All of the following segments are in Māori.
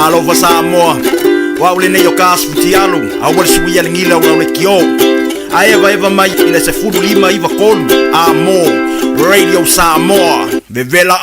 Talo va Samoa. Wa ule ne yo kasputi alu. Awal sui alingila wa ule kio. Eva mai ina se fudu lima iva kolu. Amo Radio Samoa. Vevela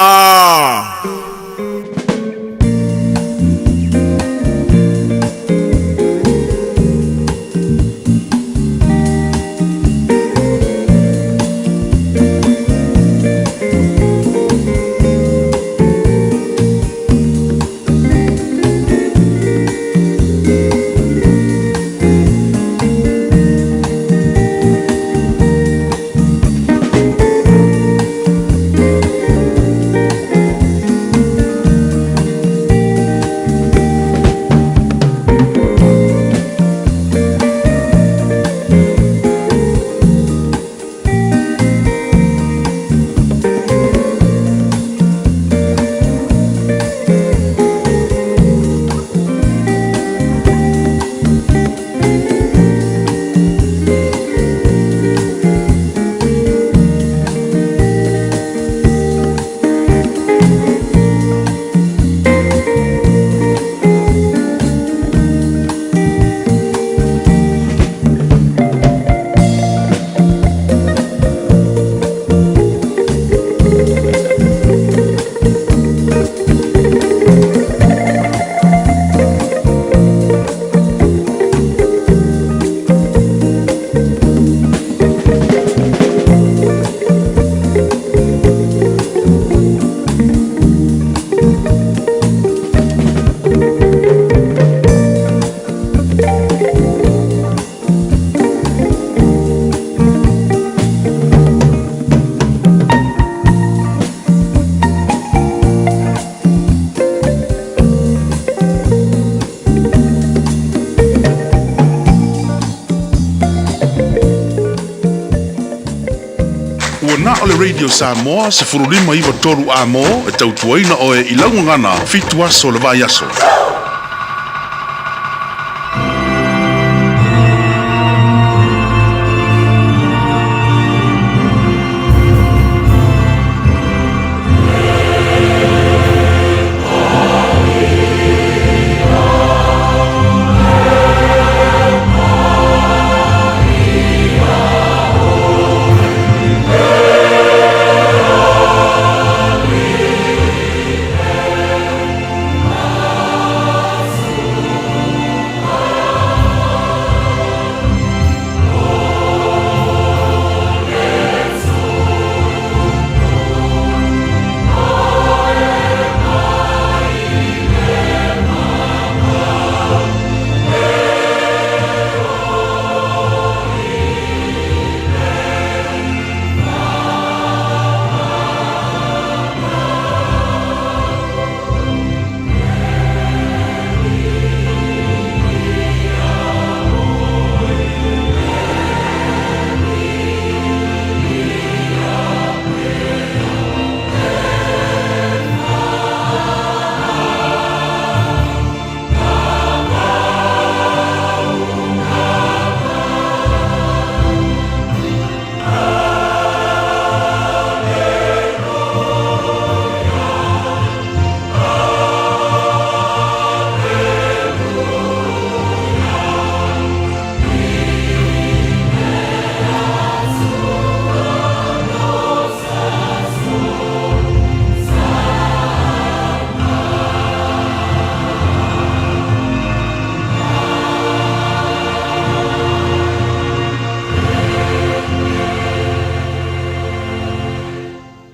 Malu ole Radio Samoa se furulima iwa toru amo e tautuaina o e ilangu ngana fitu aso le vai aso.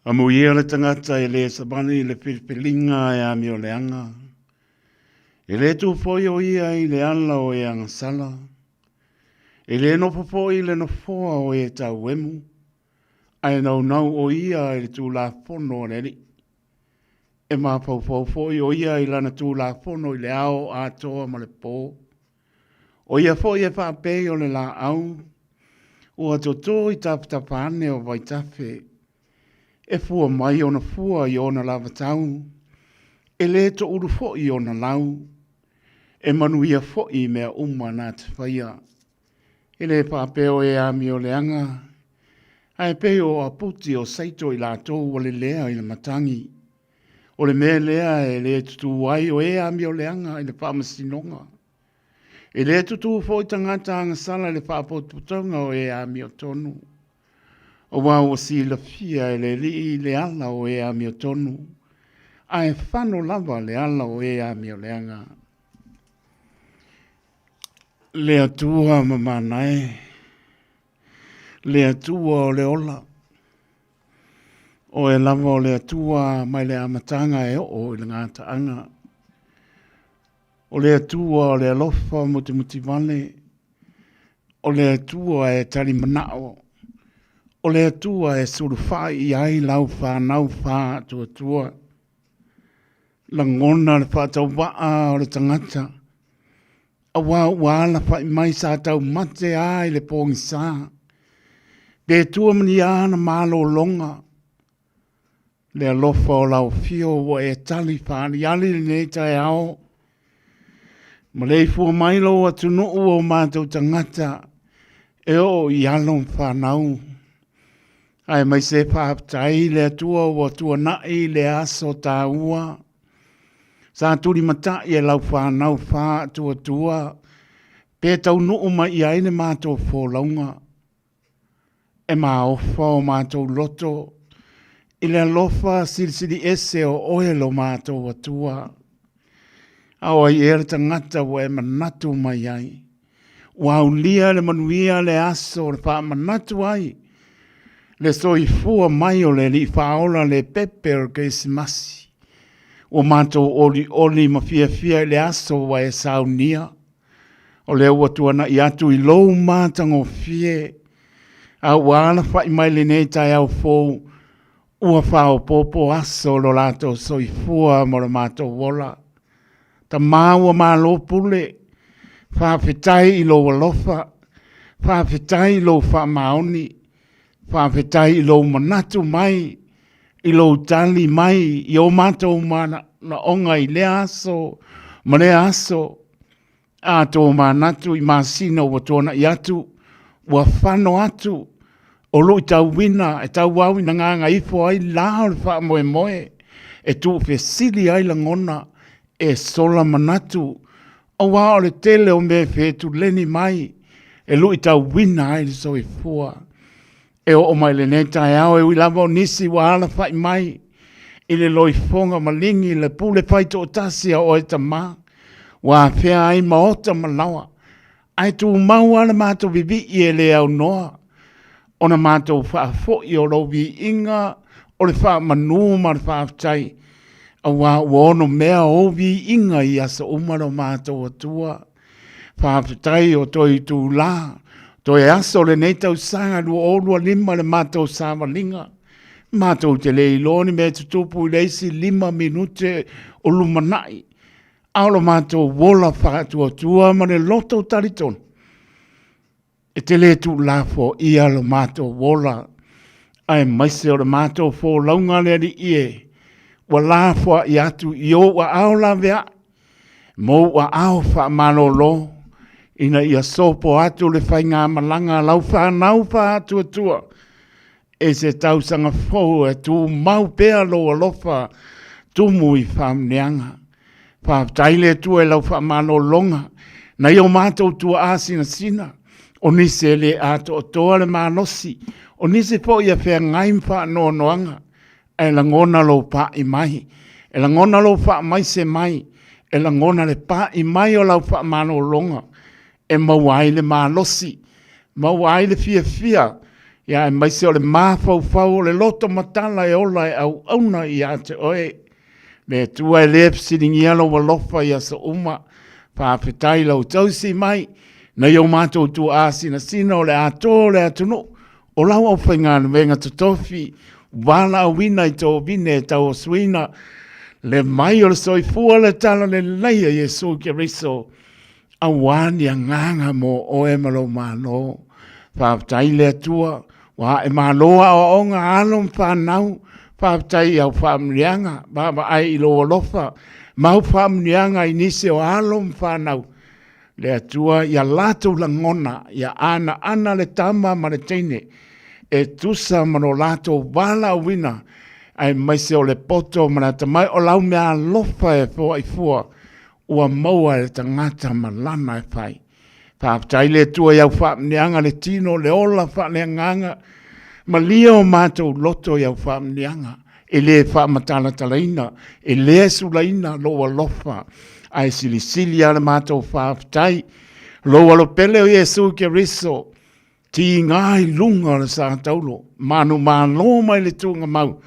Amo ia le tangata e le sabani le pilipilinga e ami o le anga. E le tu foi o ia i le ala o e anga sala. E le no foi le no foa o e tau emu. Ai nau o ia i le tu la fono o le li. E ma pau foi o ia i lana tu la fono i le ao a toa ma le pō. O ia foi e whapei o le la au. O a toto i tapane o vai tafe. E fua mai ona fua i ona lava tau. E le to uru fo i ona lau. E manuia fo i mea nā te whaia. E le pāpeo e ami o le anga. Ai peo a puti o saito i lātou o le lea i le matangi. O le mea lea e le tutu ai o e ami o leanga i le whaamasinonga. E le tutu fo i tangata anga sala le whaapotutonga o e ami o tonu. O wau o si la fia e le li le ala o e ami o tonu. A e whano lava le ala o e ami o leanga. Le atua mamanae. Le atua o le ola. O e lava o le atua mai le amatanga e o i le ngata anga. O le atua o le alofa mo te mutivale. O le atua e tali manao. O le atua e surufai i ai lau whanau wha atua. La ngona le whatau waa o le tangata. A wala whai mai sa tau mate ai le pongi sa. Pe tua mani ana malo longa. Le alofa o lau fio o e tali whani ali le nei tai ao. Ma lei fua mai lo atu no o mātou tangata. E o i alon whanau. Ai mai se whaaptai le atua o atua nai le aso tā ua. Sa turi mata i e lau whanau wha atua tua. Pe tau no o mai i aine mātou wholaunga. E mā ofa o mātou loto. I le alofa sirisiri ese o oelo mātou atua. Awa i ere tangata wa e manatu mai ai. Wa ulia le manuia le aso le wha manatu ai. Le soi fua mai o le li whaola le pepe o Kesimasi. O mātou oli ma fia le aso wa e saunia. O le ua tuana i atu i lou mātango fie. A wala whai mai le nei tai au fōu. Ua whao popo aso lo lato soi fua mo le mātou wola. Ta māua mā lopule. Whawhetai i lo walofa. Whawhetai i lo whamaoni. Whawhetai i lo manatu mai. I lo tali mai. I o mātou mana na onga i le aso. Ma le aso. A tō manatu i māsina ua tōna i atu. Ua whano atu. O lo i tau wina. E tau wau i na nganga ifo ai lao le wha moe moe. E tu whesili ai la ngona. E sola manatu. O wao le tele o me whetu leni mai. E lo i tau wina ai le so i fua. E o mai le neta e au e wilava o nisi wa ala whai mai. I le loi fonga malingi le pule whaito o tasia o e tama. Wa whea ai maota malawa. Ai tu mau ala mātou vivi i e le au noa. Ona mātou wha fo i o lo vi inga. O le wha manu ma le wha aftai. A wā ono mea o vi inga i asa umaro mātou atua. Wha aftai o toi tu la. Toi aso le nei tau sanga lua o lua lima le mātou sāma linga. Mātou te le iloni me tutupu i leisi 5 minute o lumanai. Aolo mātou wola whakatua tua ma le loto tariton. E te le tu lafo i alo mātou wola. Ai maise o le mātou fō launga le ali ie. Wa lafo i atu i o wa ao la vea. Mo wa ao wha malolo. Ina ia sopo atu le whainga malanga lau whanau wha atua tua. E se tausanga fōu e tu mau pēa lo alofa tu mui whamneanga. Whaaftaile tu e lau whamano longa. Na i o mātou tua āsina sina. O nise le ato o toa le mānosi. O nise po ia whea ngaim wha no noanga. E la ngona lo pa i mai. E la ngona lo wha mai se mai. E la ngona le pa i mai o lau whamano longa. E mawai le mānosi. Mawai le fia. Ia e mai se o le māwhau le loto matala e ola e au auna i ate oe. Me tua e lep siringi alo walofa i asa uma. Whawhetai lau tausi mai. Na iau mātou tu āsina sina o le ato le atunu. O lau au whaingana venga tutofi. Wala au wina i tō vine e tau o suina. Le mai o le soifua le tala le leia Jesu ke riso. A wani a nganga mo o e malo malo. Whawhetai le atua. Wa e maloa o onga alom whanau. Whawhetai au whamrianga. Baba ai ilo alofa. Mau whamrianga i nise o alom whanau. Le atua ia lato la ngona. Ia ana le tama ma le teine. E tusa mano lato wala wina. ai mai se o le poto mana ta mai o lau mea lofa e fo ai fua ua maua e tangata malana e fai. Whaaftai le tua iau whaamneanga le tino le ola whaamneanga ma lia o mātou loto iau whaamneanga e le whaamatala talaina e le sulaina loa lofa ai silisili ala mātou whaaftai loa lo pele o Yesu ke riso ti ngai lunga le sa taulo manu malo mai le tunga mau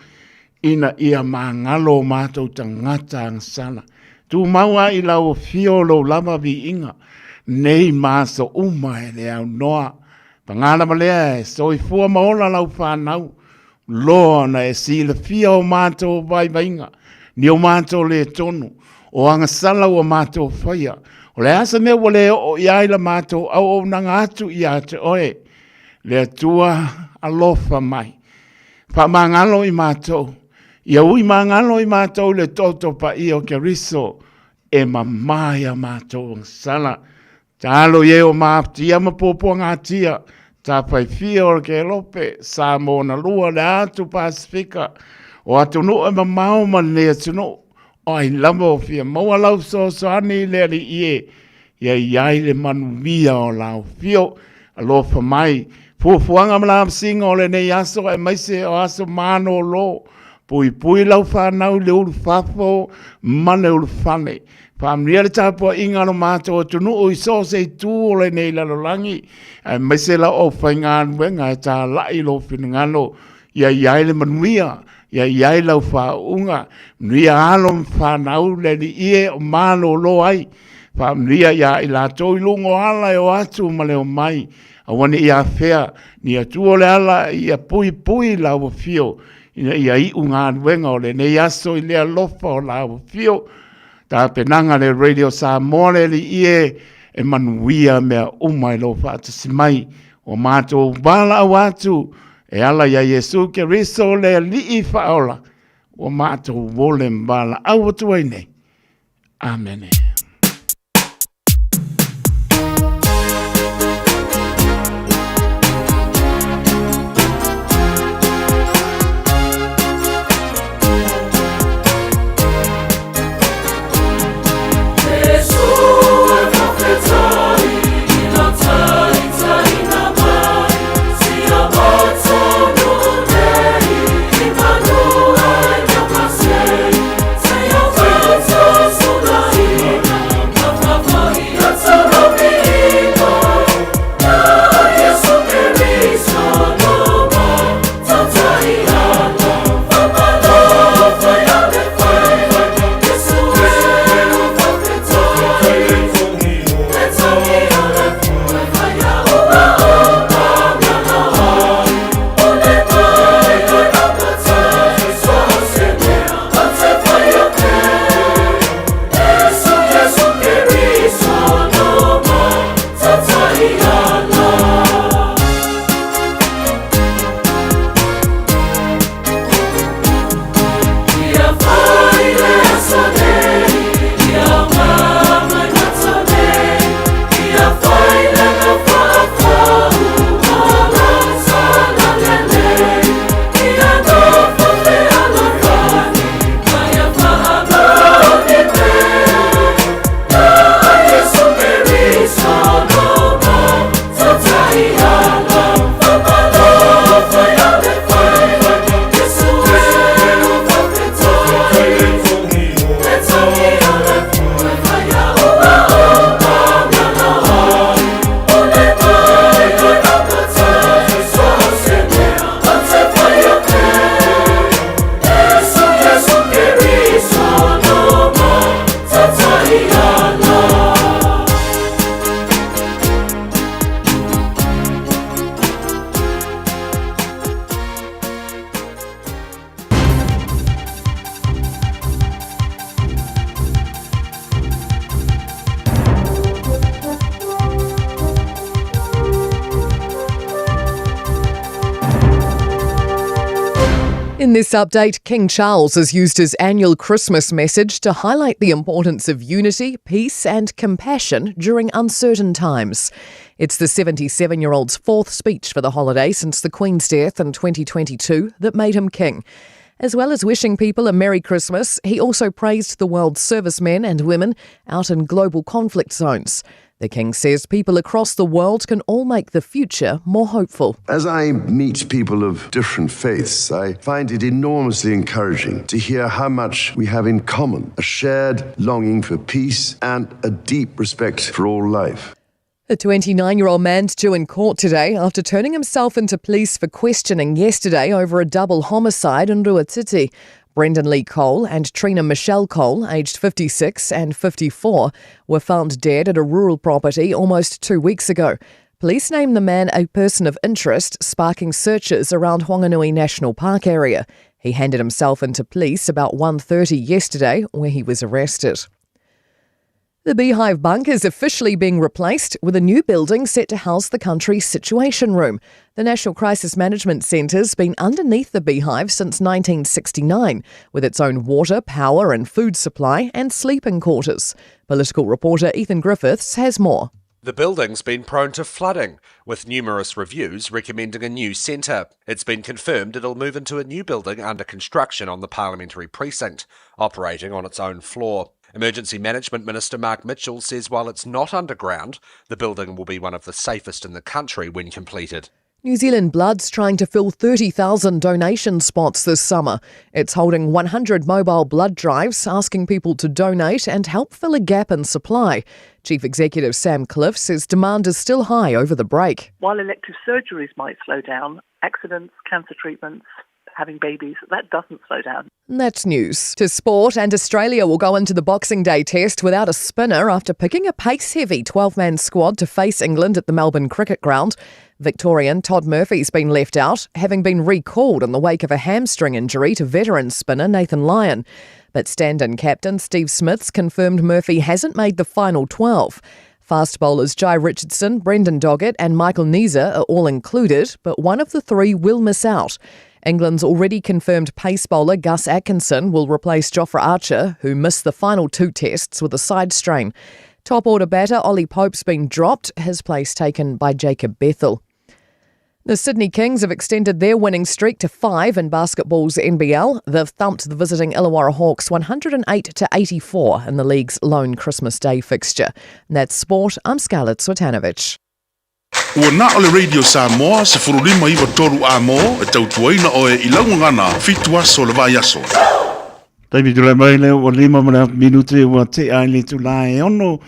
ina ia mangalo mātou tangata ang sala tu maua i lau fio lo lama vi inga nei maso uma e le au noa pangana malea e soi fua maola lau whanau loa na e sila fia o mātou vai vainga ni o mātou le tonu o anga sala o mātou whaia o le asa mea wale o iaila mātou au o nanga atu i ate oe le atua alofa mai pa mangalo i mātou ia ui mangalo i mātou le toto pa i o ke riso e mamaya mātou sala talo ye o maftia ma popo ngatia ta pai fia o ke lope Samoa na lua le atu Pasifika o atu no e mamao man le atu no o ai lamo fia maua lau so ani le li ie ia iai le manumia o lau fio alofa mai fuafuanga malam singa o le nei aso e maise o aso mano lo pui lau whanau le ulu fafo mane ulu fane Pamria le tapo inga no mātou tunu o iso se tū o le nei lalolangi. Mai se la o whaingan wenga e tā lai lo whingano. Ia iai le manuia. Ia iai lau whaunga. Nuia alo whanau le ni ie o mālo lo ai. Pamria ia i la toi lungo ala e o atu ma leo mai. Awane ia whea. Ni atu o le ala ia pui lau fio. Ia i unga wenga o le nei aso i lea lofa o lau fio. Ta penanga le radio Samoa le li ie e manuia mea umai lo whaatasi mai o mātou wala au atu e ala ia Yesu ke riso le li I whaola o mātou wole mbala au atu nei. Amen. In this update, King Charles has used his annual Christmas message to highlight the importance of unity, peace and compassion during uncertain times. It's the 77-year-old's fourth speech for the holiday since the Queen's death in 2022 that made him king. As well as wishing people a Merry Christmas, he also praised the world's servicemen and women out in global conflict zones. The King says people across the world can all make the future more hopeful. As I meet people of different faiths, I find it enormously encouraging to hear how much we have in common, a shared longing for peace and a deep respect for all life. The 29-year-old man's due in court today after turning himself into police for questioning yesterday over a double homicide in Ruatiti. Brendan Lee Cole and Trina Michelle Cole, aged 56 and 54, were found dead at a rural property almost 2 weeks ago. Police named the man a person of interest, sparking searches around Whanganui National Park area. He handed himself into police about 1:30 yesterday, where he was arrested. The Beehive Bunk is officially being replaced with a new building set to house the country's Situation Room. The National Crisis Management Centre's been underneath the Beehive since 1969, with its own water, power and food supply and sleeping quarters. Political reporter Ethan Griffiths has more. The building's been prone to flooding, with numerous reviews recommending a new centre. It's been confirmed it'll move into a new building under construction on the Parliamentary Precinct, operating on its own floor. Emergency Management Minister Mark Mitchell says while it's not underground, the building will be one of the safest in the country when completed. New Zealand Blood's trying to fill 30,000 donation spots this summer. It's holding 100 mobile blood drives, asking people to donate and help fill a gap in supply. Chief Executive Sam Cliff says demand is still high over the break. While elective surgeries might slow down, accidents, cancer treatments, having babies, that doesn't slow down. That's news. To sport, and Australia will go into the Boxing Day test without a spinner after picking a pace-heavy 12-man squad to face England at the Melbourne Cricket Ground. Victorian Todd Murphy's been left out, having been recalled in the wake of a hamstring injury to veteran spinner Nathan Lyon. But stand-in captain Steve Smith's confirmed Murphy hasn't made the final 12. Fast bowlers Jai Richardson, Brendan Doggett and Michael Neser are all included, but one of the three will miss out. England's already confirmed pace bowler Gus Atkinson will replace Jofra Archer, who missed the final two tests with a side strain. Top order batter Ollie Pope's been dropped, his place taken by Jacob Bethel. The Sydney Kings have extended their winning streak to 5 in basketball's NBL. They've thumped the visiting Illawarra Hawks 108-84 in the league's lone Christmas Day fixture. That's sport. I'm Scarlett Swetanovich. Ua na ole Radio Samoa se furulima iwa toru a mo e tautuaina o e ilaungana fitu aso le vai aso. Taipi tula mai leo o 5 minuti ua te aile tula e ono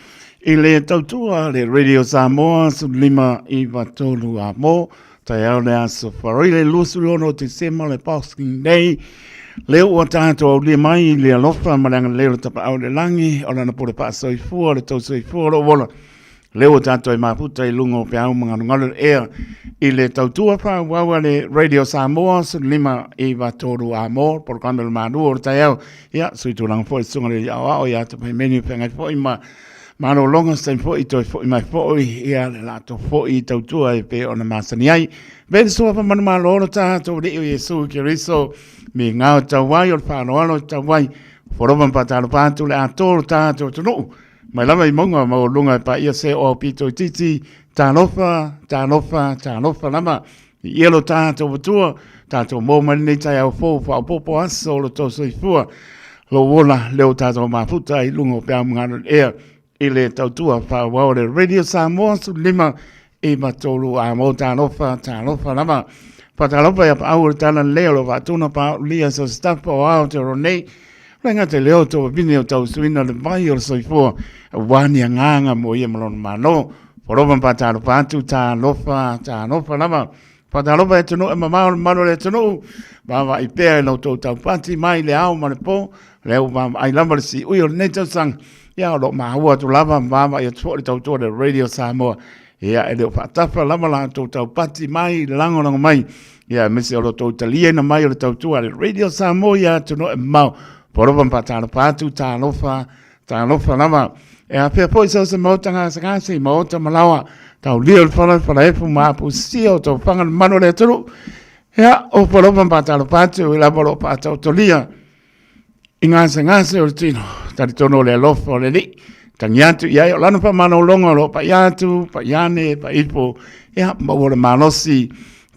i le tautua le Radio Samoa su 5 iwa toru a mo. Tai au le aso wharoile lusu ono te sema le Boxing Day. Leo ua tātou au le mai le alofa maranga leo tapa au le langi o lana pore pa soifua le tau soifua lo wola. Leo tātou i maputa i lungo pe au mga ngalo ea i le tautua wha wawa le Radio Samoa su 5 iwa toru a mo por kanda le manu o tai au ia sui tūranga fo i sunga le au au ia tapai menu pengai fo i mano longa stain fo i toi fo i mai fo i ia le lato fo i tautua i pe o na masani ai vede sua pa manu malo oro tātou le o Yesu ki riso mi ngao tawai o le whano alo tawai foroman patalo pātu le atoro tātou tunu mai lama i monga ma o lunga pa ia se o pito titi tānofa lama i elo tātou watua tātou mō mani nei tai au fōu wha popo aso o lo tōso i fua lo wola leo tātou maputa i lunga o pēa mga ea i le tautua wha wao le Radio Samoa su 5 i matolu a mō tānofa lama Patalopa ia pa au tala leo lo vatuna pa lia so staff o au te ronei Renga te leo tō pini o tau suina le vai o soifua wani a nganga mo ia malona mano. Poroban pa tāro pātu tā nofa lama. Pa tāropa e tunu e mamao mano le tunu. Wawa i pēa e lau tō tau pāti mai le au mane po. Leo wawa ai lama le si ui o le nei tau sang. Ia o lo mahua tu lava wawa i atu le tau tō le Radio Samoa. Ia e leo whaatafa lama la tō tau pāti mai le lango mai. Ia misi o lo tō taliena mai o le tau tō le Radio Samoa ia tunu e mau. Poroban pa tāna pātu, tānofa lama. E a pia poi sa mautanga sa kasi, mauta malawa. Tau lio le whala efu maapu sio tau whangan mano le turu. Ea, o poroban pa tāna pātu, i laboro pa tau tolia. I ngase o le tino, tari tono le alofa o le li. Tangiatu, iai o lana pa mano longa lo pa iatu, pa iane, pa ipo. Ea, maua le manosi.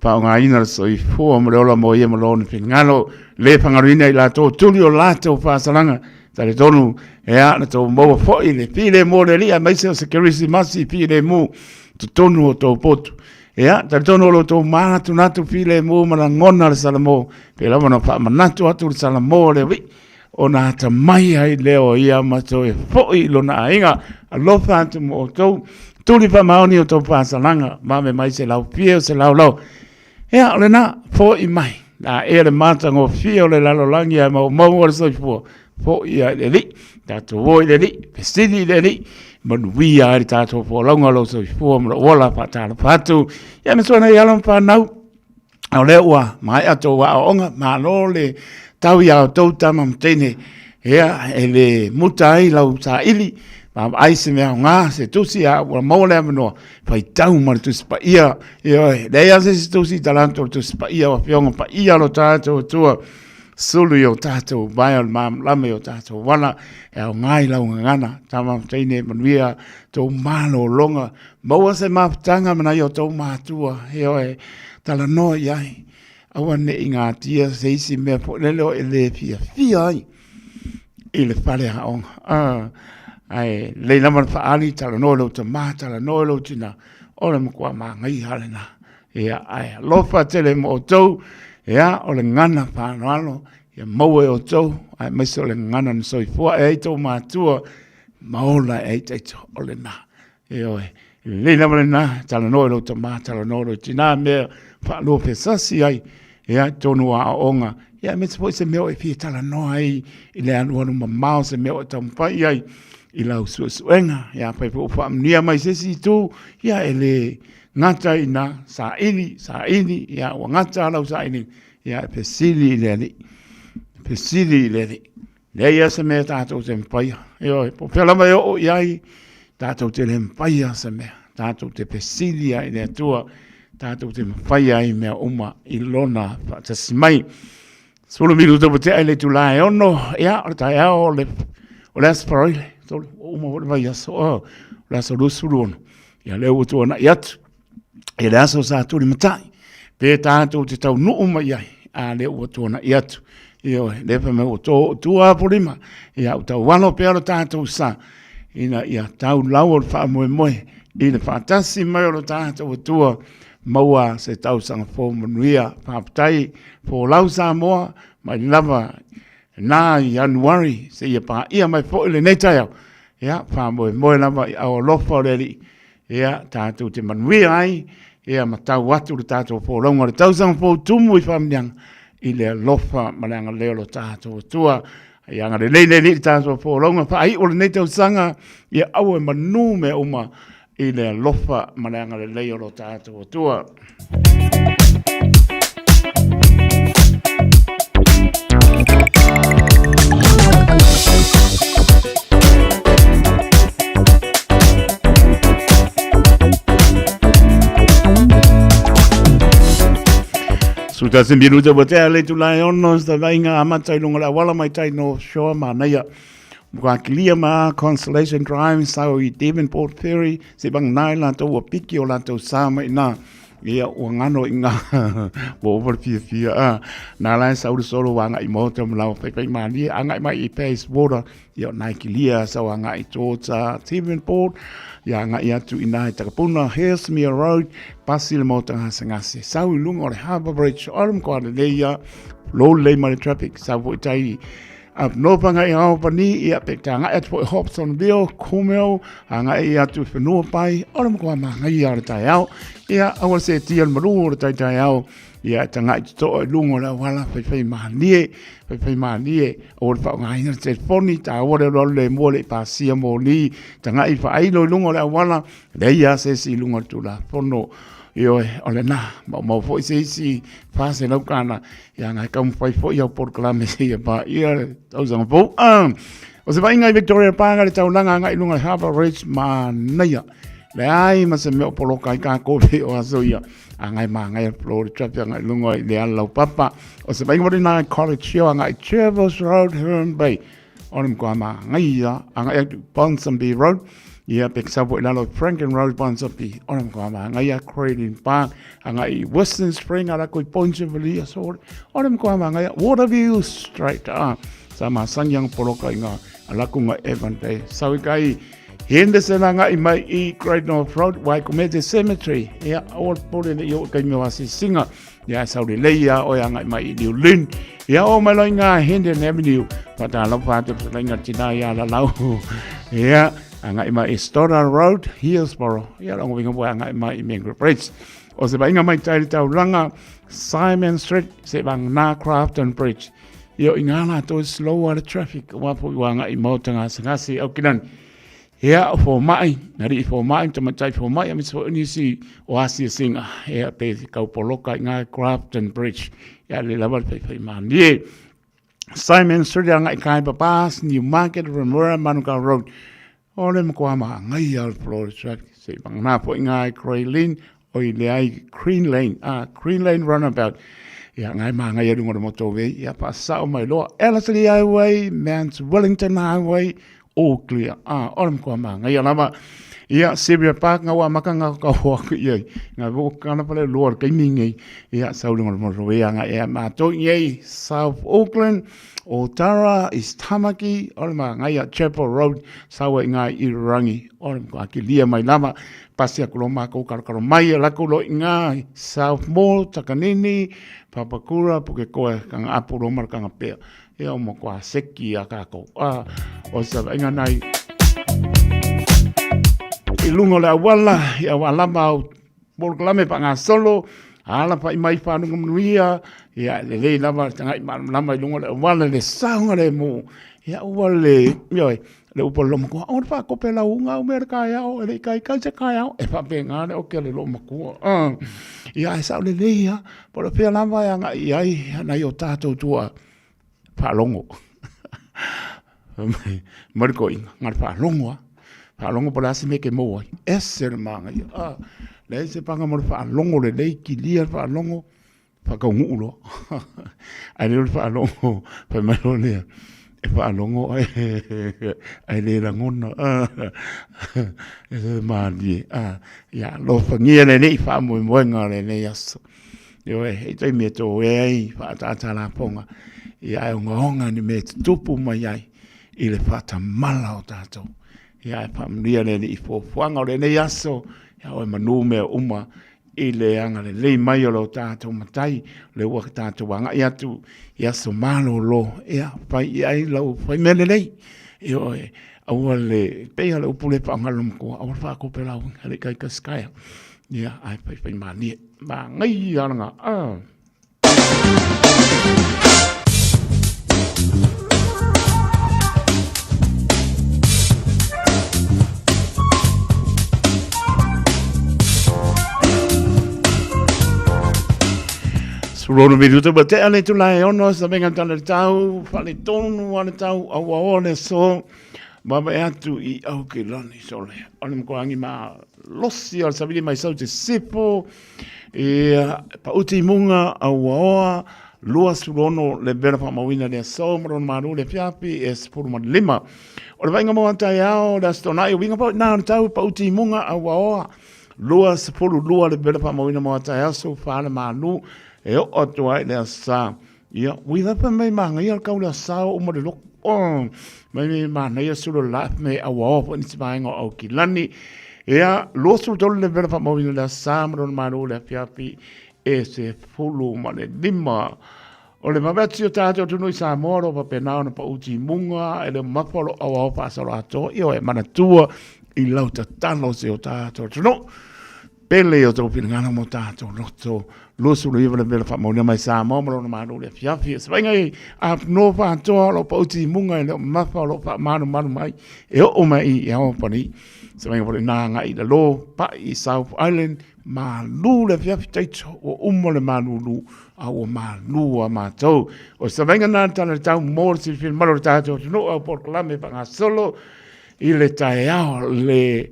Paongaina soi fua mo ola mo ia mo lona ngalo le pangarina I lato tulio lato whasalanga tale tonu ea na tō maua fōi le pile mo le lia maise o se kerisi masi pile mu tu tonu o tō potu ea tale tonu o tō mātu natu pile mu mana ngona le salamo pe lama na wha manatu atu le salamo le wi o nā ta mai ai leo ia mato e fōi lona ainga alofa atu mo o tō tuli pa maoni o tō whasalanga mame maise lau pia o se lau lau ea ole na fōi mai na e le mata ngo fio le lalo langi ai mau o le soifua fōi ai le li tātou woi le li pesidi le li manui ai le tātou fōlonga lo soifua mra ola patala patu ia me suana ialon whanau au le ua mai ato wa onga ma lo le tau ia o tau tama mtene ea e le muta ai lau sa ili ma ai se mea ngā se tusi a ua maule amanoa pai tau ma le tusi pa ia le ia se tusi talanto le tusi pa ia wa fionga pa ia lo tātou tua sulu yo tātou vai al mam lame o tātou wala e au ngai lau ngana tama mtene manuia tau malo longa maua se mafutanga mana yo tau mātua e tala noa iai awa ne inga tia se isi mea po lelo e le fia ai i le whare haonga ai le naman whaali tala noa lau ta maa tala noa lau tina ole mkua maa ngai halena ai lofa tele mo o tau o le ngana whanalo ia maua o tau ai maise o le ngana ni soifua e tau mātua maola e teito o le na le naman na tala noa lau ta maa tala noa lau tina mea whaalo pesasi ai tonu a onga me se foi se meo e fia tala noa ai i le anu anu mamao se meo e tampai ai i lau suenga pai po whaamnia mai se si tu e le ngata i na sa ini o ngata lau sa ini pesili i le li le ia se mea tātou te mpaia po whelama o iai tātou te le mpaia se mea tātou te pesili ai le atua tātou te mawhaia ai mea uma i lona whatasimai. Solo miru tau te ai le tu lae ono, o Taeao o le asparoile, tolu uma wale vai aso, o le aso rusuru ono, leo utu ona i atu, le aso sa tuli matai, pe tātou te tau nu uma iai, leo utu ona i atu, le pa me o tu aporima, o tau wano pe alo tātou sa, ina ia tau lau o le wha moe moe, ina whatasi mai o le tātou tua, maua se tau sanga fō manuia whaapatai fō lau Samoa mai lava nā Januari se ia pā ia mai fō ile nei tai au whaamoe moe lava i au lofa o reri tātou te manuia ai ma tau watu le tātou fō launga le tau sanga fō tumu i whaamnianga i le lofa malanga leo lo tātou tua anga le nei tātou fō launga wha ai o le nei tau sanga ia au e manu me uma i le lofa mananga le leo lo tātou tua. Suta se minuta botea le tu lai ono sta vainga amatai lunga la wala mai tai no show manaya. Mwakilia ma Constellation Drive sau i Devonport Ferry se bang nai la to piki o la to sama ina ia o ngano inga bo over fia na la sau solo wanga i moto mlau pe mani anga mai i pace water ia naikilia sau anga i tota Devonport ia anga ia tu ina i takapuna Hillsmere Road pasil moto ngase sau lungo le Harbour Bridge orm ko le ia low lane my traffic sau tai no panga i hao pani ia pekanga at for Hobsonville Kumeo anga ia tu whenua pai ora mkua manga ia le Taeao ia awa se tia maru le Taeao ia tanga i to lungo la wala whai manie o le whaunga ina te foni ta ore le mo le pasia mo ni tanga i whai lo lungo la wala le ia se si lungo tu la fono ole na mo foi se si fase no kana ya ngai kam foi foi yo por clame se ba ia tau sang po o se vai ngai Victoria Panga le tau langa ngai lunga Harbour Bridge ma naia le ai ma se me polo kai ka ko pe o aso ia ngai ma ngai pro traffic ngai lunga le ala papa o se vai ngai na college yo ngai Chevos Road Herne Bay on ko ma ngai ya ngai Ponsonby Road Ia pe sapo ilalo Franklin Road Bonsapi. Ona mko ama ngai a Creeding Park, ngai Western Spring ala koi Pontcheville so. Ona mko ama ngai Waterview Street. Sama sangyang poloka inga ala kunga Evante. Sawi kai Henderson ngai mai I Great North Road Waikumete Cemetery. Ia all pole le yo kai miwasi singa. Ia sauri leia o ngai mai New Lynn. Ia o mai loinga Hendon Avenue. Pata la patu loinga tina ia la lau. Ia ngai mai Stoddard Road, Hillsborough. Ia longo winga bo ngai mai Mangrove Bridge. O se bainga mai tai tau langa Simon Street se bang na Crafton Bridge. Ia ingala to slow the traffic. Wapo ngai mau tanga sangasi au kinan. Ia fo mai, nari fo mai to matai fo mai ami so ni si o asi singa. Ia pe kau poloka ngai Crafton Bridge. Ia le lawa pe man. Ia Simon Street ngai kai papas New Market Remora Manuka Road. Ole mkwama ngai al Florida traffic se bang na po ngai Crane o le ai Green Lane runabout. Ia ngai ma ngai rungo moto ve ia pa sa mai lo Ellerslie Highway, Mount Wellington Highway, all clear. Ole mkwama ngai lama ia Sylvia Park ngawa makanga ka ho ia ngai vo kana pale lo kai mingi ia sa rungo moto ve ngai ia ma to ye South Auckland Otara is Tamaki, olma ngai a Chapel Road, sawa ngai I rangi, olma ki lia mai lama, pasia kuloma ko karakaro mai la kulo ngai South Mall, Takanini, Papakura, puke koe kang apuro mar kang pe. E o mo kwa seki a kako. O sa inga nai. I lungo la wala, ia wala mau bol klame pa nga solo. Ala pa mai pa ngum nuia ya le lava tanga lama lungo le wala le saunga le mo ya wale yo le upo lo mo o pa ko pela unga o merka ya o le kai kai ka ya e pa penga o ke le lo mo ko ya sa le ya por pe lava ya ai na yo tato tua pa longo marco ngar pa longo por asime ke mo eser manga ya le se panga mo fa longo le ki lia fa longo fa ka ngulo ai le fa longo fa malo le fa longo ai le la ngona ma di ya lo fa ngie le fa mo nga le yas yo e te me to e fa ta la ponga ya ngonga ni me tupu mai ai ile fa ta mala o tato ya fa mlia le I fo fanga le yaso ya o manu me uma ile anga le mai o lo tato matai le wa tato wanga ya tu ya so malo lo ya pai ai lo pai mele nei yo au le pe le upule pa ngalum ko au fa ko pe la le kai ka sky ya ai pai mani ba ngai ya nga Rono minuto bate ale tu lai ono sa venga tana tau fale tonu ana tau au ole so baba atu I au ke lani sole ona mo angi ma losi al sabili mai sau te sipo pa uti munga au lua surono le vera pa mawina le so mo maru le fiapi por mo lima o venga mo Taeao da stona I winga pa na tau pa uti munga au lua sepulu lua le vera pa mawina mo Taeao so fale manu e o toai le sa ia wila pa mai manga ia ka ula sa o mo de lo mai mana ia sulu la me awa po ni tsainga o kilani ia lo su tol le vera pa mo le sa mo manu le fiapi e se fulu ma le lima o le mabati o tato tu noi Samoa pa penao na pa uti munga e le mapolo awa pa sa ato io e mana tua I lauta talo se o tato tu no pele o tau pinangana mo tato roto losu le iwa le fa mo mai Samoa mo na le fiafi swainga a no fa to lo pa uti munga le mafa lo fa manu mai e o mai e o pani swainga po na nga I lo pa I South Island ma lu le fiafi taito o le malulu a o malu a matou o swainga na tana tau mo si fin malo tato no o por klame pa nga solo I le Taeao le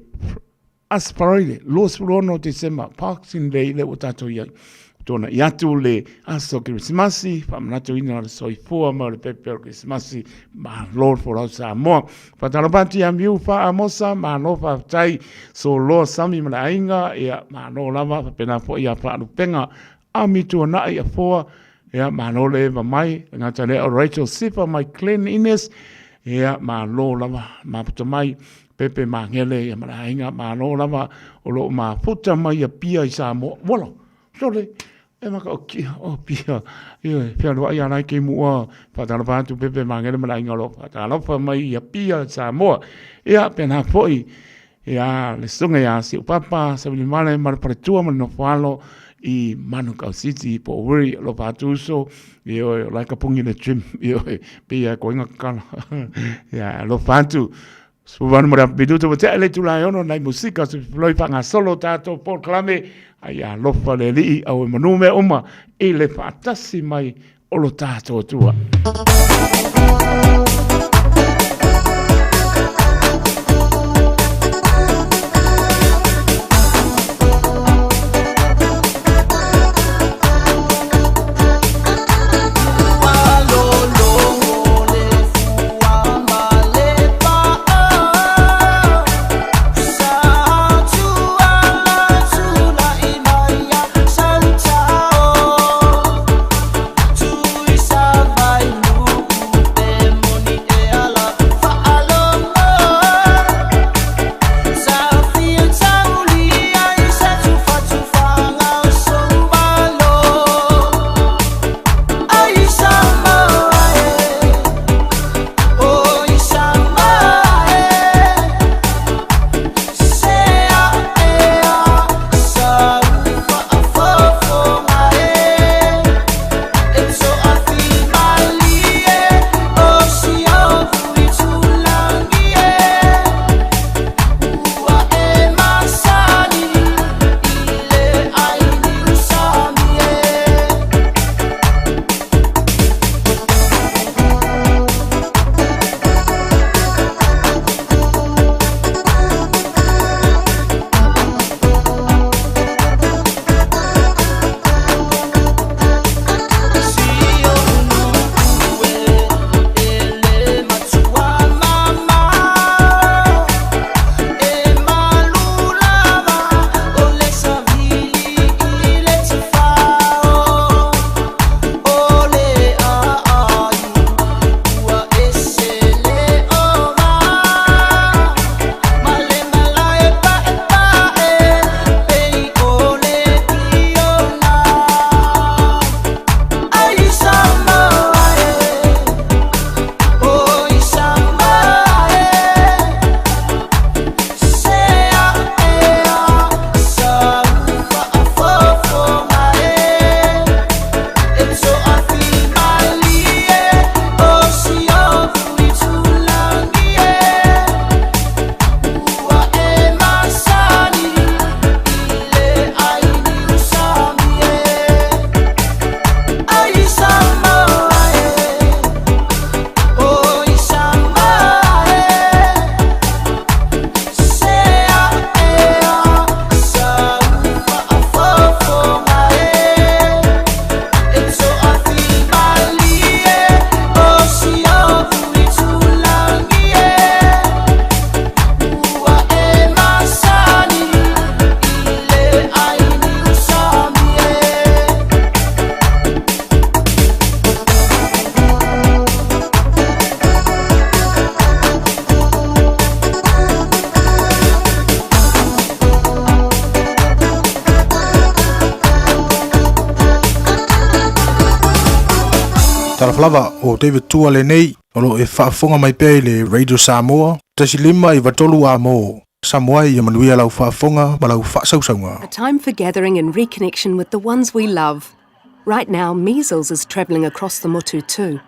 Asparile, los rono te sema, Boxing Day le o tato ia. tōna i atu le aso Krismasi, whamanatu ina le soifua ma le pepe o Krismasi, ma Lord for au Samoa. Whatarapati a miu wha amosa, ma no whaftai, so loa sami ma le ainga, ia ma no lava, pena po ia wha anupenga, a mitu ana i a foa, ia ma no le eva mai, ngata le o Rachel Sifa, my cleanliness, ia ma lo lava, ma puta mai, pepe ma ngele, ia ma le ainga, ma no lava, o lo ma puta mai a pia i Samoa, wala, sole, e maka o kia, o pia, ia, pia lua ia nai ke mua, whatarapatu pepe ma ngele ma le ainga lo, whatarapa mai a pia i Samoa, ia pena foi, ia le sunga ia si upapa, sa wili male, ma le paretua ma le nofalo, I Manukau City po wiri lo patuso io like a pungi le trim io pia ko inga kala ya lo patu so van mo biduto te le tu la ono nai musika so floi panga solo tato por clame ya lo fa le li au manume uma e le fatasi mai o lo tato tua Talaflava o David Tua le nei, o lo e whaafonga mai pēi le Radio Samoa, tasi lima I watolu a mō. Samoa I manuia lau whaafonga, ma lau whaasausaunga. A time for gathering and reconnection with the ones we love. Right now, measles is travelling across the motu too.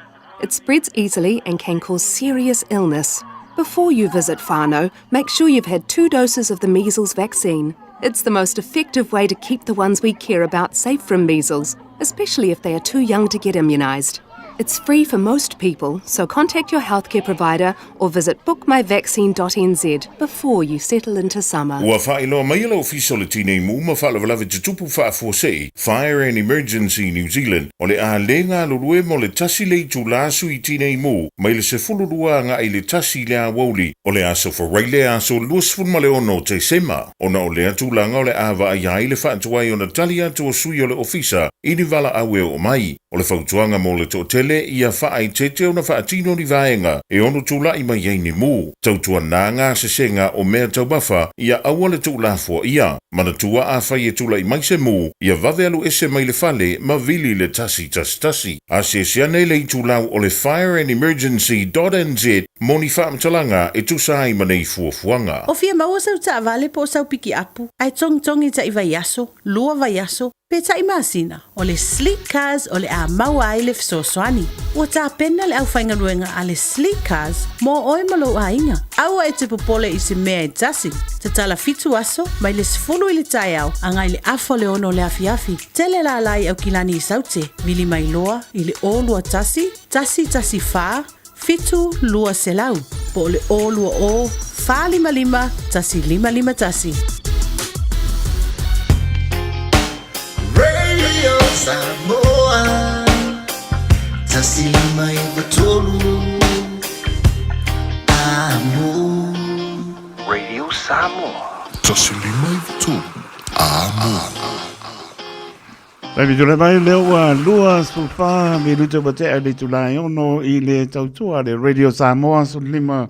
It spreads easily and can cause serious illness. Before you visit whānau, make sure you've had 2 doses of the measles vaccine. It's the most effective way to keep the ones we care about safe from measles, especially if they are too young to get immunised. It's free for most people, so contact your healthcare provider or visit bookmyvaccine.nz before you settle into summer. Ua whaeloa mai ala ofisa o le tine imu ma whaalavalave te tupu whaafosei Fire and Emergency New Zealand o le a lenga lulue mo le tasi le tu lasu I tine imu mai le se fulurua nga I le tasi le a wauli o le aso wharaile aso luasfun ma le ono te sema ona o le atu langa o le awa a iai le whaatuai o na tali atu o sui o le ofisa ini vala awe o mai o le whautuanga mo le tōtele ia whaai tete o na whaatino ni vaenga e ono tūla I mai eini mu. Tautua nanga se senga o mea taubafa ia aua le tūla fua ia. Mana tua a whai e tūla I mai se mu ia vave alu ese mai le fale ma vili le tasi. A se siane le I tūlau o le fireandemergency.nz moni whaamtalanga e tusai manei fuafuanga. O fia maua sau ta vale po sau piki apu. Ai tong I ta iwa yaso, lua va yaso. Pe ta imasina, o le sleek cars o le a maua ai le fsoswani. Ua ta pena le au whainga luenga a le sleek cars mo oe malo a inga. Aua e te popole I se mea e tasi. Te tala fitu aso, mai le sifulu I le Taeao, angai le afo le ono le afiafi. Tele la lai au kilani I saute, vili mai loa, I le o lua tasi fa, fitu lua selau. Po le o lua o, fa lima, tasi lima tasi. Radio Samoa, tasi mai batolu, amo. Radio Samoa. Tasi mai batolu, amo. Pai tula mai leo lua sulfa mi luto bate ali tula ono I le tautua le Radio Samoa sulima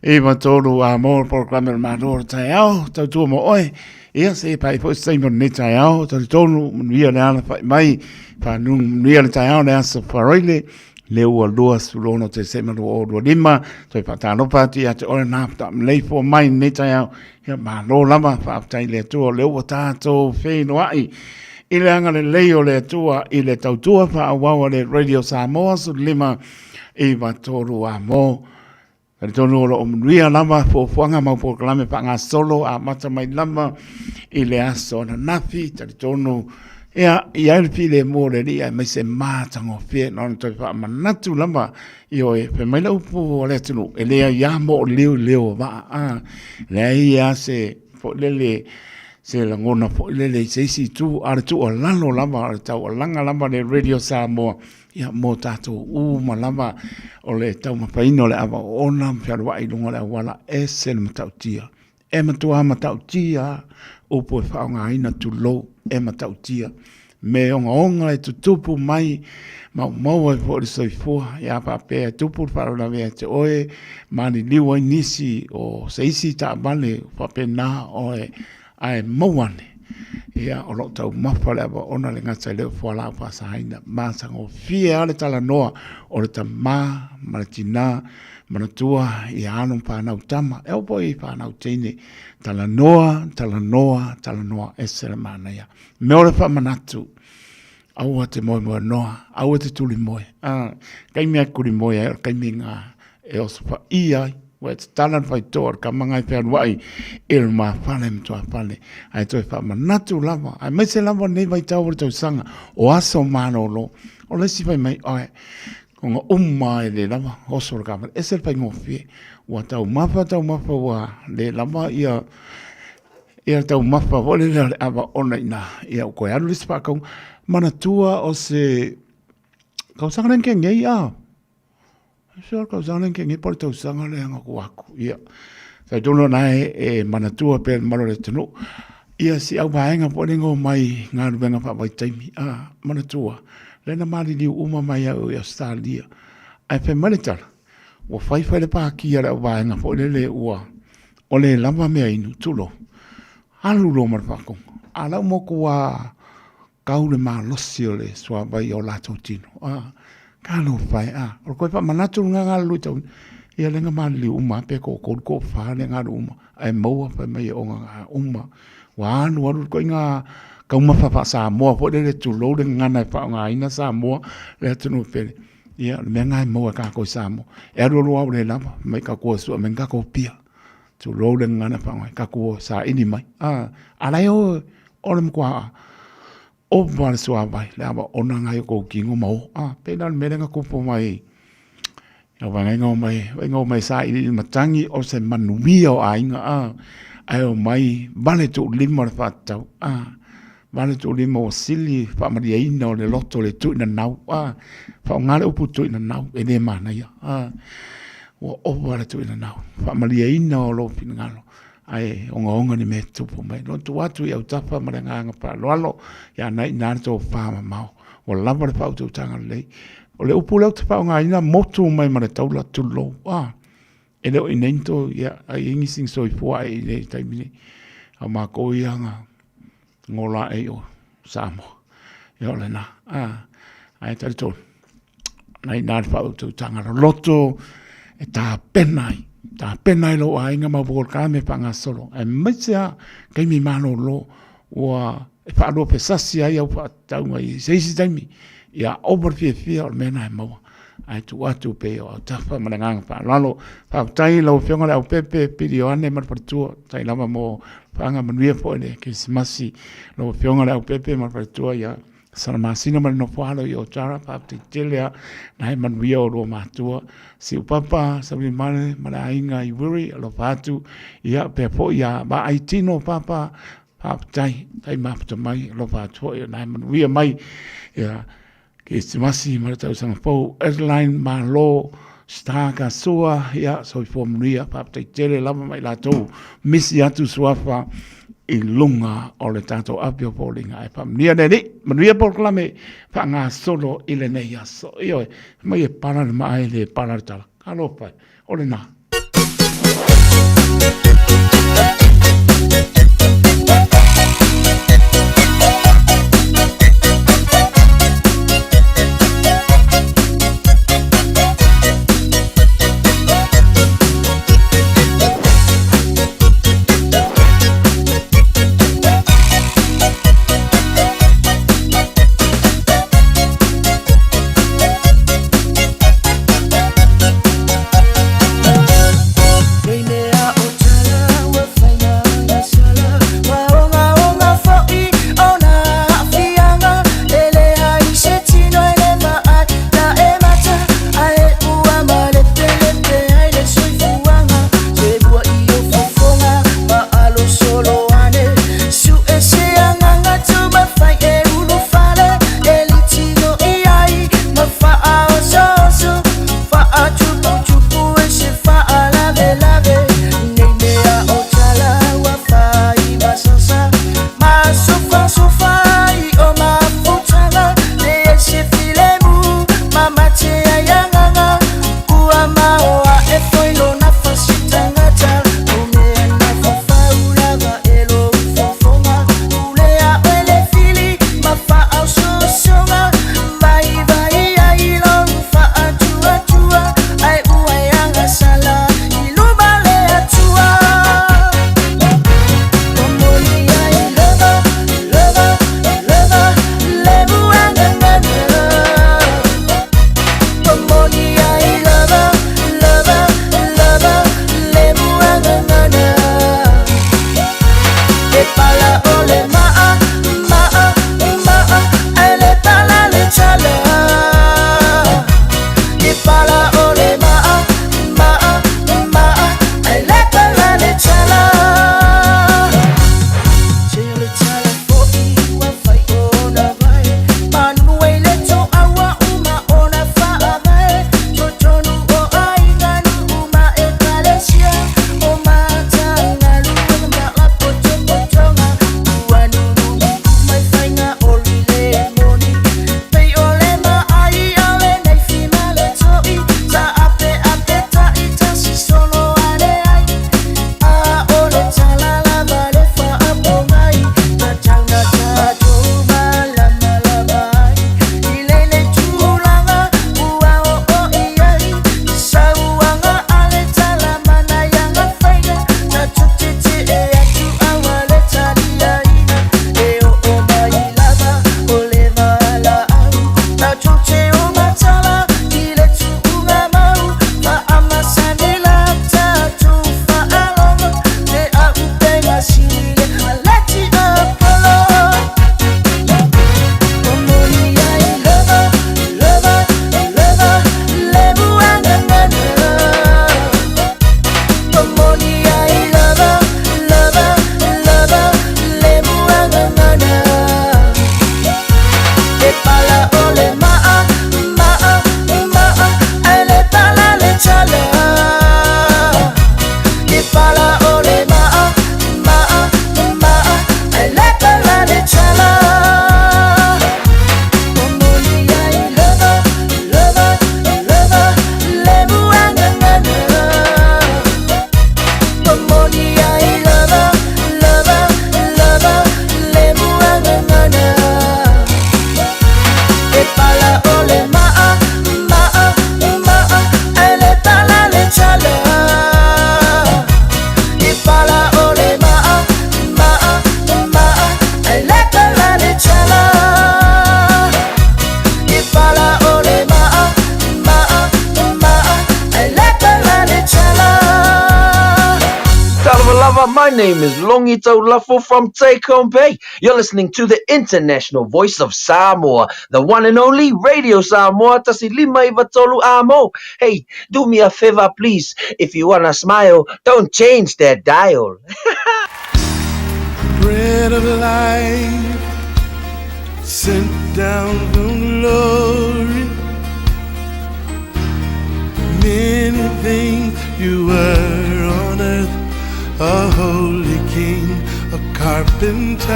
e batolu amo programmer Malu ole Taeao tautua mo oi. Ia se pai po Simon ne Taeao to tonu mia le ana mai pa nu mia le Taeao le asa faroile le ua lua sulono te se malu o lima to pa tano pati at ora na ta le fo mai ne Taeao ia ma lo lama fa tai le tu le ua tato fe no ai ile anga le leo le tua I le tautua pa awa le Radio Samoa su lima e va toru amo. Kari tonu olo o mnuia lama po fuanga mau po kalame pa ngā solo a mata mai lama I le aso na nafi. Kari tonu ia ilpi le mo le ria mai se mātango fie non toi pa manatu lama I oe pe mai lau po o le tunu. E lea ia mo leo va a lea ia se po lele se la ngona po lele se isi tu ar tu o lalo lama ar tau o langa lama le Radio Samoa ia mo tato malama o le tau mapaino le awa ona mfiarua I lunga le awala e se le matautia e matua matautia o po whaonga ina tu lo e matautia me onga e tutupu mai mau e po le soifua ia papea tupu whaona vea te oe mani liwa nisi o se isi ta bale papena oe ai mauane ia o lo tau mawhale awa ona le ngata leo fuala pa sahaina māsango fie ale tala noa o le ta maratina manatua ia anum whanau tama e opo I whanau teine tala noa e sere mana ia me ore whamanatu aua te moe noa aua te tuli moe kai mea kuri moe kai mea ngā e oso wha iai Wet talan fai tor ka mangai pe wai il ma fale mtua fale ai toi fa manatu lava ai mai se lava nei vai tau to sanga o aso mano lo o le si vai mai ai con umma le lava o so ka e se fai ngofie wa tau mafa wa le lava ia tau mafa vole le ava ona ina ia ko ya lu spa ko manatua o se ka sanga ken ngai a so ka zana ke ngi porto sanga le nga ku ia sai dono nai e manatua pe malo le tunu ia si au baenga po ngo mai nga rubenga pa vai taimi manatua le na mali di uma mai au ia stadia ai pe malitar o fai le pa ki ia au baenga po le ua o le lava me inu tulo alu lo mar pa ko ala mo kwa kaule ma losio le so vai o la totino kano fai o ko pa manatu nga lu tau ia lenga mali uma pe ko fa le nga uma ai mo fa mai o nga uma wa no ko nga ka uma fa sa mo po le tu lo le nga na fa nga ina sa mo le tu no pe ia me nga mo ka ko sa mo e ro lo le la mai ka ko su me ka ko pia tu lo le nga na fa nga ka ko sa ini mai ala yo o le kwa opa le soa vai, le awa ona ngai ko kingo mau. Pena le merenga kupo mai. Ia wangai mai sa ili matangi o se manuia o ainga. Ai o mai, vale tu lima le whatau. Vale tu lima o sili, whamaria ina o le loto le tu ina nau. Whaongare upu tu ina nau, e ne mana ia. Ua opa le tu ina nau. Whamaria ina o lo pina ngalo. Ai onga ni me tupu mai. No tu atu i au tapa maranganga pa loalo. Ia nai nana tō whama mau. O lava le whau tau tanga lei. O le upu leo te whaonga ina motu mai ma le taula tulo. E leo i neinto ia ai ingi sing soi fua e le taimini. A ma ko ianga ngola e o Samoa. Ia o le na. Ai tari tō. Nai nana whau tau tanga loto e tā penai. Tā penai lo a inga mawakor ka me panga solo. E maitea kei mi mano lo ua e whaalo pe sasi ai au whaataunga i seisi taimi. Ia over fia o mena e maua. Ai tu atu pe o au tafa mananganga pa. Lalo whaautai lau whionga le au pepe piri o ane maraparatua. Tai lama mo whaanga manuia po ene kisimasi. Lau whionga le au pepe maraparatua ia sana masina mali no whalo i o tara pa te telea na he manuia o roa mātua. Si upapa sabi male ainga i wiri alo patu ia pe po ia ba aitino papa tai maputa mai alo patu ia na he manuia mai ia ke estimasi mara tau sanga pou airline ma lo star ka soa ia so i formulia pa te tele lama mai la tau misi atu suafa i lunga o le tato apio polinga e pamnia neni manuia porklame pa ngā solo i le nei aso ioe mai e para le mai le para le tala kalo pai o le nā My name is Longito Lafo from Take Home Bay. You're listening to the international voice of Samoa, the one and only Radio Samoa, Tasi Lima Ivatolu Amo. Hey, do me a favor, please. If you wanna smile, don't change that dial. Bread of life sent down from glory. Many things you were on earth, a holy king, a carpenter,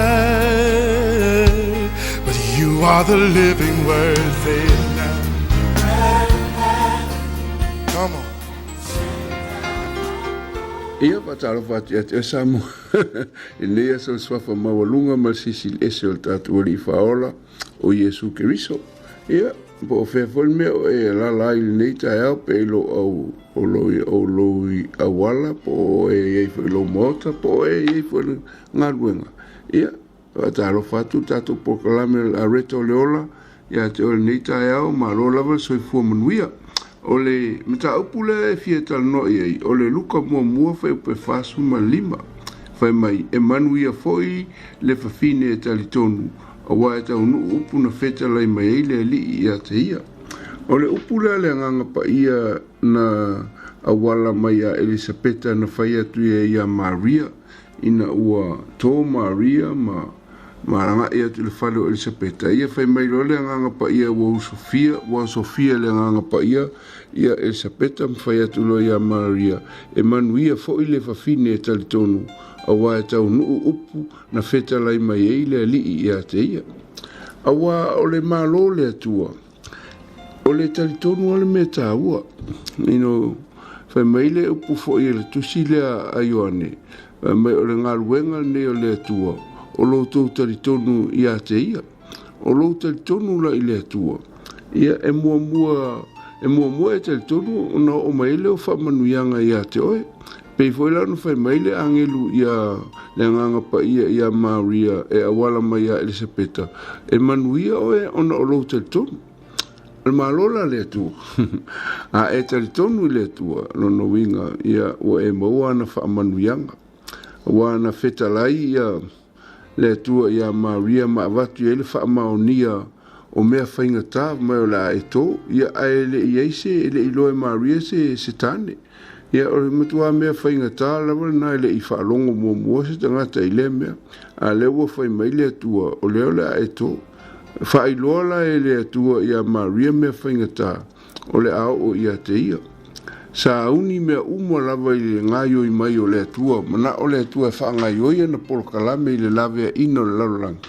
but you are the living word. Say it now. Come on. Ia patalo fati ate Samoa. Elea so swafa mawalunga malsisi ese o tatu o li faola o Yesu Keriso. Ia po fe folme e la la il nei Taeao pe lo o lo awala po e lo mota po e fo ngaluenga. Ia patalo fatu tatu proclame a reto leola ia te o nei Taeao Malu ole so fu manuia. Ole mta upule fietal no ye ole luka mua fe pe fasu malima fe mai emanuia foi le fafine talitonu awa eta unu upu na feta lai mai le li ia te ia ole upule le nganga pa ia na awala mai a Elisabeta na faia tu ia Maria ina ua to Maria maranga ia tu le falo Elisabeta ia fai mai lo le nganga pa ia wa Sofia le nganga pa ia Elisabeta mfai atu lo ia Maria Emanuia fo ile fafine talitonu awa eta unu upu na feta lai mai eile li ia te ia awa ole malo le atua ole talitonu ole meta ua ino fai mai le upu fo ile tusi le a Ioane mai ole ngaruenga ne ole atua o lo tau talitonu ia te ia o lo talitonu la ile atua ia e mua e talitonu ona o maile o whamanuianga ia te oe pei foi la no fai maile angelu ia le nganga pa ia Maria e awala mai a Elisabeta e manuia oe ona o lo talitonu e malola le atua a e talitonu le atua no winga ia o e maua na whamanuianga wana fetalai ia le tua ia Maria ma vatu ele fa maonia o mea fainga ta mai o la eto ia ele iese ele ilo Maria se tane ia o mutua mea fainga ta la na ele i fa longo mo se tanga ta ile mea a le wo fai mai le tua o le la eto fa ilo la ele tua ia Maria mea fainga ta o le ao o ia te ia sa uni mea umo lava i ngaio i mai o le tua mana o le tua fa ngaio i na polo kalame i le lave ino le lalolangi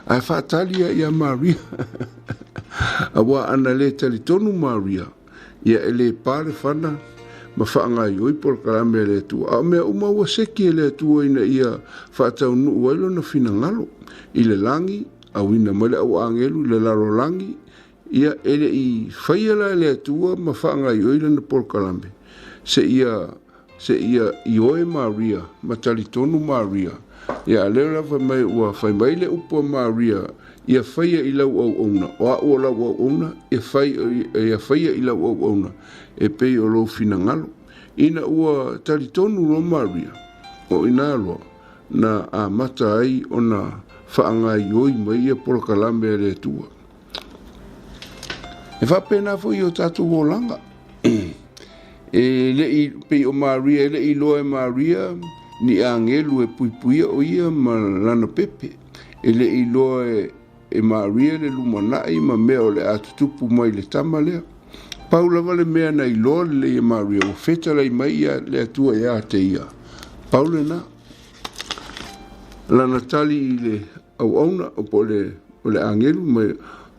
ai fa talia ia Maria awa ana le talitonu Maria ia ele pare fana ma fa ngaio i polo kalame le tua a mea uma ua seki le tua ina ia fa tau nu uelo na fina ngalo i le langi au ina mele au angelu le lalolangi ia ele i faiala le tua ma fa ngaio i le polo kalame se ia ioe Maria matalitonu Maria ia lera fa mai ua fai mai le upo Maria ia faia i lau au ona o lau au ona ia faia i lau au ona e pei o lo fina ngalo ina ua talitonu no Maria o ina aloa na a mata ai ona whaanga ioi mai ia polo kalame le tua e fa pena fo i o tatu wolanga e le i pe o Maria le i loe Maria ni angelu e puipuia o ia ma lana pepe e le i loe e Maria le lumanai ma mea o le atutupu mai le tama lea paula vale mea na i loe le i Maria o feta lai mai ia le atua ia te ia paula na lana tali i le au auna o po le angelu mai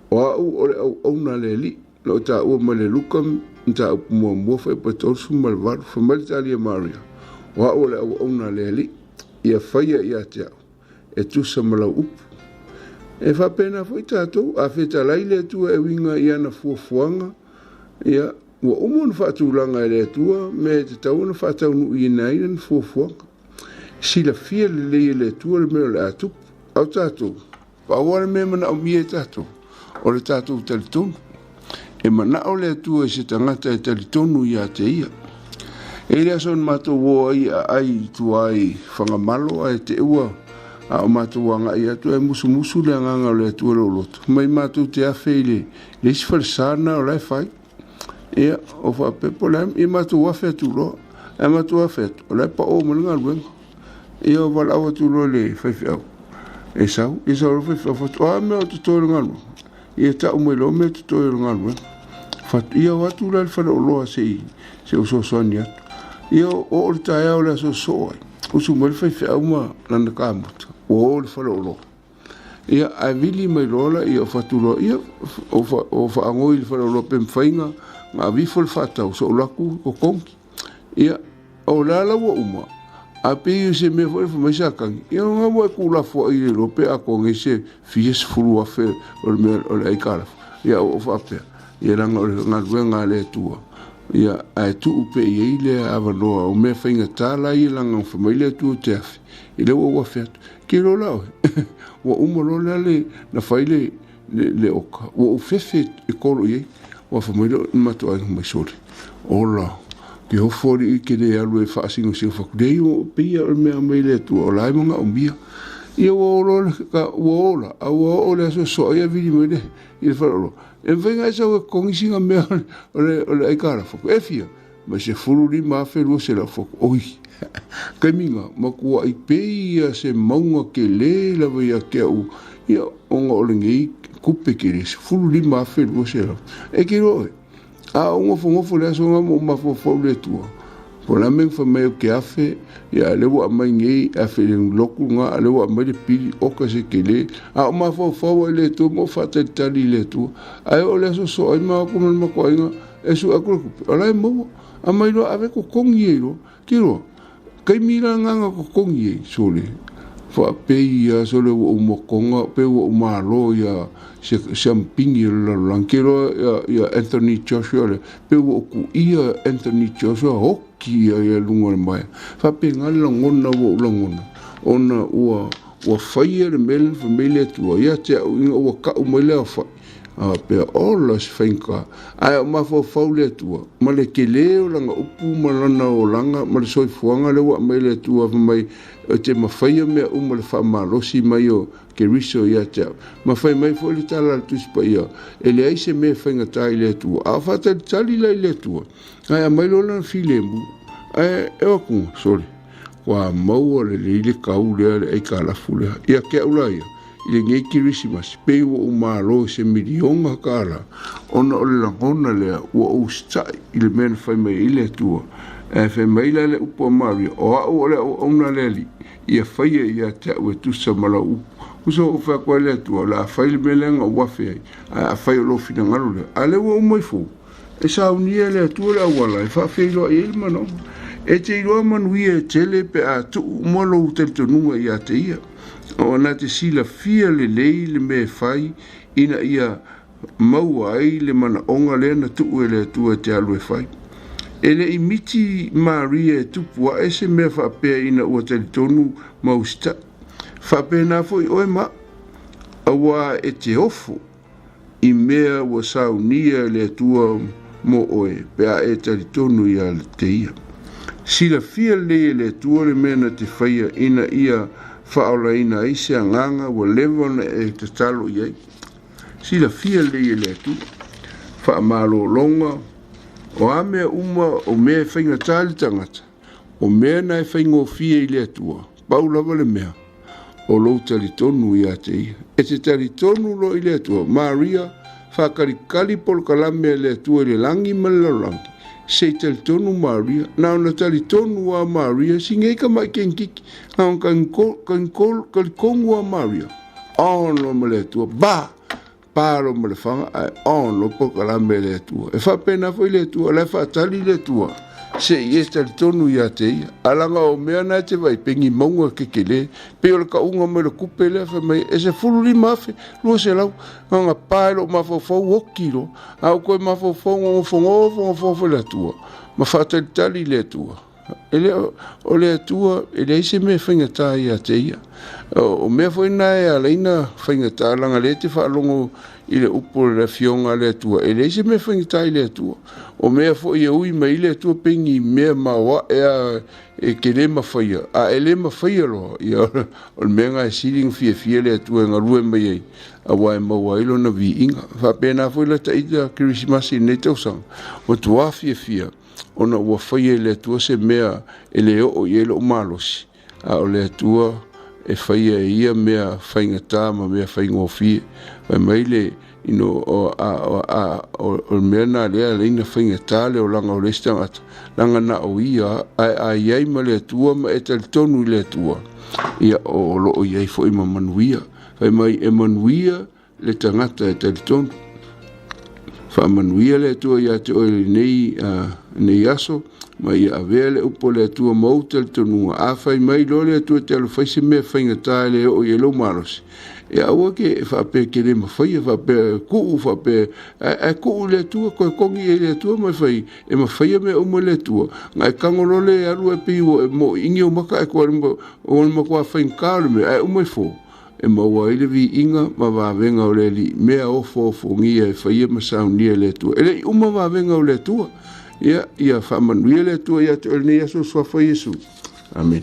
o au o le au auna le li lo ta ua ma le lukam nta mua fai pa tausu malvaru fa malitali e Maria wa ole au ona leli ia faia ia te au e tusa malau upu e fa pena foi tatou a feta laile tua e winga ia na fuafuanga ia wa umon fa tulanga le tua me te tau na fa tau nu ina ina fuafuanga si la fia le tua le me le atu au tatou pa ora me mana o mie tatou o le tatou talitonu e mana o le tua se tangata e talitonu ia te ia E lea son mato wo ai tuai whangamalo ai te ua. A o mato wanga i atu e musu le nganga o le atu o loto. Mai mato te awhele le sifalsana o lai whai. Ia o whapepo lem i mato wafe atu lo. E mato wafe atu o lai pa o malinga luenga. Ia o wala awa tu lo le whaifi au. E sau ro whaifi au fatu. A mea o tutori nganu. Ia ta umelo me tutori nganu. Fatu ia watu lai whana o loa se o soani atu. Ia o le Taeao le so ai. Usu mo le whaifi au ma lana kāmuta. O le whana o loa. Ia a vili mai rola ia o fatu loa. Ia o whaangoi le whana o loa pemwhainga. Ngā vifo le whatau so o laku o kongi. Ia o lala wa uma. A pei se me foi mai sakangi. Ia ngā mo e kula fo i le rope a kongi se fies fulu afe o le aikala. Ia o whapea. Ia ranga o le ngā le tua. Ia ai tu upe i le avanoa o me whainga tāla i langa o whamaile tu o te afi. I le wa whatu. Ki ro lao. Wa umaro le na whaile le oka. Wa ufefe e koro i wa whamaile mato ai mai sori. O lao. Ki ho fori i ke le alu e whaasingo si o whakurei o pia o mea mai le tu o lai monga o mia. Ia wa olo ka wa ola. A wa ola so ia vidi mai le. I le whanalo. E whainga e sau e kongisinga mea o le aikara whaku. E fia, ma se fururi maa wherua se la whaku. Oi, kai minga, ma kua i peia se maunga ke le lawa ia ke au. Ia onga o le ngei kupe ke le se fururi maa wherua se la. E ke roe, a onga whangofo le aso nga mo mawhawhau le tua. Po la meng whamai o ke afe, ia lewa a mai ngei afe le loku nga, lewa a mai le pili oka se ke le, a o mawhawhau le tua, mo whatatali le tua, a o le aso so ai maa kuman makua inga, e su akura kupe, a lai maua, a mai loa ave ko kongi e lo, ki roa, kai mira nganga ko kongi e, so le, wha pei ia, so le wa umakonga, pe wa umaro ia, se ampingi la lankero ia Anthony Joshua le, pe wa ku ia Anthony Joshua hoki ia lunga mai. Fa pe ngala ngona wo langona. Ona ua whaia le mele familia tua ia te au inga ua ka umele a whai. Pe ola se whainka. Ai o mawhau whaule tua. Ma le ke leo langa upu malana o langa, ma le soifuanga le wa mele tua mai te mawhaia mea uma le whaamarosi mai o ke riso ia te au. Mawhai mai fo le tala le tuspa ia. E le aise mea whainga tai le tua. A whata le tali lai le tua. Ai a mai lola na filemu. Ai e wakunga, sorry. Wa maua le le kau lea le eika alafu lea. Ia ke aula ia. I le ngei kirisimas. Pei wa umaro se milionga kara. Ona o le langona lea. Wa o stai. I le mena whai mai i le tua. E whai mai le upo maria. O au o le o ona le li. Ia whaia ia te au e tusa mala upo. Uso o wha kwa le tua. La whai le melenga wafe ai. A whai o lo fina ngaru lea. A le wa umai fo. E sa unia le tua le awala. E wha whailo a ilma no. E te iroa manuia e tele pe a tu umalo uteltonunga ia te ia. O na te sila fia le lei le me whai. Ina ia maua ai le mana onga le na tu e le tua te alu e whai. E le imiti Maria e tupua e se mea whapea ina ua telitonu mausta. Whapea na fo i oe ma. Awa e te ofo. I mea ua saunia le tua mo oe. Pea e telitonu ia le te ia. Sila fia le tua le mena te whaia ina ia whaola ina aise a nganga wa levona e te talo iai. Sila fia le tua. Whaamalo longa. O a mea uma o mea whainga tāli tangata. O mea nai whaingo fia i le tua. Paulawa le mea. O lo talitonu i a te ia. E te talitonu lo i le tua. Maria whakarikali pol kalame le tua le langi malalangi. Se talitonu Maria. Nau na talitonu a Maria. Singei ka mai kenkiki. Nau kankongu a Maria. Ono ma le tua. Ba! Paro ma le whanga ai ono po kalame le tua. E whapena fo i le tua. Le whatali le tua. Se i e talitonu i a te ia. Alanga o mea na te vai pengi maunga kekele. Pe o le ka unga me le kupe le whamai. E se fururi mafe. Lua se lau. Nga paelo mafofau okiro. Au koe mafofau ngofo le tua. Ma whatalitali le tua. Ele o le tua. Ele ise me whaingatai a te ia. O mea fo ina e alaina whaingatai langa le te whaalongo i le upo le fionga le atua. E le se me whangitai le atua. O mea fo i ui mai le atua pengi mea mawa e ke le mawhaia. A e le mawhaia loa. Ia o le menga e siring fia le atua ngā rue mai ei. A wai maua ilo na vi inga. Whapena fo i la taita Christmas i ne tausanga. O tua fia. Ona ua whaia le atua se mea e le o i elo malosi. A o le atua e whaia e ia mea whaingata ma mea whaingofie. Vai mai le ino o mea nā lea leina whaingata le o langa o restangata. Langa na o ia a iai ma le atua ma e talitonu le atua. Ia o loo iai fo ima manuia. Vai mai e manuia le tangata e talitonu. Wha manuia le atua ia te oe nei aso. Ma ia avea le upo le atua mau talitonunga. A whai mai lo le atua te alo whaise mea whaingata le o i elo marosi. E aua ke whape ke le mawhai, whape kuu, whape kuu le atua, koe kongi e le atua mai whai, e mawhai me umo le atua. Ngai kangolo le aru e piwo, e mo ingi o maka e kua o makua whaingkare me, e umai fo. E maua ile vi inga, ma wawenga o le li, mea ofo ngia e whai e masaunia le atua. E le uma wawenga o le atua. Ia whamanuia le atua, ia te olene aso swafa Yesu. Amen.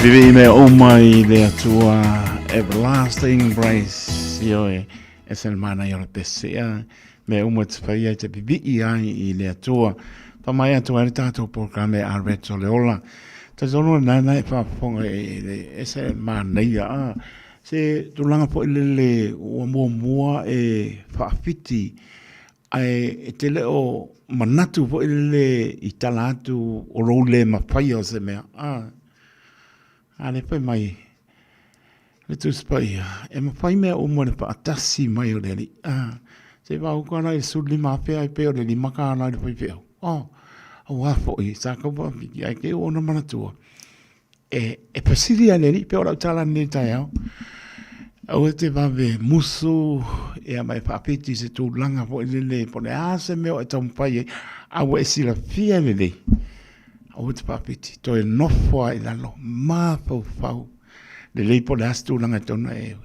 Vivi me o mai le atua everlasting grace io e el mana io te sea me o mo tfai te bibi ai I le atua pa mai atua le tato programme a reto le ola Ta zono na fa fonga ese mania se tulanga po le o mo e fa fiti ai te le o manatu po le italatu o role ma paio se me ale pe mai le tu spaia e ma fai me o mo pa atasi mai o le se va o kana e su lima pe ai pe o le lima kana le pe o afo i sa ko pa fi ai ke o na manatu e pasilia le pe o tala ni Taeao o te vave musu e a mai papiti se tu langa po le po le ase me o tom pai a we sila fia le o te papiti to e nofo ai la lo ma fau le po le astu langa tona e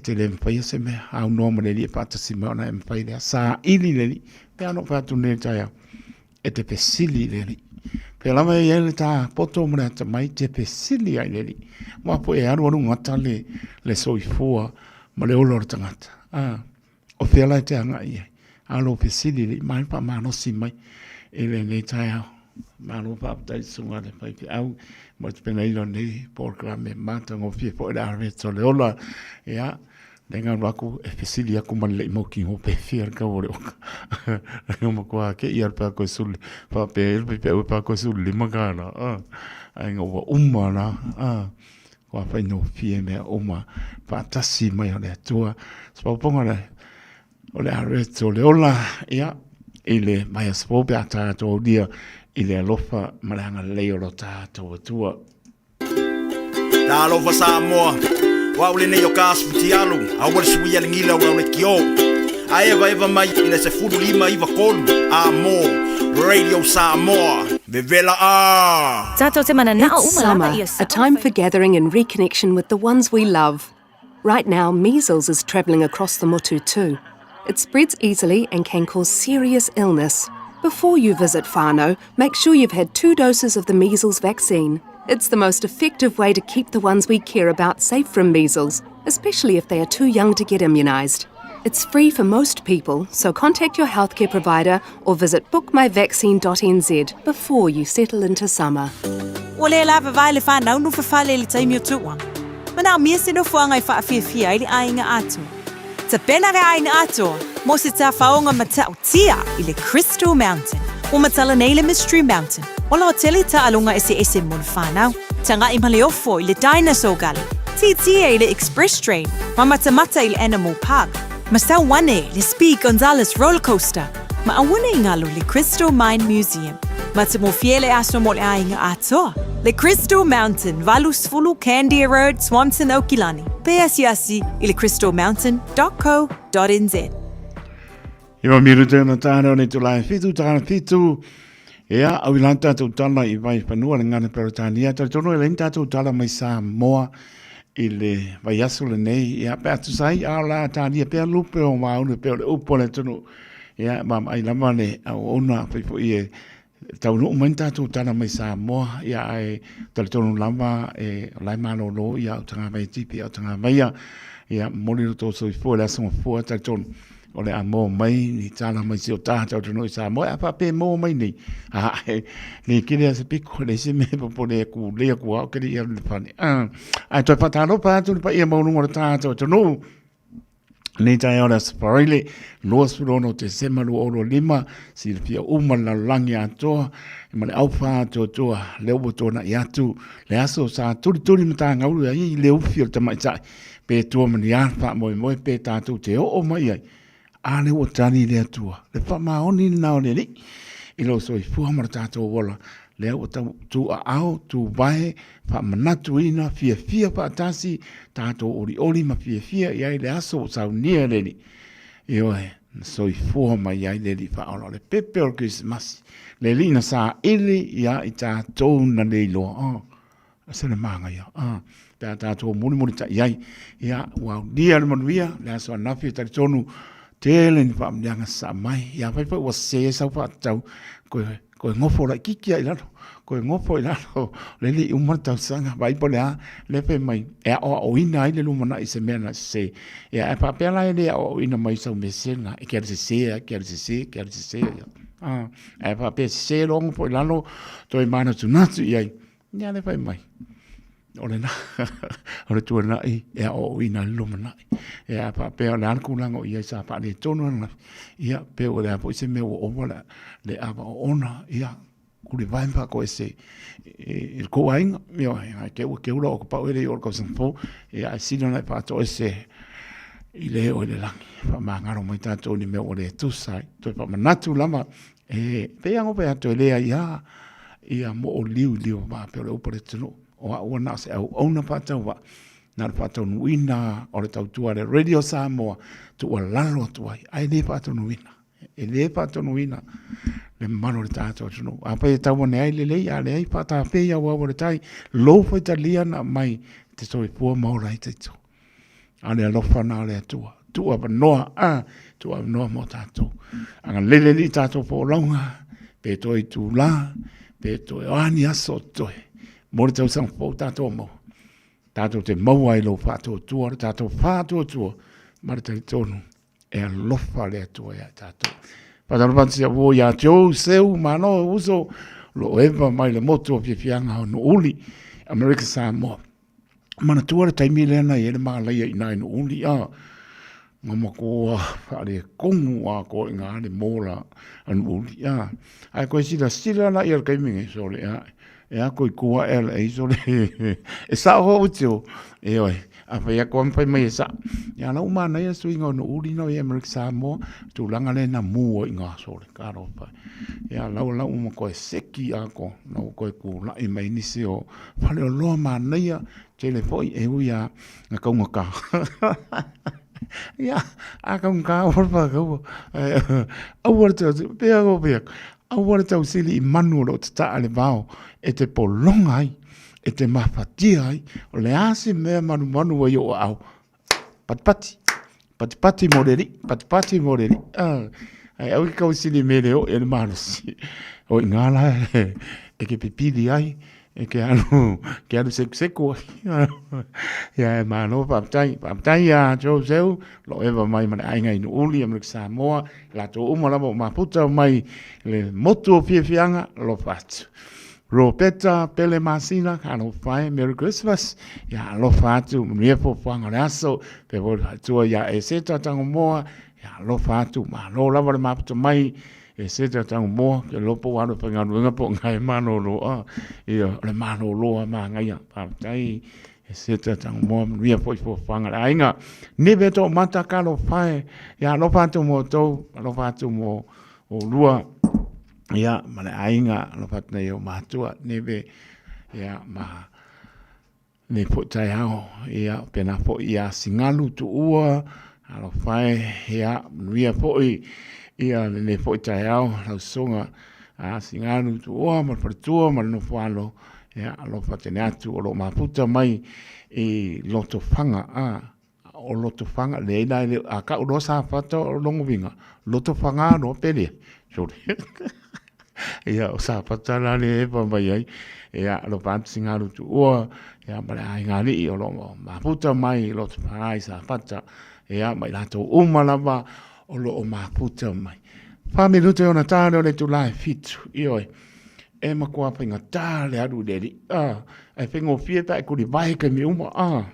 te le pai se me a no mo le pa si me ona e pai le sa ili le pe no fa tu ne Taeao e te pesili le pe la mai ele ta poto mo ta mai te pesili ai le ma po e anu ngata le soifua ma le olo tangata o pe la te anga ia alo pesili le mai pa ma no si mai ele le Taeao ma no pa ta sunga le pai au mo te pena ilo nei programe mata ngo fi po da re so le ola ia denga wako e pesili aku man le mo ki ho pe fier ka ore o mo kwa ke ia pa ko sul pa pe pa ko sul le magana ai ngo umma na wa fai no fie me uma pa tasi mai ole tua spo ponga le ole areto le ola ia ile mai spo pe ata to dia ile alofa malanga le o to tua Da alofa Samoa wa ule ne yo kasputi alu a wale sui alingila wa ule kio a eva mai ina se fudu lima iva kolu mo Radio Samoa Vevela It's summer, a time for gathering and reconnection with the ones we love. Right now, measles is travelling across the motu too. It spreads easily and can cause serious illness. Before you visit whānau, make sure you've had 2 doses of the measles vaccine. It's the most effective way to keep the ones we care about safe from measles, especially if they are too young to get immunised. It's free for most people, so contact your healthcare provider or visit bookmyvaccine.nz before you settle into summer. Ole lava vai le whanau no whawhale le taimi o tuwa. Mana mia se no fuanga I whaafia ili ainga atu. Ta pena re ainga atu, mo se ta whaonga matau tia I le Crystal Mountain, o matala nei le Mystery Mountain. Ola o tele ta alonga ese mo le whanau, tanga I maleofo I le Dinosaur Gully, titia I le Express Train, mamatamata I le Animal Park, Masau wane le Speed Gonzales Roller Coaster, ma awane ingalo le Crystal Mine Museum. Matamo fiele aso mo le ainga atoa. Le Crystal Mountain, Valusfulu, Candia Road, Swanson, Okilani. Peasiasi I le crystalmountain.co.nz. Iwa miru tēnā tāna o ne tulai fitu, tāna fitu. Ea, au ilan tātou tala I vai whanua le ngana perotania. Tātono e lein tātou tala mai Samoa I le vai asu le nei. Ea, pēr tu sai, a la tānia pēr lupe o maunu, pēr le upo le tunu. Ea, mam ai lama le au ona, pēpo I e tau no mai tātou tala mai Samoa. Ea, ai tātono lama e lai malo lo, ea, au tanga mai tipi, au tanga mai a. Ea, mori no tō soi fua, le asonga fua, tātono. O le a mō mai, ni tāna mai si o tātou tano I Samoa, a pape mō mai ni. Ni kiri a se piko, le se me po le ku au kiri ia le pane. Ai toi patano pātu, ni pa ia maununga le tātou tano. Ni tai ora sparile, loas furono te semalu oro lima, si le pia uma la langi atoa, ma le au pātou toa, le upo tōna I atu, le aso sa turi mata ngauru, I le ufi o tamaitai, pe tua mani arpa moi pe tātou te o mai ai. Ale o tani le atua. Le whamaoni nao le li. I lo so I fuhamara tātou wola. Le o tu au, tu vae, whamanatu ina, fia paatasi, tātou ori ma fia, iai le aso o sau nia le li. I oe, so I fuhama iai le li whaola. Le pepe o Christmas. Le li na sa ili, ia I tātou na le iloa. Asana manga ia. Tātou muni ta iai. Ia, wau dia le manuia, le aso anafi tari tonu, tele ni pa mlianga sa mai ya pai wa se sa pa tau ko ngofo la kiki ai lalo ko ngofo I lalo le li umar tau sanga bai po le pe mai e o ina ai le lumana I se mena se ya pa pela le o ina mai sa mesena e quer se ya E pa pe se long po lalo toi mana tu natu iai. Nia le fai mai. Ole na. Ole tu na I e o ina luma na. E a pa pe ole anku lango iai sa pa le tonu na. Ia pe ole a po se me o wala le ava o ona ia kuri vai pa ko ese il ko ainga mio ke ulo ko pa ele o ko sanfo e a sino na pa to ese ile o le langi pa mangaro mo tato ni me o le tu sai to pa manatu lama e pe ango pe ato le ia mo o liu ma pe o por tino o a ona se o ona pa to wa na pa to nuina o le tau tu le radio Samoa tu o lalo tu ai le pa to nuina e le pa to nuina le mano le tato tino a pe tau ne ai le ia le ai pa ta pe ia wa le tai lo foi italiana mai te so po mo rai te to ale alofa na le tua noa tua noa mo tato anga lele li tato po longa pe toi tu la pe toi ani aso toi mo le tau sang po tato mo tato te mau ai lo fato tua tato fato tua ma le tai tonu e alofa le tua ya tato padano pansi avo ya tio seu mano uso lo eva mai le moto fianga no uli America Samoa mana tua le taimi le na ele mala ia ina no uli mama ko ale kongu a ko nga le mola an uli ai ko sila na ia kai mingi so le e ko ko e so le e sa ho utio e oi a fa ia ko fa mai sa ya na uma na ia swinga no uli no ia America Samoa tu langa le na mu nga so le karo pa ya la uma ko seki a ko no ko ku la e mai ni se o fa le lo ma na ia le foi e uia na kaunga ka. Ia, a kaunga ka orpa kau. Awar tau, pea go pea. Awar tau sili I manu lo te taa le vao. E te polonga ai. E te mafatia ai. O le asi mea manu wa yo au. Pati moreri. Ai au ki kau sili mele o e le marasi. O ingala e ke pipili ai. E ke anu seko ya mano pamtai ya jo seu lo eva mai mana ainga inu uli America Samoa la to umala mo maputa mai le moto fianga lo fatu ro peta pele masina kano fai Merry Christmas ya lo fatu mie po fanga aso pe vo tu ya e seta tango moa ya lo fatu ma lo lava maputa mai e se te tango mo ke lopo wano panga nuinga po ngai mano lo le mano lo ma ngai pa tai e se te tango mo ria po fanga ainga ne beto mata kalo fai ya lo fatu mo to lo fatu mo o lua ya mane ainga lo fatu ne o matua ne be ya ma ne po tai hao ya pena po ya singalu tu ua lo fai ya ria po ia ne foi Taeao la songa a singanu tu o ma pertua ma no falo ia lo fatene atu o lo maputa mai e loto fanga o loto fanga le na le a ka o sa fato longo vinga loto fanga no pele so ia o sa patala le pa mai ai ia lo pat singanu tu o ia ma ai ngali o lo maputa mai loto fanga sa pata ia mai la to umalava o lo o maputa mai. Whaminu te ona tāre o le tu lai fitu, ioi. E makua whainga tāre aru deri. E whengo whieta e kuri vai ke mi uma.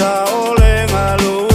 Ole Malu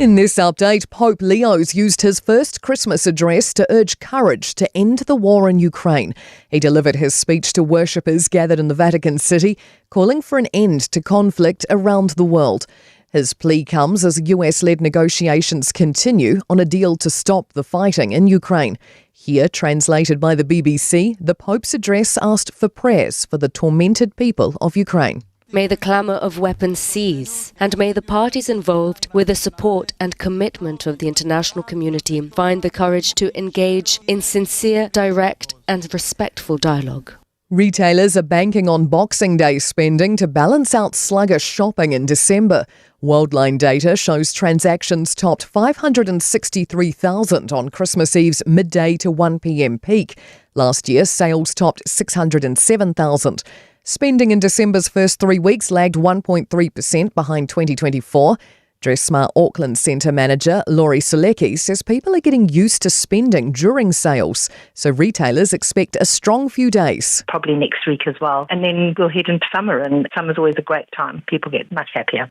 In this update, Pope Leo's used his first Christmas address to urge courage to end the war in Ukraine. He delivered his speech to worshippers gathered in the Vatican City, calling for an end to conflict around the world. His plea comes as US-led negotiations continue on a deal to stop the fighting in Ukraine. Here, translated by the BBC, the Pope's address asked for prayers for the tormented people of Ukraine. May the clamour of weapons cease, and may the parties involved, with the support and commitment of the international community, find the courage to engage in sincere, direct and respectful dialogue. Retailers are banking on Boxing Day spending to balance out sluggish shopping in December. Worldline data shows transactions topped 563,000 on Christmas Eve's midday to 1 p.m. peak. Last year, sales topped 607,000. Spending in December's first 3 weeks lagged 1.3% behind 2024. DressSmart Auckland Centre manager Laurie Selecki says people are getting used to spending during sales, so retailers expect a strong few days. Probably next week as well. And then we'll head into summer, and summer's always a great time. People get much happier.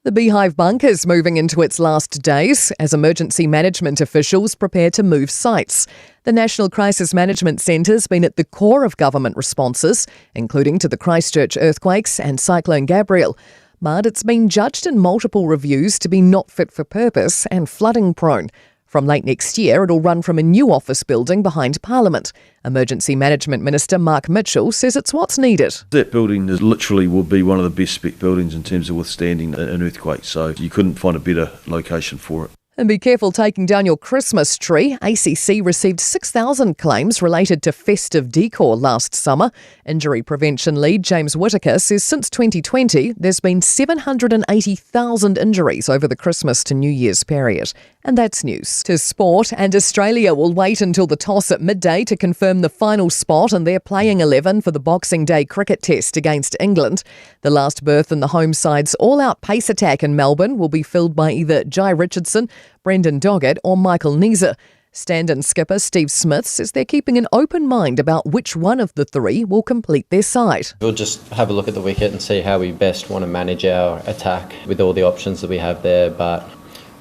The Beehive Bunker's moving into its last days as emergency management officials prepare to move sites. The National Crisis Management Centre's been at the core of government responses, including to the Christchurch earthquakes and Cyclone Gabrielle. But it's been judged in multiple reviews to be not fit for purpose and flooding prone. From late next year, it'll run from a new office building behind Parliament. Emergency Management Minister Mark Mitchell says it's what's needed. That building literally will be one of the best spec buildings in terms of withstanding an earthquake, so you couldn't find a better location for it. And be careful taking down your Christmas tree. ACC received 6,000 claims related to festive decor last summer. Injury prevention lead James Whitaker says since 2020, there's been 780,000 injuries over the Christmas to New Year's period. And that's news. To sport, and Australia will wait until the toss at midday to confirm the final spot in their playing 11 for the Boxing Day cricket test against England. The last berth in the home side's all-out pace attack in Melbourne will be filled by either Jai Richardson, Brendan Doggett or Michael Neser. Stand-in skipper Steve Smith says they're keeping an open mind about which one of the three will complete their side. We'll just have a look at the wicket and see how we best want to manage our attack with all the options that we have there. But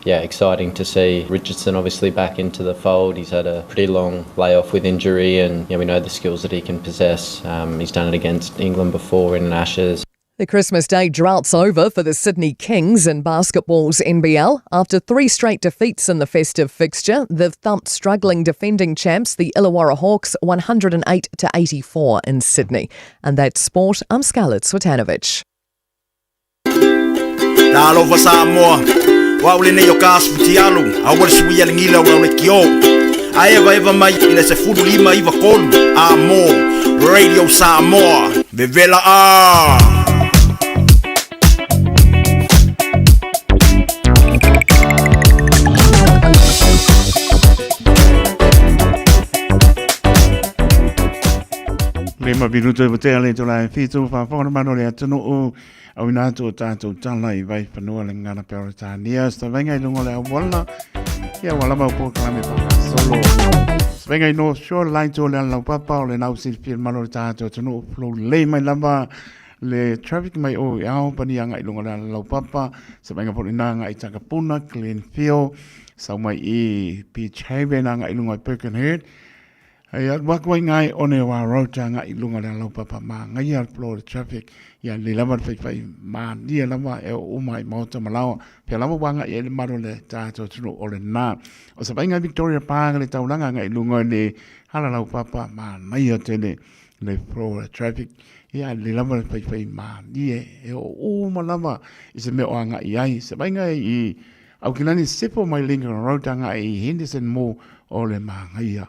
yeah, exciting to see Richardson obviously back into the fold. He's had a pretty long layoff with injury, and we know the skills that he can possess. He's done it against England before in Ashes. The Christmas Day drought's over for the Sydney Kings in basketball's NBL. After 3 straight defeats in the festive fixture, they've thumped struggling defending champs, the Illawarra Hawks, 108-84 in Sydney. And that's sport. I'm Scarlett Swetanovic. Talofa Samoa, wa ule nei o kasu tialu, a wale sui alingila ula ule kio. A eva mai ina se furu lima iwa kolu, a mo, Radio Samoa, vevela a. Lima minuto e botea le tola e fitu fa fona mano le atunu o au ina to tato tala I vai panua le ngana peoritania sta venga I lungo le wala ia wala ma po kala me pa solo venga I no shoreline to le la papa le na usil fil mano tato tunu flow le mai lava le traffic mai o ia pani anga I lungo le la papa sa venga po ina nga I takapuna clean feel sa mai I beach haven anga I lungo I Birkenhead. Ai wakwai ngai one wa rota ngai lunga le lau papa ma ngai al flow traffic ya le lava fai ma dia lava e o mai mota malawa pe lava wanga e le maro le tato tunu o le na o sa ngai Victoria Park le taulanga ngai lunga le hala lau papa ma mai o tele le flow traffic ya le lava fai ma dia e o malava I se me o ngai ai sa ngai I au kinani sipo mai Lincoln Road ngai Henderson mo o le ma ngai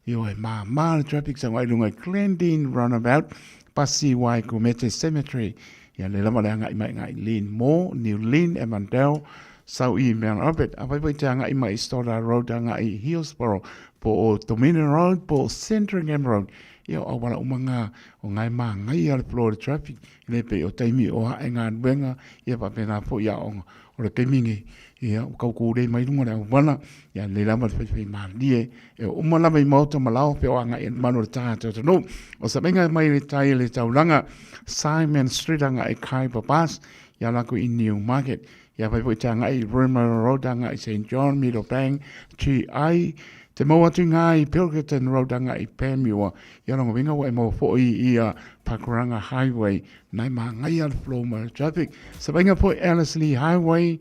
Yo e ma traffic sa wai lunga Glendine roundabout pasi wai Comete Cemetery ya le lama le ngai mai ngai Lynn Mo New Lynn Evandale sau I Mount Albert apai pai tanga I mai Stoddard Road ngai Hillsborough po Dominion Road po Sandringham Road yo awala umanga o ngai ma ngai al floor traffic le pe o taimi o ha nga benga ia pa pena po ya o le kemingi ia o kau dei mai lunga le wana ya le lama fe ma die e o mala mai moto malao pe o nga en mano ta to no o sa benga mai le tai le taulanga Simon Street anga e kai papas ya la ko I New Market Ia pai poi tanga i Rimmer Road anga i St. John, Meadowbank, GI, te maua tu ngai Pilkerton Road anga i Pemua, ia rongo winga wai mo fo ia Pakuranga Highway, nai ma ngai al flow ma traffic, sa winga po Ellerslie Highway,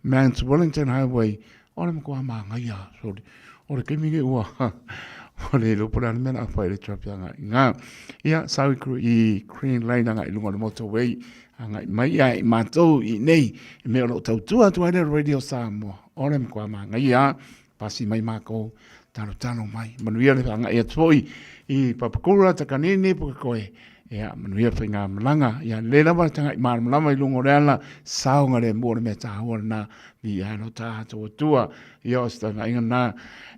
Mount Wellington Highway, ora mo kua ma ngai a, sorry, ora keminge ua, ora lo pura mena a whai le traffic anga i ngā, ia sawi kru i Green Lane anga i lunga le motorway, anga i mai ai mātou i nei, i mea lo tautua tu aere Radio Samoa, ora mo kua ma ngai a, pasi mai mako tano mai manuia le anga e toi i papakura takanini pukoe ia manuia whainga malanga ia le lava tanga i malama i lungo reala saunga le mua me tahua na i ano tato tua ia o stanga inga na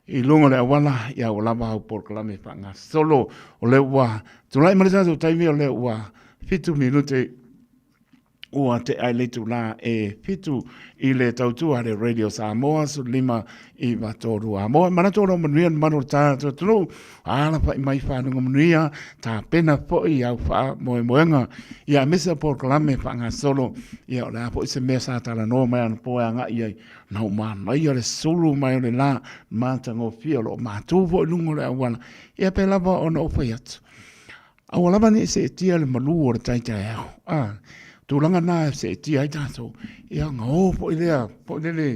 i lungo le awala ia o lava au porkalame whanga solo o le ua tulai marita tu taimi o le ua 5 minute ua te ai le tula e fitu i le tautua le Radio Samoa su 5 i watoru a moa mana tōra manuia manu tā tūturu ala pa i mai whanunga manuia tā pena po i au wha moe moenga i a mesa porkalame whanga solo i a le apo i se mea sātara no mai anu poe anga i ai nau mana i a le sulu mai o le la mātango fia lo mātū po i lungo le awana i a pe lava o na opai atu au lava ni se tia le malu o le taitai au tūlanga nā se tia i tātou ia ngā po i lea po i lele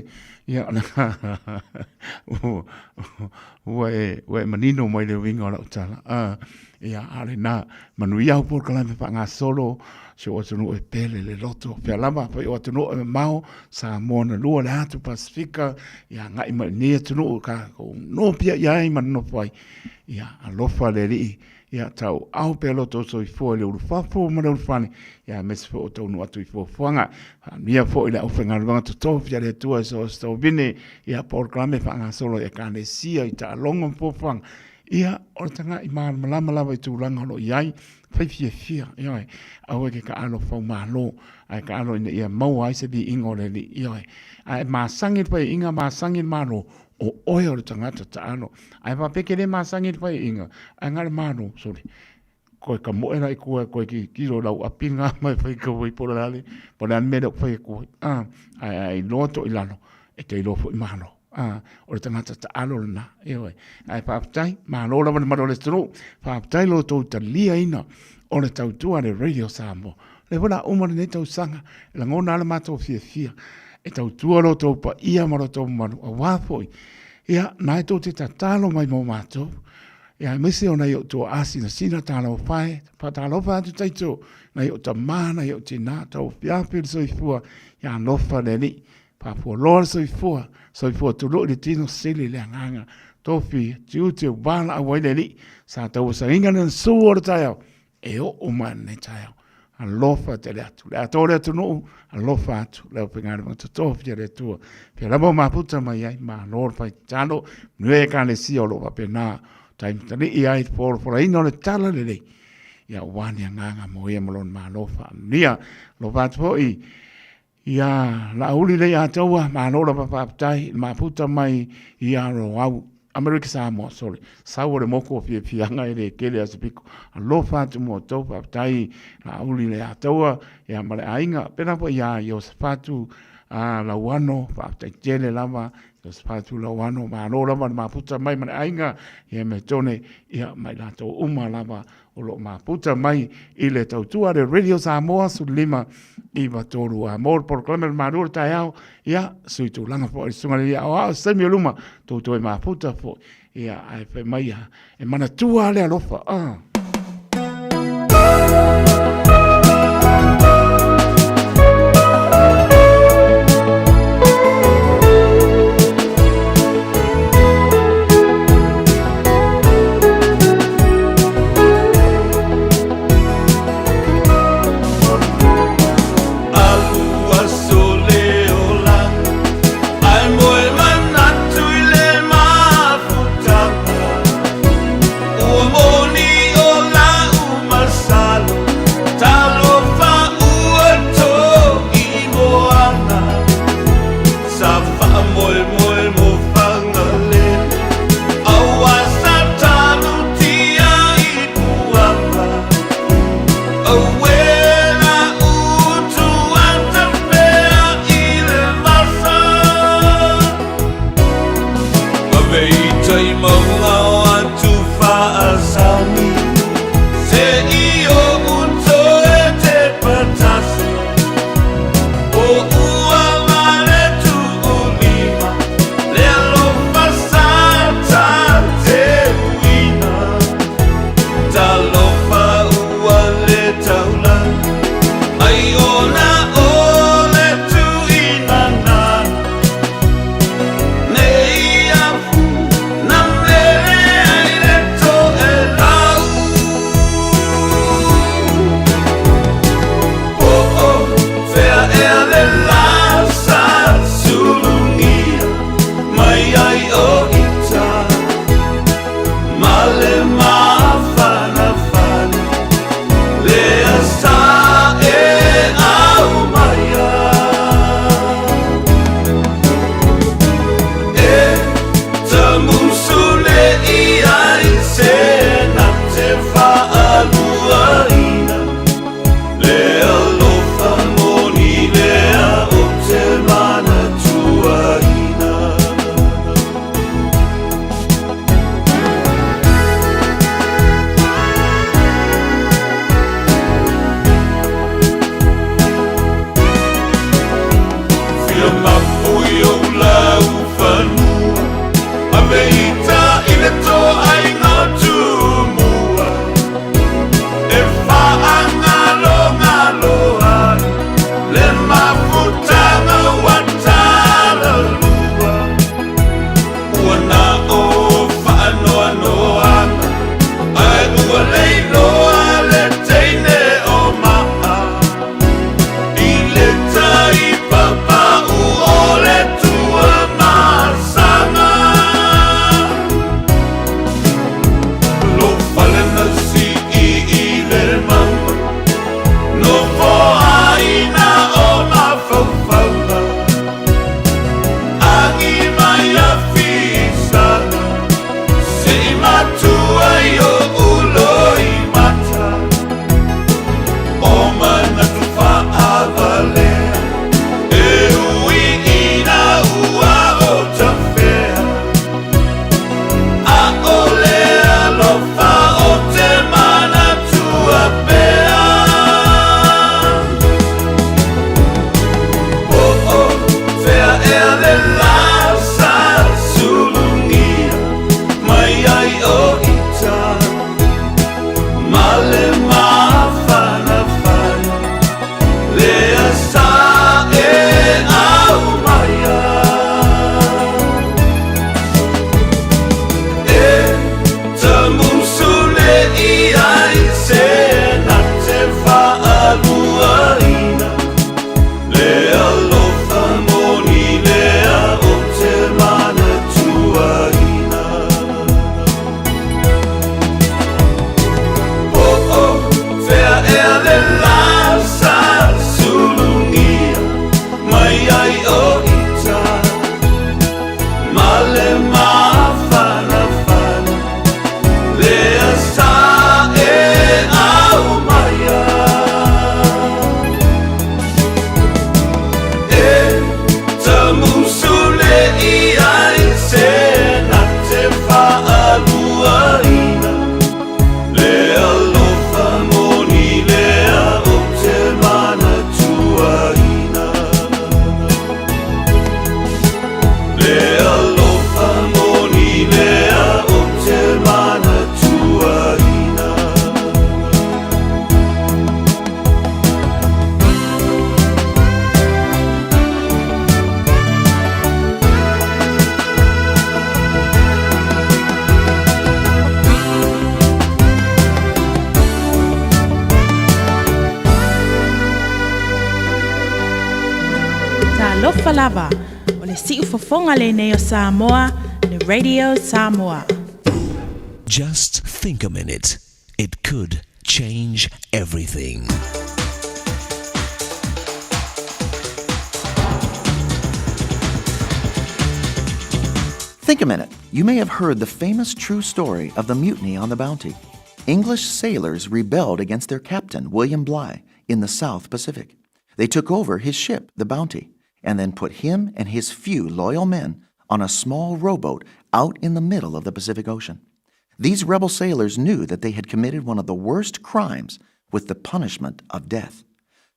ia ue manino mai le winga o la utala ia ale nā manu iau por kalame pa ngā solo se o tunu e pele le loto pia lama pa i o tunu e mau sa mona lua le atu Pasifika ia ngai ma nia tunu ka no pia iai manu pai ia alofa le rii ia tau au pe loto so i fo le urufafo ma le urufani ia mesi fo o tau nu atu i fo fuanga mia fo i le au whenga ruanga to tofia le tua so sto vine ia por klame whanga solo e kane sia i ta longa fo fuanga ia o tanga i maa malama lawa i tūlanga lo iai whaifia fia iai au e ke ka alo fau malo ai ka alo ina ia mau ai se bi ingo le li iai ai maa sangit pai inga maa sangit malo o oe o le tangata ta ano. Ai pa peke le masangi pai inga. Ai ngare mano, sorry. Koe ka moera i koe, koe ki kiro lau apinga mai pai ka wai pora lale. Pora an mera pai koe. Ai loto i lano. E te ilofo i mano. O le tangata ta ano lana. Ewe. Ai pa aptai, mano la wana maro le stro. Pa aptai lo tau ta lia ina. O le tau tua le Radio Samoa. Le wana umare ne tau sanga. La ngona ala mato fia. E tau tuaro tau pa ia maro tau manu a wāpoi. Ia, nai tau te tatalo mai mō mātou. Ia, mese o nei o tō asi na sina tālo whae, pa tālo whae tu taito, nei o ta mana, nei o te nā tau piapiri soifua, ia nofa le ni, pa pua loa soifua tu loo le tino sili le anganga, tofi, tiu te wala a wai le ni, sa tau sa inga na suo le Taeao, e o man ne Taeao. Alofa te le atu. Le ato le atu nuu, alofa atu. Leo pingare mga tutofia le tua. Pia labo maputa mai ai, ma lor pai tano, nue ka le si o loa pe nā. Taim tani i ai fora ino le tala le lei. Ia wani a nganga mo ia malon ma lofa. Nia, lofa atu po i. Ia la uli le ataua, ma lora papaputai, maputa mai i aro au. Amerika Samoa, sorry. Saua le moko fia nga e le kele asipiko. Alofa atu mo tau papatai la uli le ataua. Ia male ainga. Pena po ia Iosafatu la wano papatai tele lava. Iosafatu la wano. Ma alo lava maputa mai male ainga. Ia me tone ia mai lato uma lava. O lo maputa mai i le tautua le Radio Samoa su 5 i watoru a mor por klamer Malu ole Taeao ia sui tu langa po i sunga le ia o semi luma tu tu e maputa po ia ai fe mai e mana tua le alofa Money Talofa lava o le si'u fofonga le nei o Samoa, le Radio Samoa. Just think a minute. It could change everything. Think a minute. You may have heard the famous true story of the mutiny on the Bounty. English sailors rebelled against their captain, William Bligh, in the South Pacific. They took over his ship, the Bounty, and then put him and his few loyal men on a small rowboat out in the middle of the Pacific Ocean. These rebel sailors knew that they had committed one of the worst crimes with the punishment of death.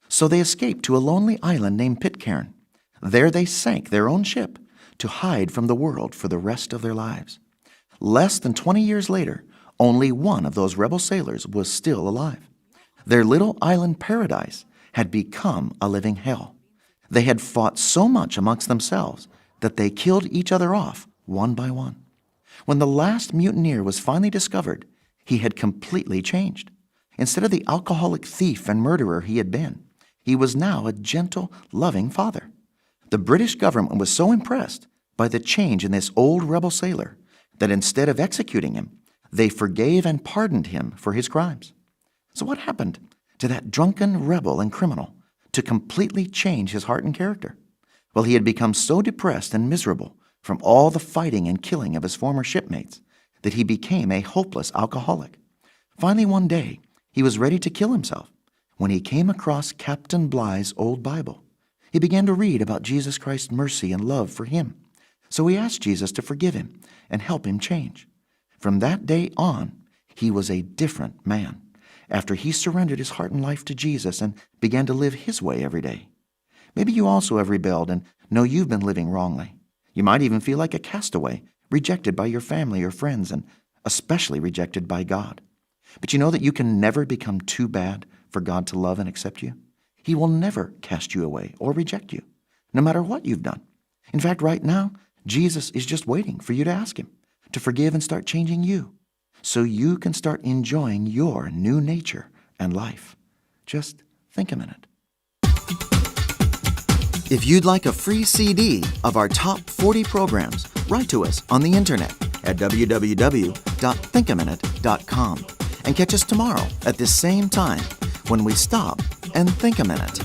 So they escaped to a lonely island named Pitcairn. There they sank their own ship to hide from the world for the rest of their lives. Less than 20 years later, only one of those rebel sailors was still alive. Their little island paradise had become a living hell. They had fought so much amongst themselves that they killed each other off one by one. When the last mutineer was finally discovered, he had completely changed. Instead of the alcoholic thief and murderer he had been, He was now a gentle, loving father. The British government was so impressed by the change in this old rebel sailor that instead of executing him, they forgave and pardoned him for his crimes. So what happened to that drunken rebel and criminal to completely change his heart and character? Well, he had become so depressed and miserable from all the fighting and killing of his former shipmates that he became a hopeless alcoholic. Finally, one day, he was ready to kill himself when he came across Captain Bligh's old Bible. He began to read about Jesus Christ's mercy and love for him. So he asked Jesus to forgive him and help him change. From that day on, he was a different man after he surrendered his heart and life to Jesus and began to live his way every day. Maybe you also have rebelled and know you've been living wrongly. You might even feel like a castaway, rejected by your family or friends, and especially rejected by God. But you know that you can never become too bad for God to love and accept you? He will never cast you away or reject you, no matter what you've done. In fact, right now, Jesus is just waiting for you to ask him to forgive and start changing you so you can start enjoying your new nature and life. Just think a minute. If you'd like a free CD of our top 40 programs, write to us on the internet at www.thinkaminute.com and catch us tomorrow at this same time when we stop and think a minute.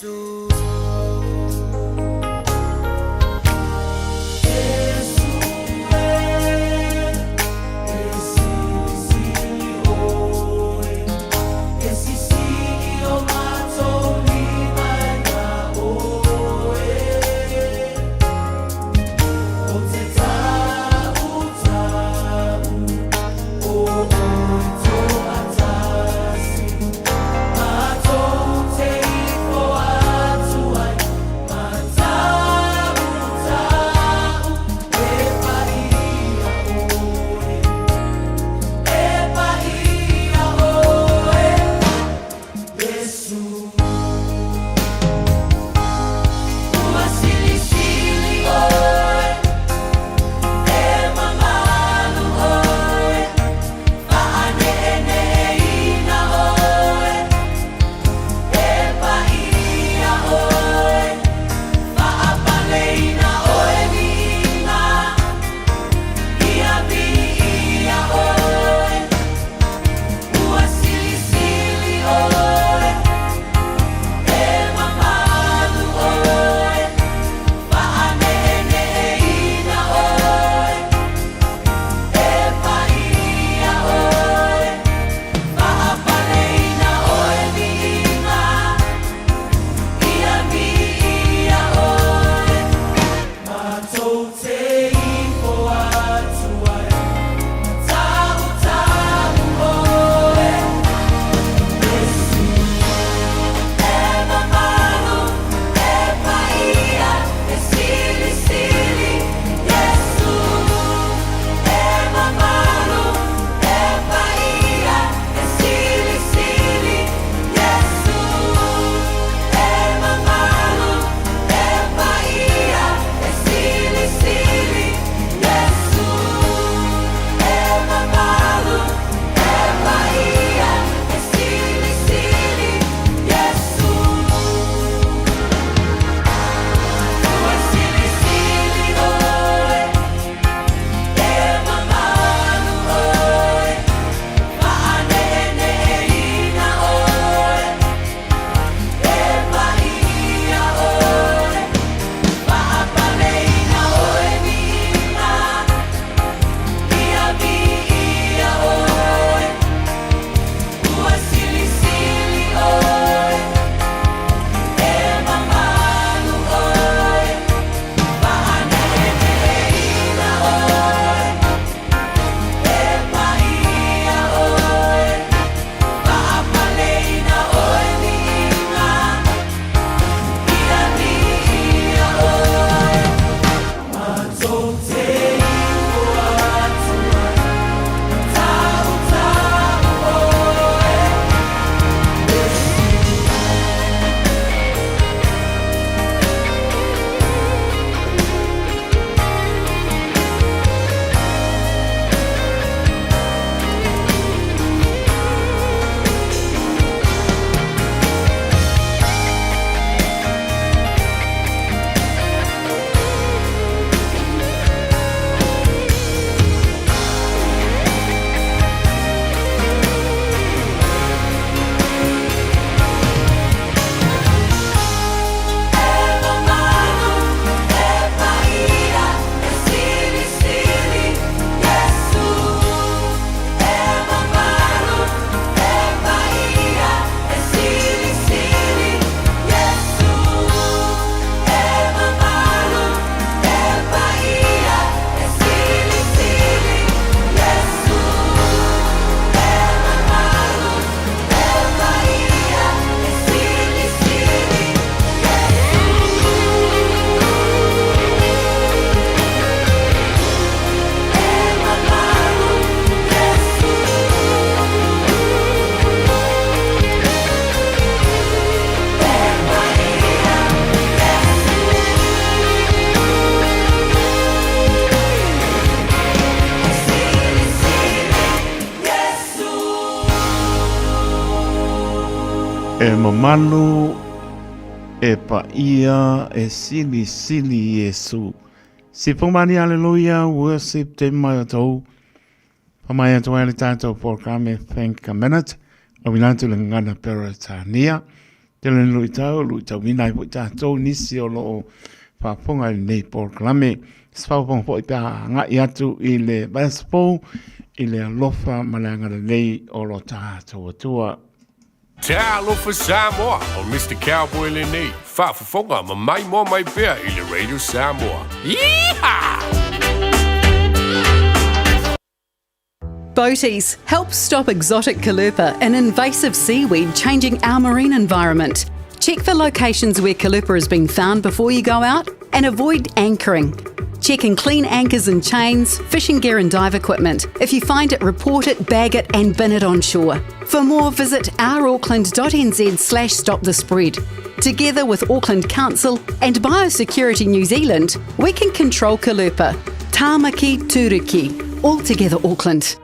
Jesus. e mamalu e pa ia e sili sili Yesu. Si pumani aleluia, worship te mai atou. Pamai atu ele tātou programe Thank a Minute. O winatu le ngana pera tānia. Te le lui tau winai po tātou nisi o loo whaponga i nei programe. Spawpong po i pia ngai atu i le baspo, i le alofa malangara nei o lo tātou atua. Te alofa Samoa o Mr. Cowboy le nei. Whaafafonga ma mai mo mai pia i le Radio Samoa. Yeehaw! Boaties, help stop exotic calopa, an invasive seaweed changing our marine environment. Check for locations where calopa has been found before you go out and avoid anchoring. Check and clean anchors and chains, fishing gear and dive equipment. If you find it, report it, bag it and bin it on shore. For more, visit ourauckland.nz/stop the spread. Together with Auckland Council and Biosecurity New Zealand, we can control calopa. Tāmaki Tūruki. All together Auckland.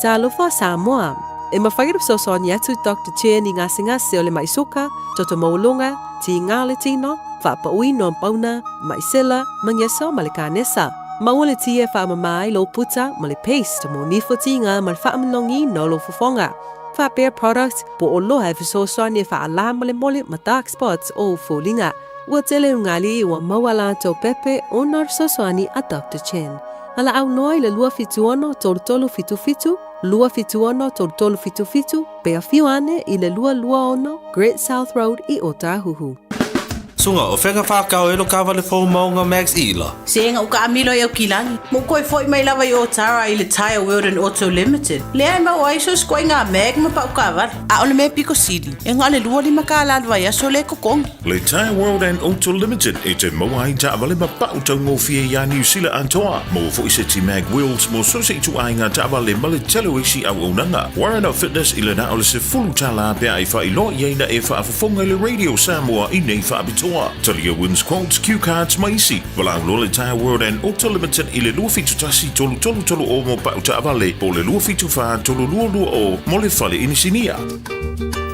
Talofa Samoa. E mawhairap sosoni atu Dr. Chen i ngasi o le maisoka, toto maulonga, ti ngale tino, whapaui no pauna, maisela, mangyesa ma le kānesa. Maua tia whaamamai lo puta ma le paste mo nifotinga ma le whaamanongi no lo fofonga. Whapea product po o loha e sosoni e whaala ma le mole ma dark spots o fulinga. Ua tele ungali ua mawala to pepe o nar sosoni a Dr. Chen. Ala au noi le lua fituono tolu fitu, lua fituono tolu fitu, pea fiuane i le lua ono, Great South Road i Otahuhu. Sunga o whenga whakao elo ka wale fōu maunga Max Ila. Senga o ka amilo i au kilangi. Mo koe foi mai lava i o Tara i le Tire World and Auto Limited. Lea ma o aiso skoi ngā meg ma pau ka wale. A ole me piko sili. E ngā le lua lima ka alalwa ia so le kokongi. Le Tire World and Auto Limited e te moa i ta wale ma pau tau ngō fia ia New Zealand antoa. Mo fo i se ti mag wheels mo so se tu ai ngā ta wale ma le telo isi au unanga. Warren Up Fitness i le na ole se fulu tala pia i wha i lo i eina e wha afafonga le Radio Samoa i nei wha abitoa. Talia wins quotes, cue cards, maisi. Walang lo le Tire World and Auto Limited i le lua fitu tasi tolu o mo pau ta wale. Po le lua fitu wha tolu lua o mo le whale inisinia.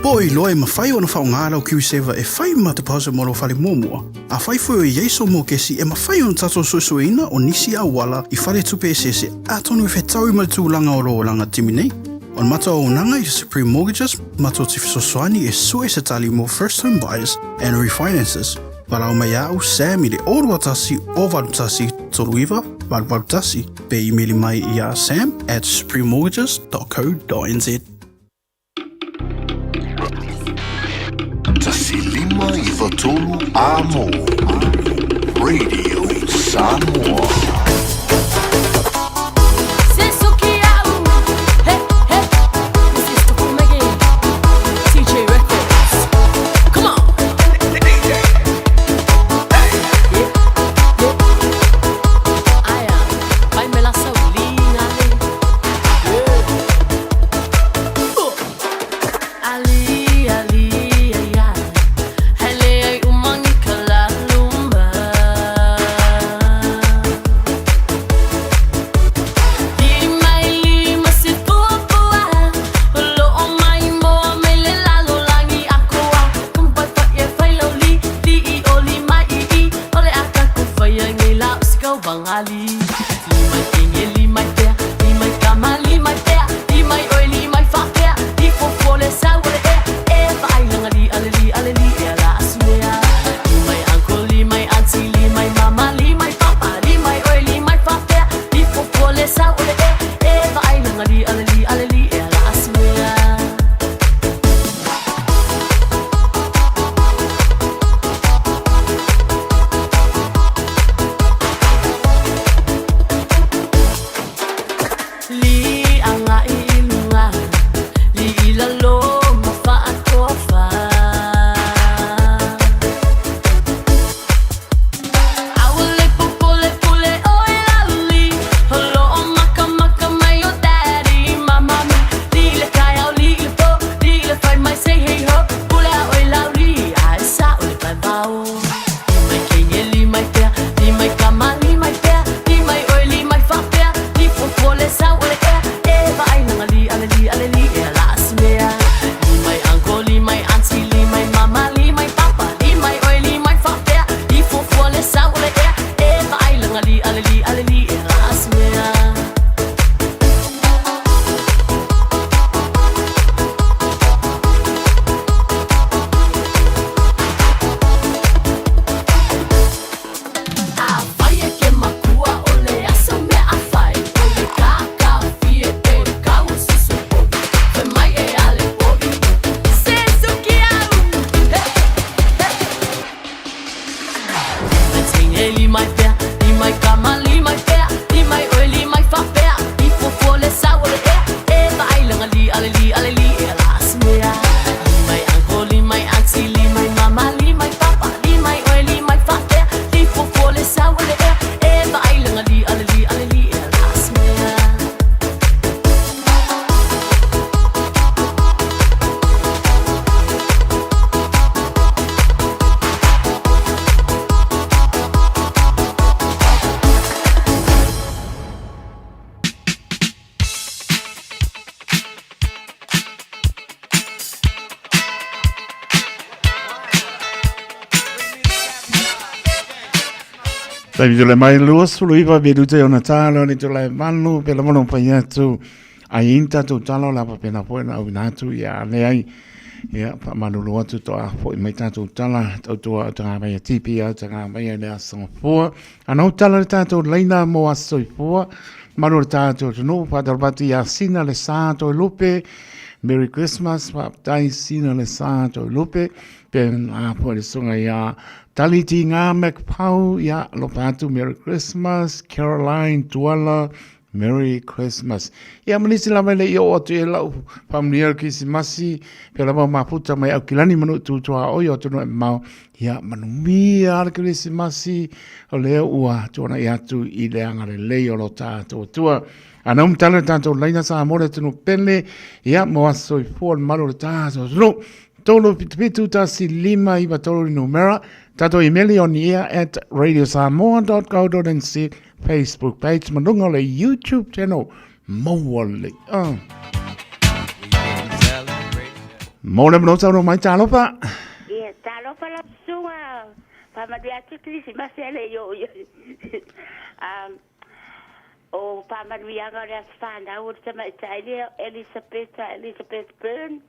Poi loe ma whai ona whaongara o Q7 e whai ma te pause mo lo whale mōmua. A whai fwoi o Yeso mō kesi e ma whai ona tato susuina o nisi a wala i whale tupe sese a tonu e whetau i tūlanga o roolanga timinei. On mata o nanga i Supreme Mortgages, mato te fisosoani e sue se tali mo first home buyers and refinances. Walau mai au Sam i le orua tasi o varutasi toruiva, varutasi, pe emaili mai i a sam@suprememortgages.co.nz. Tasi lima I watolu amo. Radio Samoa. Tapi tu le mai luas fulu iwa bedu te ona talo ni tu le manu pe la mono pa tu ai inta tu talo la pa pena po na una tu ya le ai ya pa manu luas tu to a po mai ta tu tala tu tu ta mai tipi ya ta mai le aso fo ana tala ta tu leina mo aso fo manu ta tu no pa dal bati ya sina le santo lupe Merry Christmas pa tai sina le santo lupe pe a po le songa ya Taliti ngā Macpau, ya lopatu Merry Christmas, Caroline Tuala, Merry Christmas. Ia manisi lama le o atu e lau pamnia kisimasi, pe lama maputa mai au kilani manu tutua o yo tunu e mau, ia manumi ala kisimasi, o leo ua tuana i atu I le angare leo lo tātou tua. Ana umtala tātou leina sa amore tunu pene, ia moa soi fuan malu le tātou tunu. Tolo pitu tasi lima iwa tolo numera. Tato email on air at radiosamoa.co.nz Facebook page. Manunga le YouTube channel. Mawale. Mawale mano talo mai talo pa. Ia talo pa la sunga. Pa madiatu krisi masele yo. O pa manuianga le asfana. Urta mai taile Elizabeth Byrne.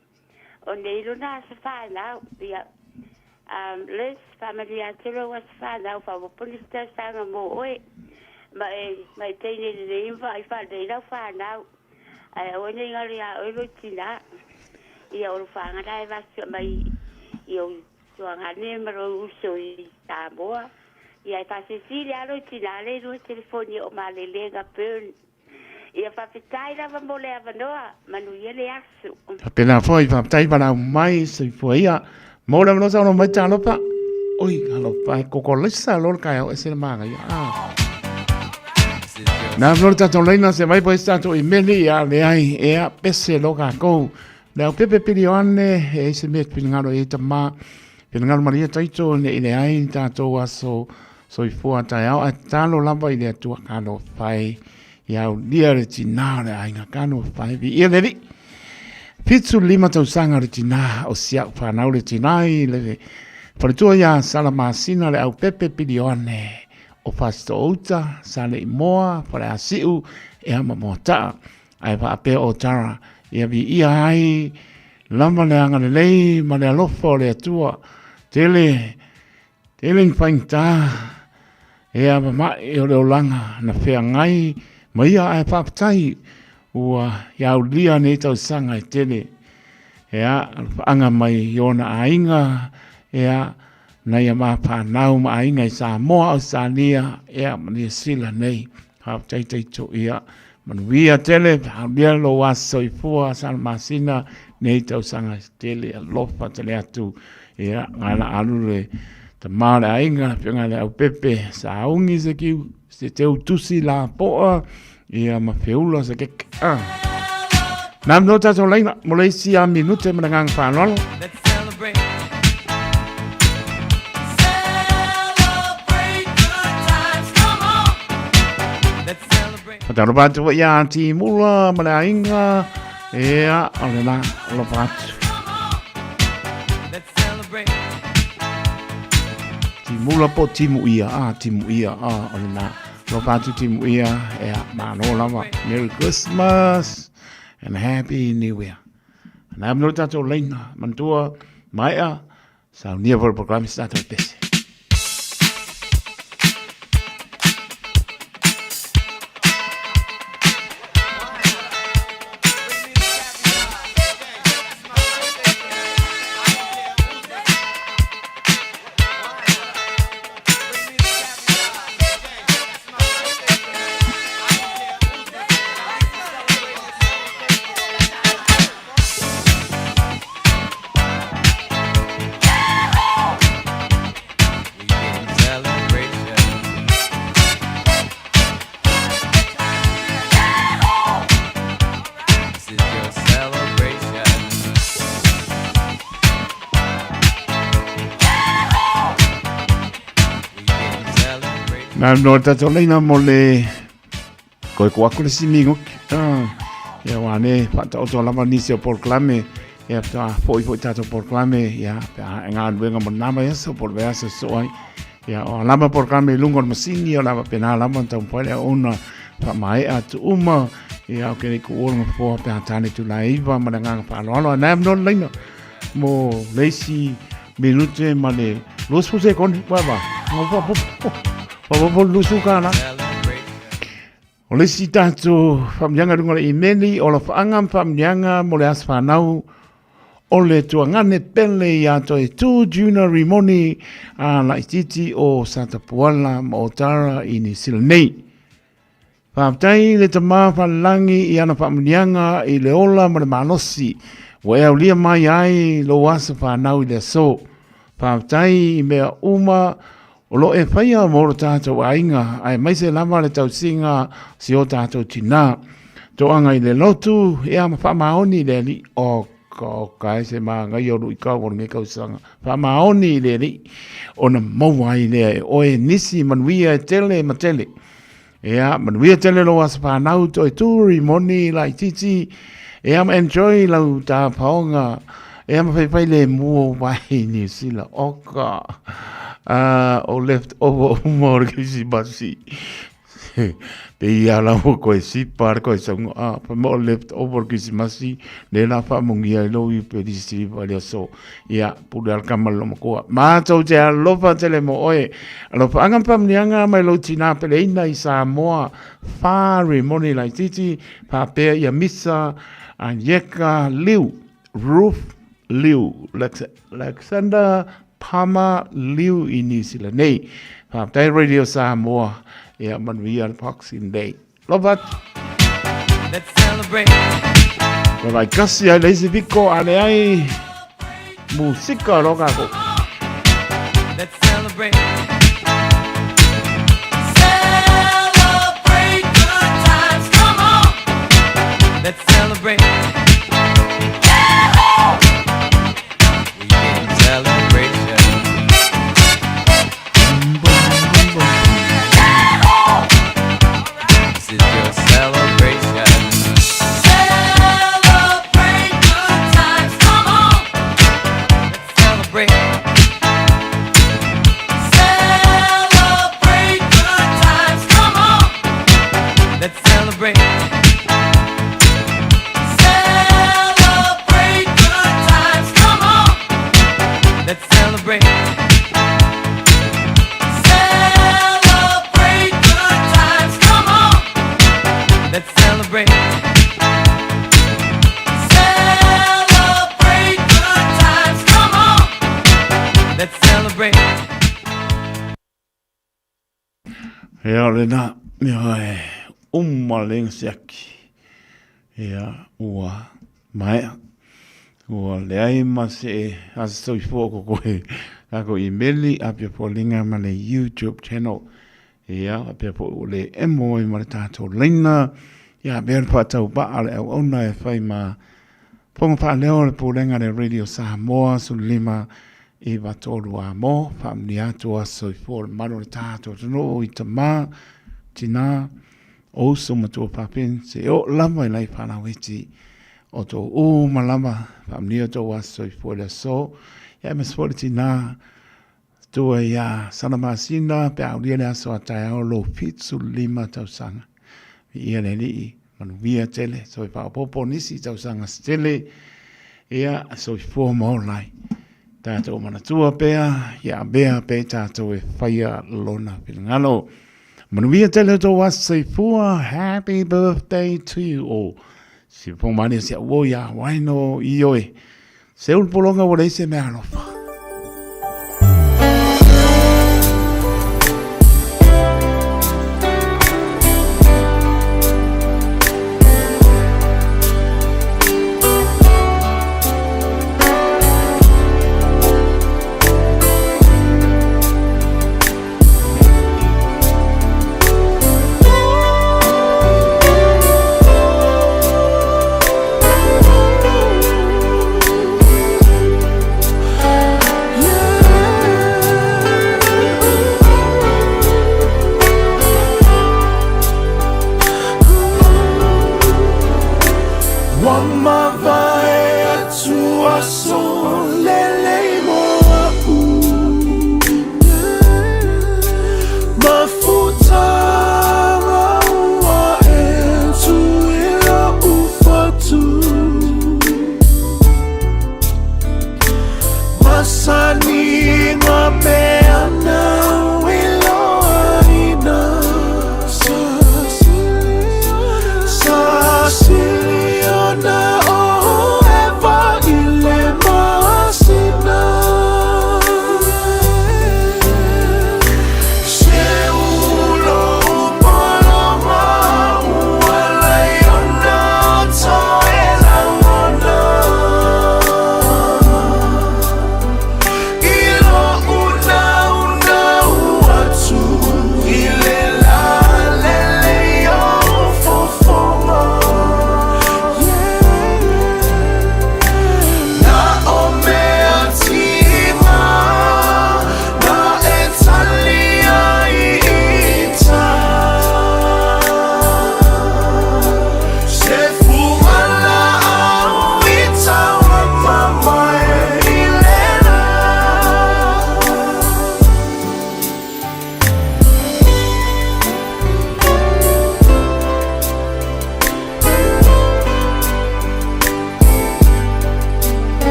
O neilo na se whanau, ia, les, whamaria tiro was whanau, whawapulista sanga mo oe, mai teine de imwa, I whaneina whanau, ai oene ngari a oero tina, ia oro whangana e wasu mai, ia o tuangane maro uso I Samoa, ia I whasesiri alo tina, le rua telefoni o malelenga Byrne, ia whawhitai rawa mo le awanoa, manu ia le asu. Pena foi whawhitai wana mai se fuia. Mōra mano sa ono mai tālo pa. Oi, halo pa, koko lisa lor kai au esena manga ia. Nā mano tato leina se mai po estato I meli ia le ai ea pese loka kou. Leo pepe pilioane e se me pilingaro e ta ma. Pilingaro maria taito ne ile ai tato aso soifua Taeao. A talo lamba ile atua kano fai. Iau dia re tina re ainga kano whai vi ia levi. Pitsu lima tau sanga re tina o siau whanau re tina I levi. Wharitua ia salamasina le au pepe pilione o pasto outa, sale I moa, whare a siu e ama moa ai wha ape o tara. Ia vi ia ai lama le anga le lei, ma le alofo le atua. Tele whaingta e ama mai o le olanga na whea ngai. Maia ai papatai ua iau lia nei tau sanga I tele. Ea anga mai iona ainga ea na ia maa pānau ma ainga I Samoa o Sania ea mania sila nei. Papatai teito ia manuia tele lia lo aso I fua sana masina nei tau sanga I tele alofa tele atu ea ngana alu le ta maale ainga pinga le au pepe sa ungi se kiu se teu tusi la poa ia ma feula se kek nam no tato leina Malaysia minute menangang whanolo Pataro batu wa ia ti mula mala inga ia olena lo batu ti mula po timu ia olena lo batu timu ia ea mano lama Merry Christmas and Happy New Year. And I'm not that leina mantua Maya sa never program start this. Na no tato leina mo le koe kuaku le simingo ia wane pata o toa lama nisi o porklame ia pata foi tato porklame ia ngā duenga mo nama ia so por vea se soai Ia o lama por kame lungo masini o lama pena lama tau pale ona pa mai atu uma ia o kene ku o fo pe atane tu la iva ma nga pa lo na no leino mo leisi minute male los fuse kon baba mo po lusu kana o leisi tanto famjanga dungo i meni o la fanga famjanga mo le asfanau o le tuangane pele ia to e tu juna rimoni a la ititi o Santa Puala mo tara ini silnei. Whaptai le tama whalangi i ana whamunianga i le ola ma le manosi wa e au lia mai ai lo wasa whanau i le so. Whaptai i mea uma o lo e whaia moro tātou ainga ai maise lama le tau singa si o tātou tina. To anga i le lotu e ama whamaoni le li o ko kai se ma ngai o i ka o nge ka sanga fa maoni le ni ona mawai le o e nisi manuia tele matele ya manuia tele lo was pa nau to turi moni like titi e am enjoy la ta paonga e am fai le mu vai ni sila oka o left over more kisi basi pe ia la ko si par ko so pa mo left over kismasi le la fa mungia lo i pe distri vale so ia pudal kamal lo ko ma to je lo fa tele mo oe lo fa ngam pam nianga mai lo tina pe le ina i Samoa fare money like titi pa pe ia misa an yeka liu roof liu Alexander Pama liu inisila nei pa tai radio Samoa. Yeah, but we are Boxing Day. Love it. Let's celebrate. Well, I guess I lazy Vico and I musica loca. Let's celebrate. Celebrate good times. Come on. Let's celebrate. Yeah! We can celebrate. Celebration. Celebrate good times. Come on. Let's celebrate. Celebrate good times. Come on. Let's celebrate. Celebrate good times. Come on. Let's celebrate. Let's celebrate. Celebrate good times. Come on. Let's celebrate. Ja, Lena, ja, ummalingsiaki. Ja, ua, mai. Ua, leai masi asoi foko koe. Kako imeli apia polinga ma le YouTube channel. Ia, apia po le emo i mara tātou leina. Ia, bēr pātau paa le au ona e whai ma ponga paa leo le pōlenga le Radio Samoa su lima i watoru a mo. Whamni atu aso i fōle maro le tātou tano i ta mā, tina, o so matua papen, se o lama i lai whana weti o tō o malama. Whamni atu aso i fōle so. Ia, mes fōle tina, tua ia sana masina pe aulia le aso Taeao lo pitsu lima tausanga. Ia le li manuia tele so i popo nisi tausanga stele ia so i fo mo lai. Tātou manatua pea ia bea pe tātou e whaia lona pilangalo. Manuia tele to wasa i fua happy birthday to you all. Si po mani si o ia waino i oe. Se ulpolonga wale se me alofa.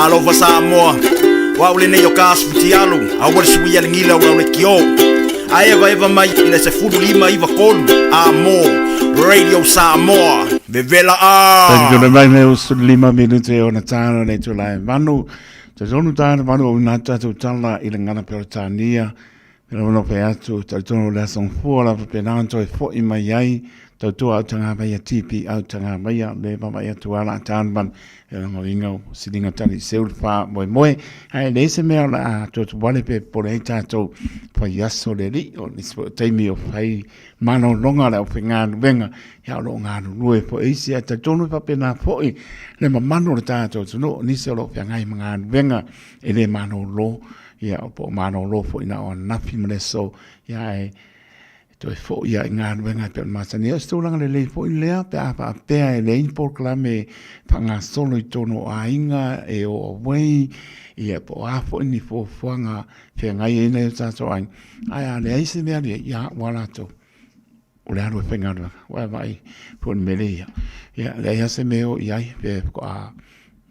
Alofa Samoa wa ule nei o kasputi alu a wale sui alingila ula ule kio a eva mai ina se fudu lima iva kolu a mo Radio Samoa vevela a Tangina mai me usu 5 minute o na tano nei tu lai manu te zonu tano manu o nata tu tala ila ngana peotania pela ono pe atu te tono le son fuola pe nanto e fo i mai ai tau tua au tanga mai a tipi au tanga mai a le mai atu ala tanban e ngo inga silinga tali seul fa moe ai le se mea la to wale pe por ei tato pa yaso le li o ni spo taimi o fai mano longa la o finga venga ya lo nganu lue po isi ata tonu pa pena fo i le mano le tato no ni se lo finga manga venga e le mano lo ya po mano lo fo ina o nafi mele so ya e to fo ya ngan venga pe masani sto langa le fo le pe a pe e le por clame panga solo i tono ainga e o wei e po a fo ni fo fanga fe ngai e ne sa so ai ai le ise me ya wala to o le aro penga wa vai po mele ya le ya se me o ya pe ko a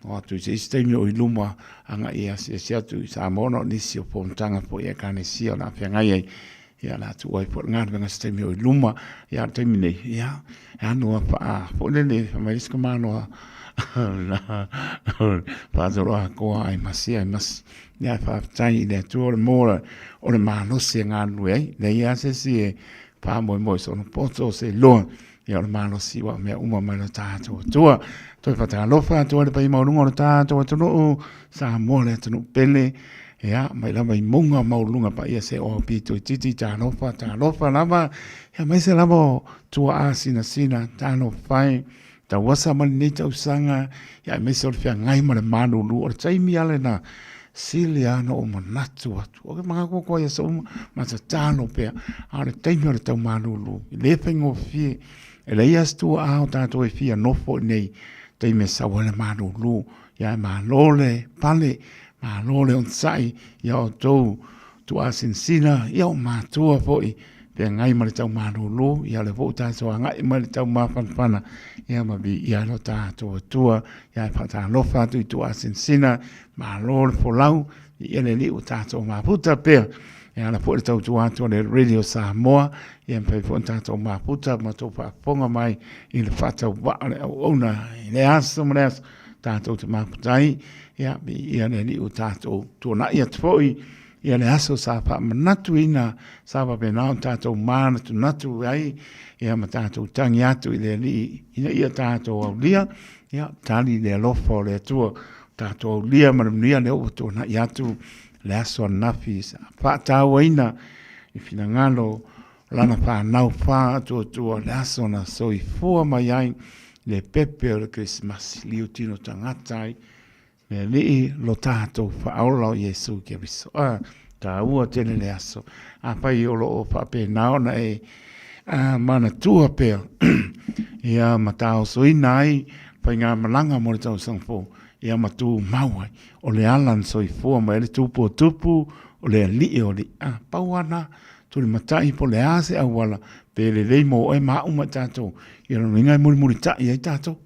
o tu se stemi o iluma anga ia se tu sa mono ni si o pontanga po ia kane si o na fe ngai ya la tu oi por ngar venga stemi o iluma ya termine ya no pa po le mai ska mano la pa zo ko ai masia mas ya fa tai de tu o mora o le mano se ngar we le ya se si pa mo so no poto se lo ya le mano si wa me uma mai ta tu toi fata lofa tu le pai maunga o ta tu no sa mo le tu pele ya mai la mai munga maulunga pa ia se o pi tu titi ta lofa lava ya mai se lava tu a sina ta no fai ta wasa man ni ta usanga ya mai se fia ngai ma le manu lu o tai mi ale na silia no o manatu atu o ke manga ko ia so ma ta tano pe a le tai mi o le tau manu lu le fengo fi ele ia stu a o ta to fi no fo nei tai me sa wala manu lu ya ma lole pale ma lole on sai ya o tou tu asin sina ya o ma tua foi pe ngai ma tau manu lu ya le vota so ngai ma tau ma pana ya ma bi ya no ta to tua ya pa ta lo fa tu asin sina ma lole fo lau ya le li o ta to ma puta pe ya la po tau tu ato le Radio Samoa ya pe fo ta to ma puta ma to pa ponga mai il fata wa ona le aso mres ta to ma putai ya bi ya le li o ta to na ya foi ya le aso sa pa manatu ina sa pa pe na ta to ma tu natu ai ya ma ta to tangi atu le li ina ya ta to lia ya tali le lo fo le tu ta to lia ma ni le o to na ya tu le aso nafi sa pa ta waina i fina ngalo lana pa nau pa tu le aso na so i fua mai ai le pepe o le Christmas li utino tangatai le li lo tato fa aula o Yesu ke biso ta ua tene le aso a pai o lo o pa pe nao na e mana tua pe ia matao so inai pa ngā malanga mo le tau sangfo ia matu mawai o le alan so i fua mai le tupu o le li o le pauana tu le matai po le ase au wala pe le leimo e ma uma tato ia no ngai muri tai ai tato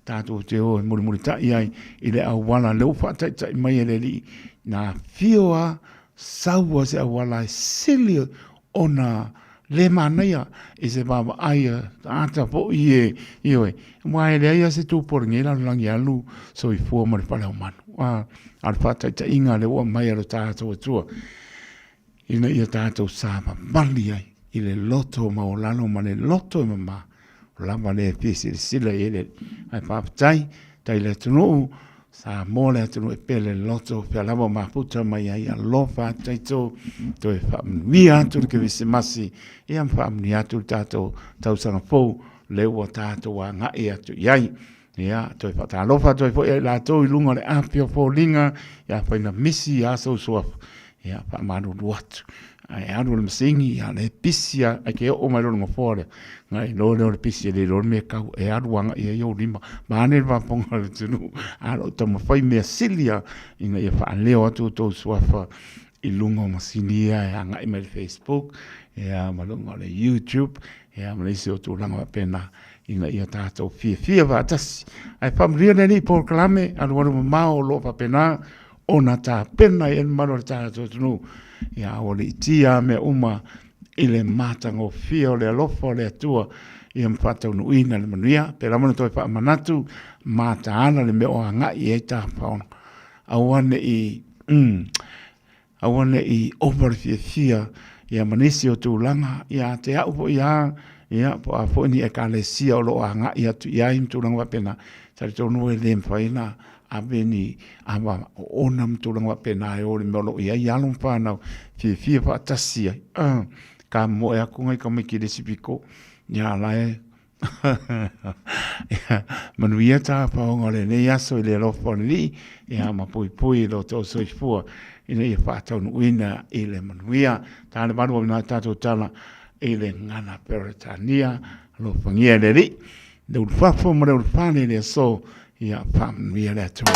tato te o muri tai ai i le au wala le ufa tai mai le li na fioa saua se au wala sili ona le manaya e se baba aia ata po ie mai le ia se tu por ngela langi alu so i fua mo le pala umanu al fata ta inga le o mai ro tato tua ina ia tato saba mali ai i le loto maolano ma le loto mama lava le pisi sila ele ai papai tai le tunu sa mole tunu e pele loto pe lava ma puta mai ai a lofa tai to e fa mia tu ke visi masi e am fa mia tu tato tau sanga fo le o tato wa nga e atu yai ya to e fa ta lofa to e fo la to i lunga le apio fo linga ya fa na misi ya so ya fa manu duat ai anu le singi ya le pisia ai ke o mai lo fore ngai lo le pisia le lo me ka e anu anga e yo lima ma ne va ponga le tunu alo to mo fai me silia ina e fa le o to swafa i lunga masinia anga e me Facebook e ma lo le YouTube e ma le se o to langa pena ina ia tātou fia vātasi. Ai whamria neni pōkalame, anu anu mamao lo papena, o na tā pena i maro tātou tunu. Ia o le itia me uma i le mātango fia o le alofa o le atua, ia mwhatau nuina le manuia, pe ramana toi wha manatu, māta ana le meo a ngai e tā whaona. Awane i opere fia, ia manisi o tūlanga, ia te au po ia po a po ni e ka le sia o lo a ngai atu, ia im tūlanga wapena, tari tonu e le mwhaina, abeni ava ona mtulanga wapena e o le meo lo ia alum whanau, fia whaatasia, ka mo e aku ngai ka miki le sipiko, ia lae, manuia tā paonga le ne aso i le lofa ni, ia ma pui lo tō soifua, ina ia whaatau nuina i le manuia, tā le marua mina tātou tala i le ngana peretania, lo whangia le ri, le urwhafo ma le urwhane le so, ia whamanuia le atua.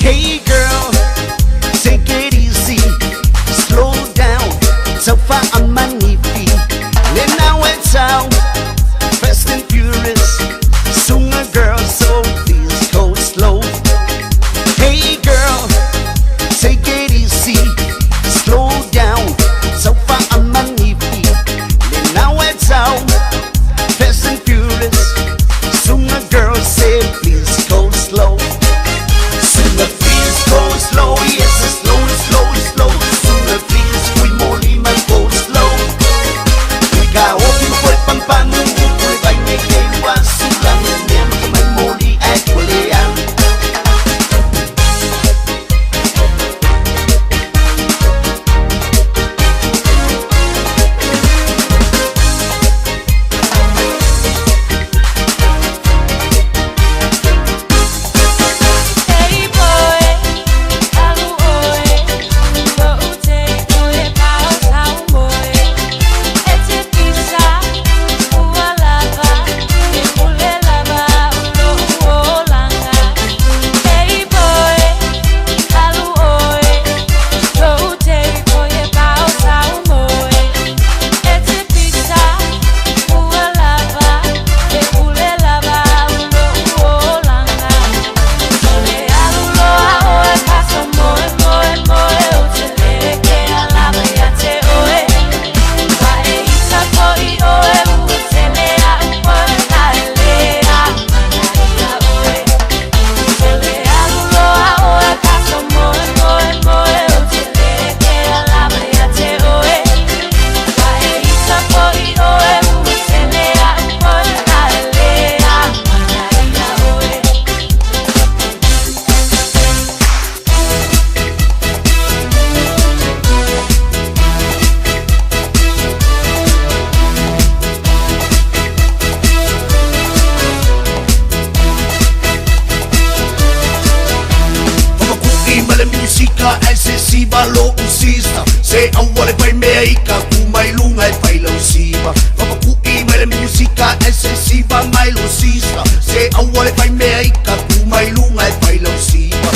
Hey girl, take it easy, slow down, so far on my knee feet. Then I went out, fast and furious, soon a girl, so please go slow. Hey girl, take it easy, slow down, so far on my knee feet. Then I went out, fast and furious, soon a girl, say please go slow. Sooner please go slow, yes, slow. Sooner please fuimos Lima, go slow. Ikaw pinupoy pampano, upoy bay may kewa, sulang niyam, kamay moli at kuliang. Lo usista, se awale pai mea ika kumai lunga e pai lau siva. Papakui mai le musika e se siva mai lo sista, se awale pai mea ika kumai lunga e pai lau siva.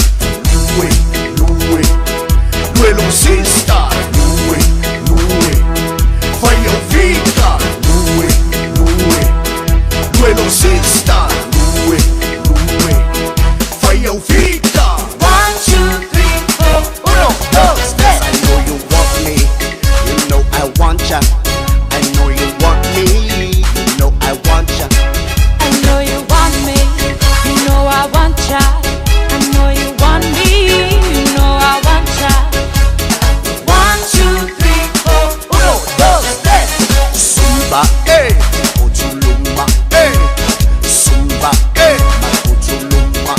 Lue lo sista, lue, fai au vita, lue lo sista, lue, fai au vita. 1, 2, 3, 4, 1, 2, 3. I know you want me, you know I want ya. I know you want me, you know I want ya. I know you want me, you know I want ya. I know you want me, you know I want ya. 1, 2, 3, 4, 1, 2, 3. Zumba, Ochuluma, Zumba, Ochuluma,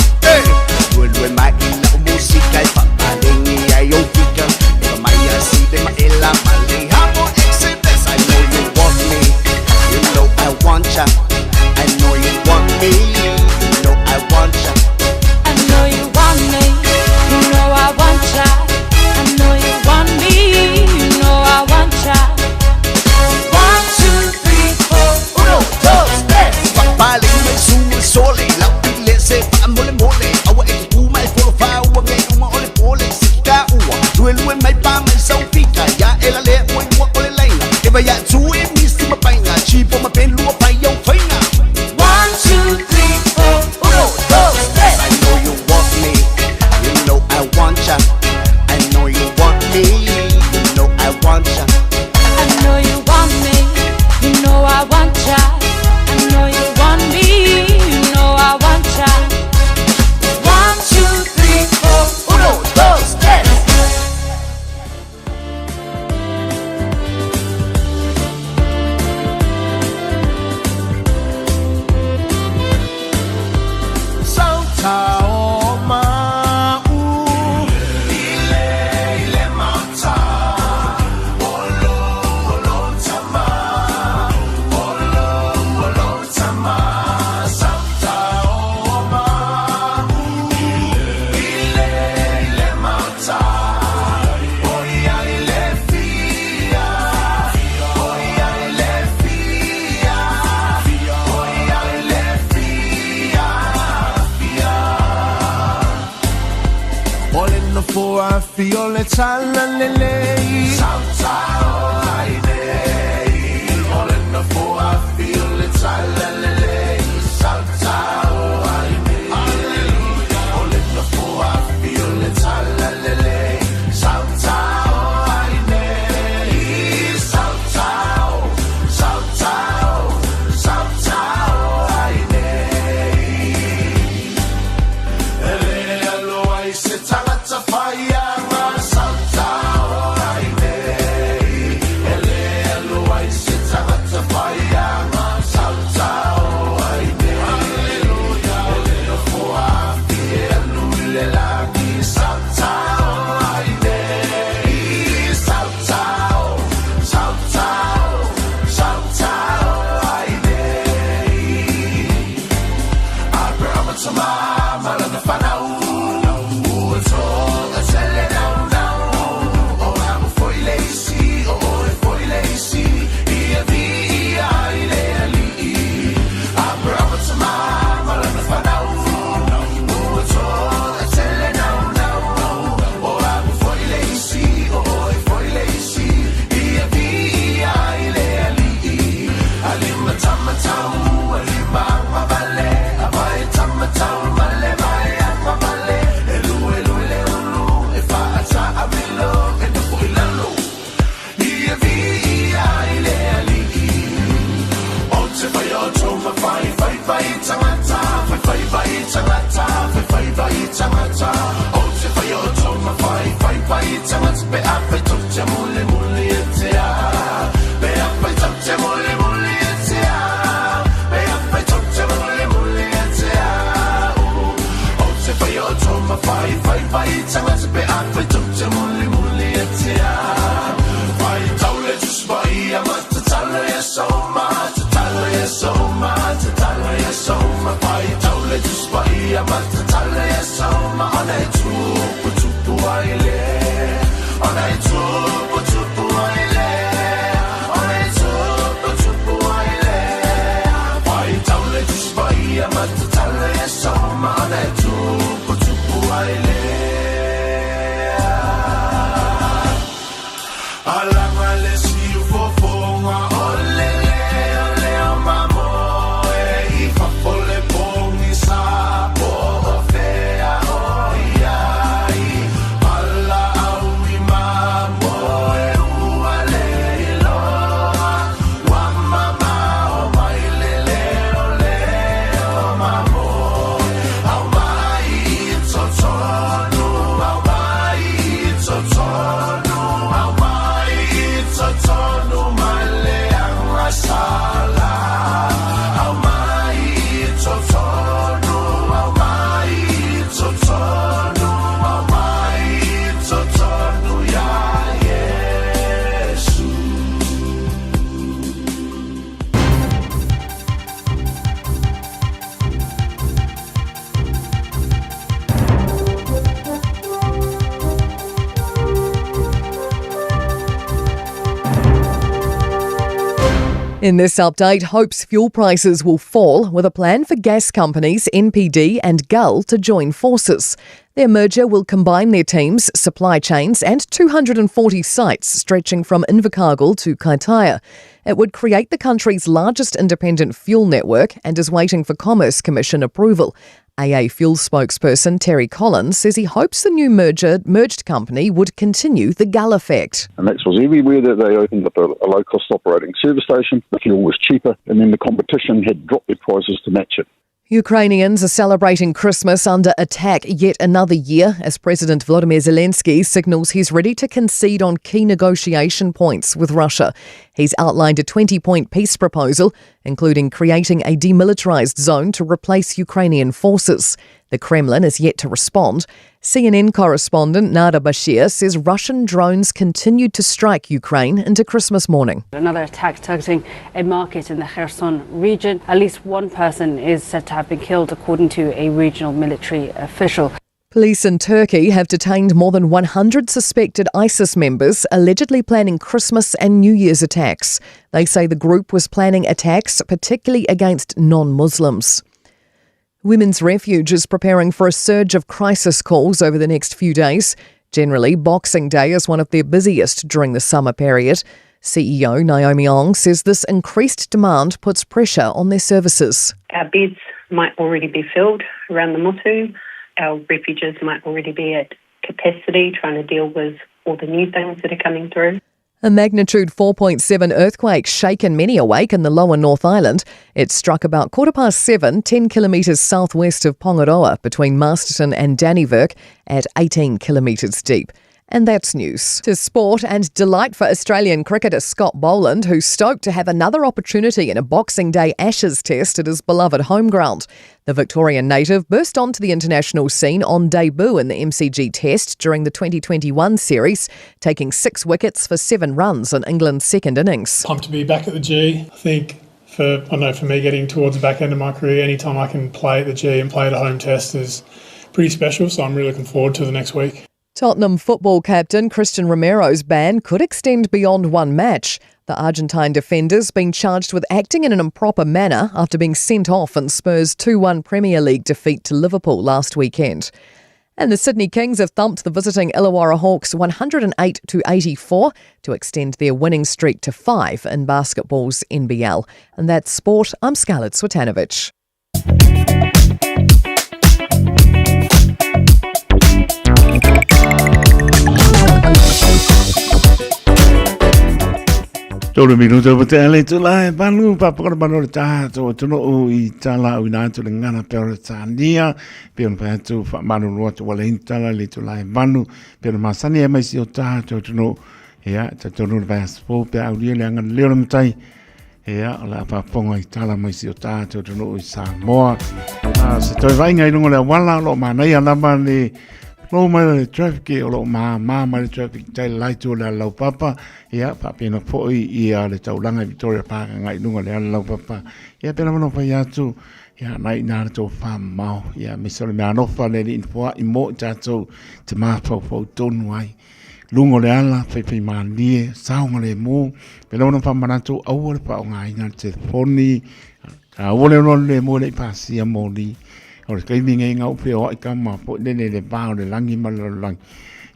Lue mai la musica e papalengi ai opika. Eva mai así de maela malejamo excedes. I know you want me, foafi o le tala lelei Sautau ai nei O le na foafi o le tala lelei Sautau ai nei Alleluia O le na foafi o le tala lelei Sautau ai nei Sautau Sautau Sautau ai nei Ele alo ai se tangata whaia ngā Sautau ai nei Ele alo ai se tangata whaia ngā Sautau ai nei Alleluia Ele no foafi e anu I le laki Sautau ai nei Sautau Sautau Sautau ai nei Abraham tama malana whanau Ua toga tele nau nau O amu foi leisi, o oe foi leisi Ia vi ia I le ali Abraham tama malana whanau Ua toga tele nau nau O amu foi leisi, o oe foi leisi Ia vi ia I le ali Alima tamatau, alima anga vale Avai tamatau male mai anga vale Elu le ulu, e whaata amilo E na pui lalo Ia vi ia I le ali O te whai o tōma whai tangata Whai tangata, whai tangata O te whai o tōma whai tangata Pe awhai tuk te mule mule e te a Pe awhai tuk te mule mule e te a Pe awhai tuk te mule mule e te a O te whai o tōma whai tangata Pe awhai tuk te mule mule e te a Whai taule tuspai a mata tala e soma Te tala e soma, te tala e soma Whai taule tuspai a mata tala e soma Ona e tupu ai le Ona e tupu ai le Ona e tupu ai le Whai taule tuspai a mata tala e soma Ona e tupu ai le Alanga le siu fofonga ole o mamo I whapole pongi sa po o whea o iai Ala au I mamo ua le iloa Wa mama o mai le o mamo Au mai I totonu, au mai I totonu Au mai I totonu male anga sala Au mai I totonu, au mai I totonu Au mai I totonu ya Yesu In this update, hopes fuel prices will fall with a plan for gas companies NPD and Gull to join forces. Their merger will combine their teams, supply chains and 240 sites stretching from Invercargill to Kaitaia. It would create the country's largest independent fuel network and is waiting for Commerce Commission approval. AA Fuel spokesperson Terry Collins says he hopes the new merged company would continue the Gull effect. And that was everywhere that they opened up a low-cost operating service station. The fuel was cheaper, and then the competition had dropped their prices to match it. Ukrainians are celebrating Christmas under attack yet another year as President Volodymyr Zelensky signals he's ready to concede on key negotiation points with Russia. He's outlined a 20-point peace proposal, including creating a demilitarized zone to replace Ukrainian forces. The Kremlin is yet to respond. CNN correspondent Nada Bashir says Russian drones continued to strike Ukraine into Christmas morning. Another attack targeting a market in the Kherson region. At least one person is said to have been killed, according to a regional military official. Police in Turkey have detained more than 100 suspected ISIS members allegedly planning Christmas and New Year's attacks. They say the group was planning attacks particularly against non-Muslims. Women's Refuge is preparing for a surge of crisis calls over the next few days. Generally, Boxing Day is one of their busiest during the summer period. CEO Naomi Ong says this increased demand puts pressure on their services. Our beds might already be filled around the motu. Our refuges might already be at capacity, trying to deal with all the new things that are coming through. A magnitude 4.7 earthquake shaken many awake in the lower North Island. It struck about 7:15, 10 kilometres southwest of Pongaroa between Masterton and Dannevirke at 18 kilometres deep. And that's news. To sport and delight for Australian cricketer Scott Boland, who's stoked to have another opportunity in a Boxing Day Ashes test at his beloved home ground. The Victorian native burst onto the international scene on debut in the MCG test during the 2021 series, taking 6 wickets for 7 runs in England's second innings. Pumped to be back at the G. I think for me getting towards the back end of my career, anytime I can play at the G and play at a home test is pretty special, so I'm really looking forward to the next week. Tottenham football captain Christian Romero's ban could extend beyond one match. The Argentine defender's been charged with acting in an improper manner after being sent off in Spurs' 2-1 Premier League defeat to Liverpool last weekend. And the Sydney Kings have thumped the visiting Illawarra Hawks 108-84 to extend their winning streak to 5 in basketball's NBL. And that's sport. I'm Scarlett Swetanovic. Tōru minuto pa te ale tu lai panu papakora panore tātou tono o I tala o nātu le ngana peora tānia peona pātu whamanu roa tu wale intala le tu lai panu peona masani e mai si o tātou tono ea tātou le passport pe au lia le angana leo matai ea la paponga I tala mai si o tātou tono o Samoa se toi vai ngai lungo le wala lo manai alama le lo mai le traffic o lo ma le traffic tai lai tu le lau papa ia pa pena foi ia le taulanga Victoria Park ngai lunga le lau papa ia pena no fa ia tu ia nai na to fa mau ia misole me no fa le info I mo tato te ma fo tonu ai lungo le ala fe manie saunga le mo pena no fa manato au le pa ngai na te foni a ole no le mo le pa sia mo li o le kai minga ngau pe o I kama po le bao le langi malalang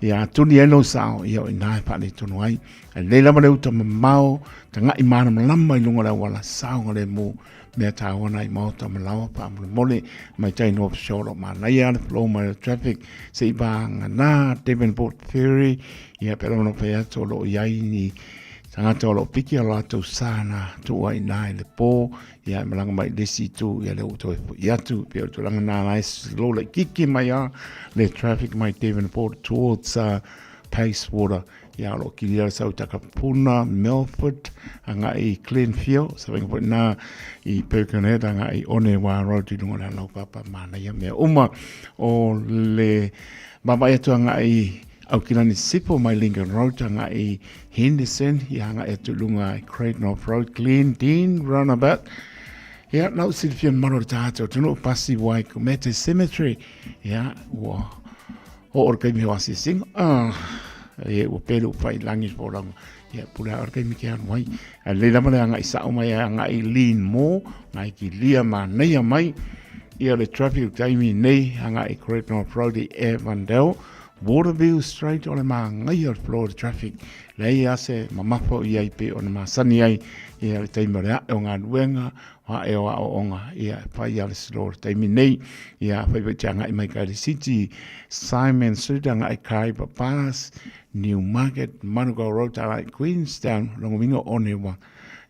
ia tuni elo sao ia ina pa le tunu ai le la male uta mau tanga I mana malama I lunga la wala sao le mo me ta wana I mau ta malawa pa mole mai tai no shoro ma na ia le flow mai traffic se ba na Devonport Ferry ia pero no pe to lo ia ni tanga to lo piki ala to sana to ai nai le po ia malanga mai DEC tu ia le uto ia tu pe to langa na nice lo le kiki mai le traffic mai Devonport towards Pacewater ia lo kilia sau takapuna Melford anga I Glenfield so vengo na I Birkenhead anga I Onewa Road I lunga la papa mana ia me uma o le mama ia tu anga I au kilani sipo mai Lincoln Road anga I Henderson anga e tulunga I Creighton Off Road Glen Dean roundabout ia nau silfian maro tātou tunu pasi wai Kumete Cemetery ia o orkai mi wasi sing e o pelu fai langis porang ia pura orkai mi kian wai le lama le anga I sao mai anga I lean mo ngai ki lia ma nei mai ia le traffic taimi nei anga I Creighton Off Road I Evandale Waterville Street o le ngai o floor traffic le ia se mamafo ia I pe o le masani ai ia le taimi rea o ngā nuenga wa e o onga ia pai ia le slow taimi nei ia fai pe tanga I mai Kairi City Simon Street anga I Kai Papas Newmarket Manuka Road ala Queenstown longo mingo onewa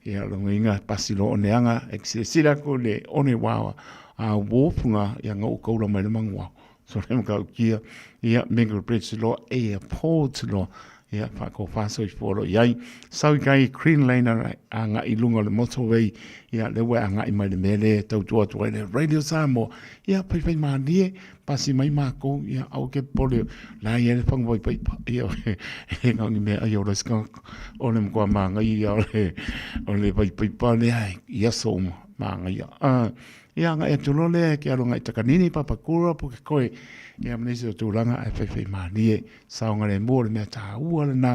ia longo inga pasilo oneanga exesira ko le onewa a wofunga ia ngau kaula mai le mangwa so le mga kia ia Mingle Bridge lo airport lo ia whako whaso I foro iai sau kai Green Lane anga I lunga le motorway ia le we anga I mai le mele tau tua tua le Radio Samoa ia pai maa nie pasi mai mako ia au ke polio la ia le whangwai pai ia e ngau ni mea ai o le ska o le mkua maa ngai ia o le pai pale ai ia so maa ngai ia nga e tulo le ke alo ngai takanini papakura po ke koe ia mnisi o tūranga e whaiwhai mānie saonga le mō le mea tā ua le nā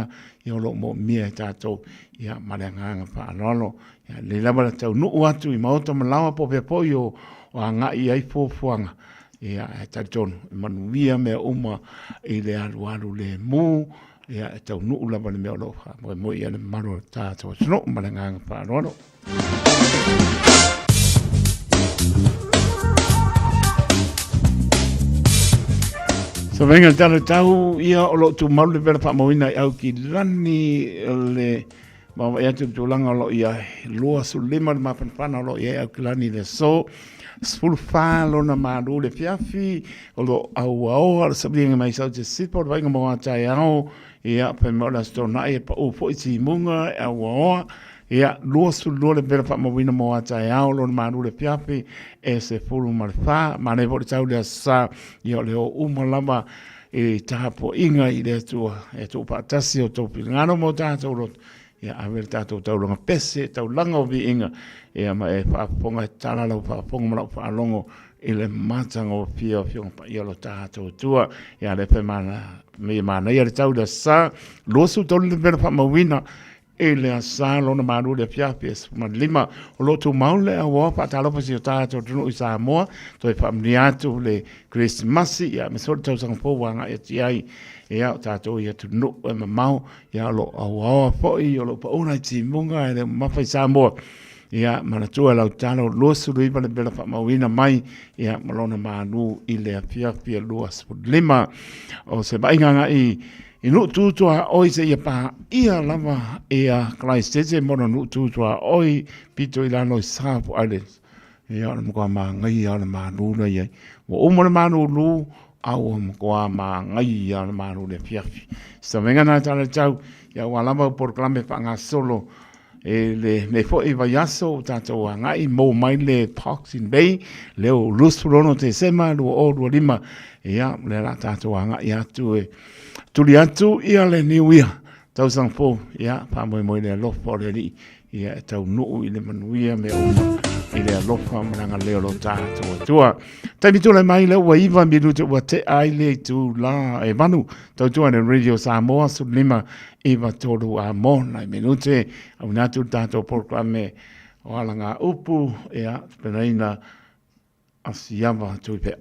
i o lo mō mea tātou ia mare nganga whaanolo ia le lama le tau nuu atu I maota malawa po pia po I o a ngai ai fōfuanga ia e taritonu manuia mea uma i le alu le mu ia e tau nuu lava le mea o lofa mo ia le maro tātou sino ma le nganga whaanoano. So venga tala tau ia o lo tu malu le vera whaamawina i au ki lani le mawa ea tu langa lo ia lua su lima le mapanpana lo ia au ki lani le so sfulu whalo na maru le fiafi o lo au au ala sabringa mai sau te sipo le vainga mawa tai au ia pe mola stona ia pa upo iti munga au au ia lua su lua le vera whaamawina mawa tai au lo na maru le fiafi e se fulu marfa ma ne vo le tau le sa ia le o umalama e tapo inga i le tua e tu patasi o topi ngano mo tātou roto ia awer tātou tau longa pese tau langa o vi inga ia ma e whaaponga e tala lau whaaponga ma lau whaalongo i le matanga o fia fionga pa ia lo tātou tua ia le pe mana me mana ia le tau le sa losu tau le vera whaamawina e le asa lona maru le fiafi es ma lima o lotu maule a wa pa talo pa si o tātou tunu i Samoa toi whaamni atu le Christmasi ia me sori tau sanga po wanga e tiai ia o tātou ia tunu e ma mau ia lo a wa foi o lo pa una i timunga e le mawhai Samoa ia manatua lau talo losu luiva le bela whaamawina mai ia malona maru i le fiafi a luas lima o se bainganga i nu tutua oi se ia pa ia lava ia Christchurch mono nu tutua oi pito i lano i South Islands ia o mkoa ma ngai ia o manu na ia o umona manu lu au mkoa ma ngai ia o manu le fiafi sa venga na tala tau ia o lava por clame pa nga solo le me fo i vaiaso tatou ngai mo mai le Boxing Day le o lusfurono te sema lu o lima ia le la tatou ngai atu e tuli atu ia le niuia tau sang po ia pa mo le lofo le li ia tau nuu i le manuia me uma i le lofa maranga leo lo tātua tua taimi tula mai le ua iwa minuto ua te ai le tu la e manu tau tua le Radio Samoa su lima iwa tolu a mona i minute au natu tātua porklame o alanga upu ia penaina asiawa tuipea.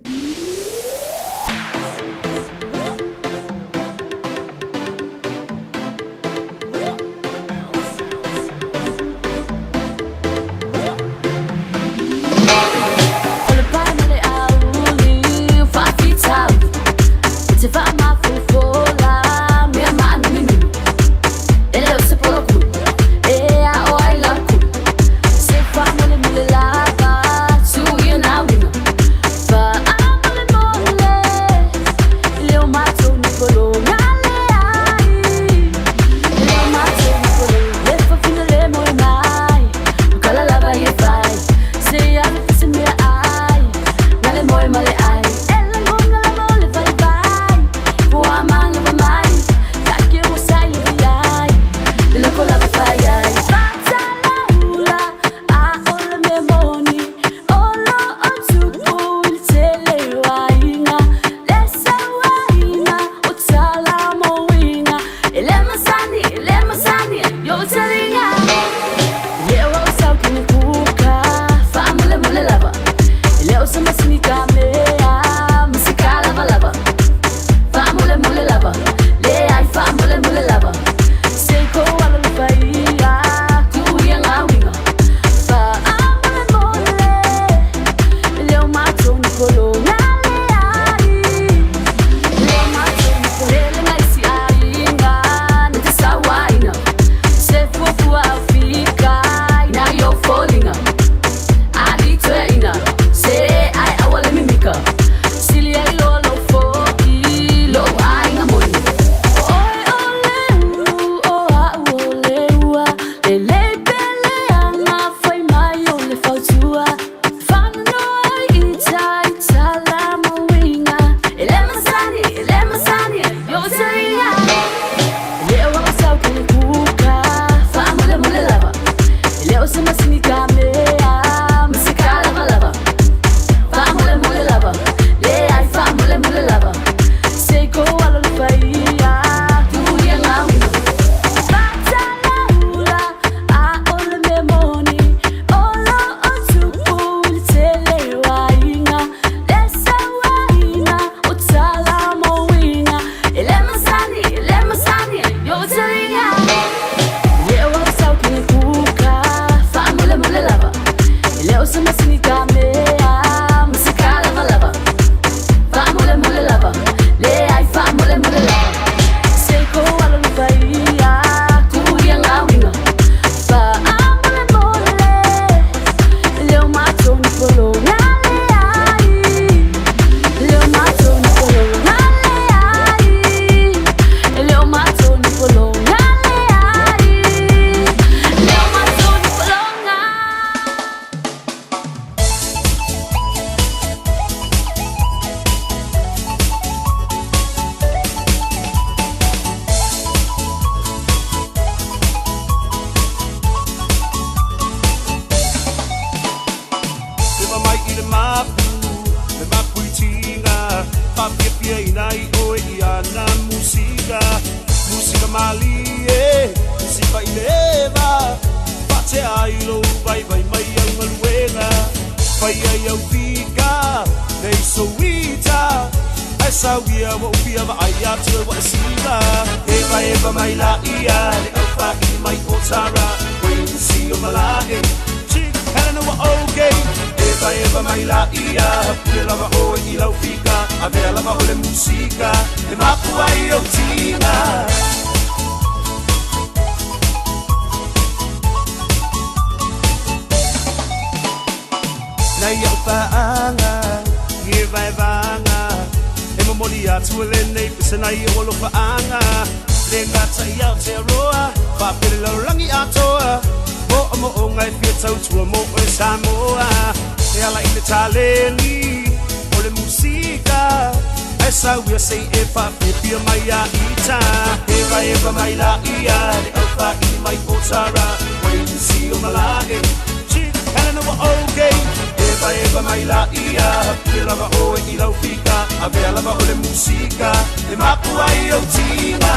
I'm Rosa Masnika mea, musika lava lava. Fa mole mole lava, le ai fa mole mole lava. Seiko alo lupaia, kuria ngawinga. Fa mole mole, leo mato ni polo ngale ai. Leo mato ni polo ngale ai. Leo mato ni polo ngale ai. Leo mato ni polo ngale. Lima mai i le mapu i tinga, papia pia i nai oe i ana musika, musika mali e, musika i leva, pate ai lo vai vai mai au maluenga, vai ai au fika, nei so wita, ai sa wia wa upia wa ai atu wa sila, eva mai la ia, le au pa i mai o tara, wait to see o malae, Helena wa okay, eva mai la ia, pule lava o i lau fika, a vea lava o le musika, le mapu ai o tina. Nai au paanga, nge vai vanga, e momoli atu le nei pisa nai o lo paanga, le ngata i au te roa, pa pele lau rangi atoa, mo o ngai fia tau tua mo o Samoa e ala i le taleni o le musika e sa wia sei e pa pia mai a ita eva mai la ia le au pa i mai o tara wait to see o malae Helena wa okay eva mai la ia pia lava o i lau fika a vea lava o le musika le mapu ai o tina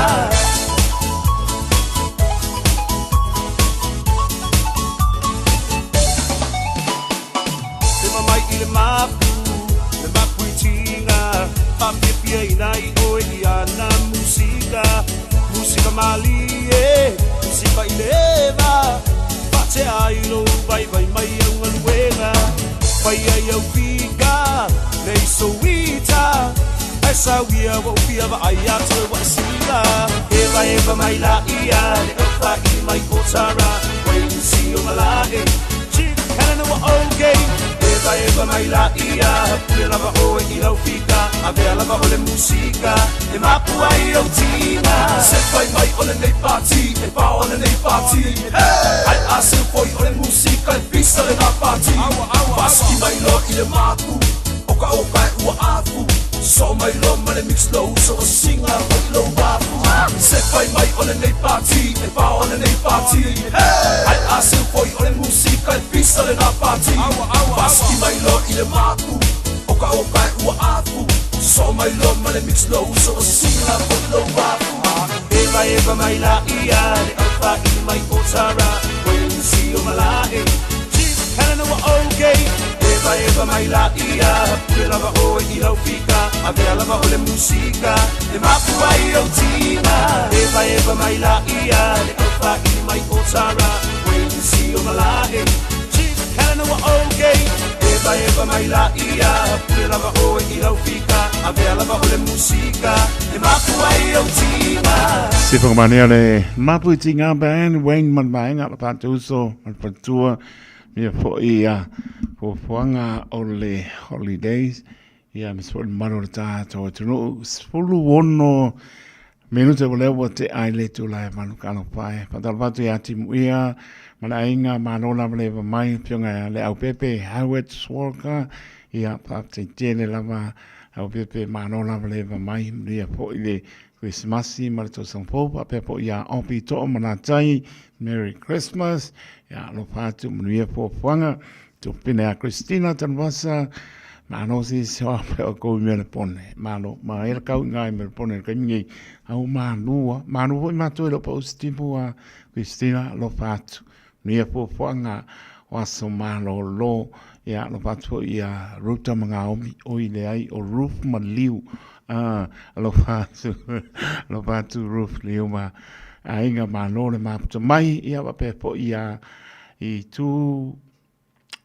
le mapu i tinga, papia pia i nai oe i ana musika, musika mali e, musika i leva, pate ai lo vai vai mai au ngaluenga, vai ai au fika, nei so wita, ai sa wia wa upia wa ai atu wa sila, eva mai la ia, le opa i mai o tara, wait to see o malae, Helena wa okay, eva mai la ia, pule lava o i lau fika, a vea lava o le musika, le mapu ai o tina. Se fai mai o le nei party, e pa o le nei party, ai ase foi o le musika, e pisa le na party, paski mai lo i le mapu, oka e ua afu, so mai lo ma le mix low, so o singa o i lo wafu. Se fai mai o le nei party, e pa o le nei party, ai ase foi o le musika, e pisa le na party, paski mai lo i le mapu, oka e ua afu, so mai lo ma le mix low, so o singa o i lo wafu. Eva mai la ia, le alfa i mai o tara, wait to see o malae, Helena wa okay, eva mai la ia, pule lava o i lau fika, a vea lava o le musika, le mapu ai o tina. Eva mai la ia, le alfa i mai o tara, wait to see o malae, Helena wa okay, eva mai la ia, pule lava o i lau fika, a vea lava o le musika, le mapu ai o tina. Se whakamania le mapu i tinga band, Wayne Manmaenga, la pātou so, al patua, mia fo ia, ko fuanga o le holidays, ia me spo le Malu ole Taeao, tunu, spulu wono, minuta walewa te aile tu lai manu kano pai, patalapatu ia timu ia, mana inga manona walewa mai, pionga le au pepe, Howard Swalker, ia pate tene lava, au pepe manona walewa mai, ia fo ile Christmasi, marito sangpopa, pepo ia opi to'o manatai, Merry Christmas, ia lo patu manuia po fuanga, tu pine a Christina tanwasa, mano si soa peo kou mele pone, malo, ma ela kau ngai mele pone, kanyi, au manua, manu hoi matu elo pa ustipu a Christina lo patu, manuia po fuanga, waso malo lo, ia lo patu ia ruta mga omi, oi le ai o roof maliu, lo patu roof liu ma, a inga mano le maputa mai, ia wapepo ia, I tu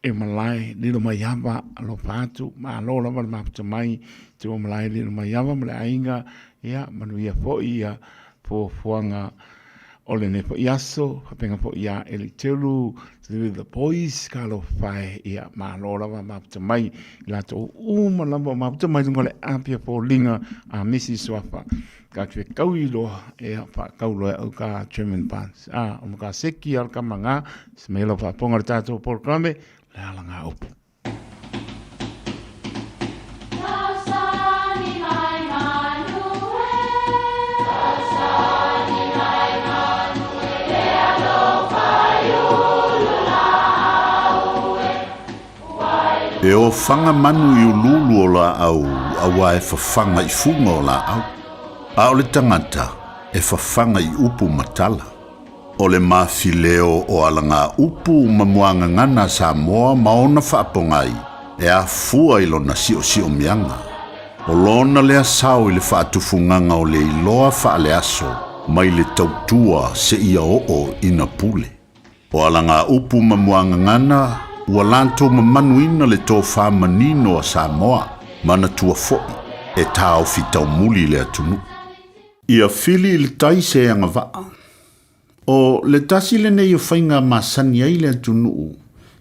e malai lilo mai hava alo patu ma alo lava le maputa mai te o malai lilo mai hava ma le ainga ia manuia fo'i ia po fuanga o le nepo iaso hapenga po ia e le telu the boys kalo fai ia ma alo lava maputa mai la to uma lava maputa mai ngole apia po linga a misi swafa ka ke kaui loa e pa kaulo e ka German bands o ka seki al ka manga smelo fa ponga tato programe la langa op E o whanga manu i ululu o la au, awa e whawhanga i funga o la au. A o le tangata e whawhanga i upu matala. O le mawhileo o alanga upu mamuanga ngana Samoa maona whaapongai, e a fua ilo na sio mianga. O lona lea sao i le whaatufunganga o le iloa whaale aso, mai le tautua se ia o ina pule. O alanga upu mamuanga ngana, ua lantou mamanuina le tō whamanino a Samoa, mana tua fo'i, e tāo fitau muli le atunu. Ia fili le tai se anga vaa. O le tasi le nei o whainga masani ai le atunu,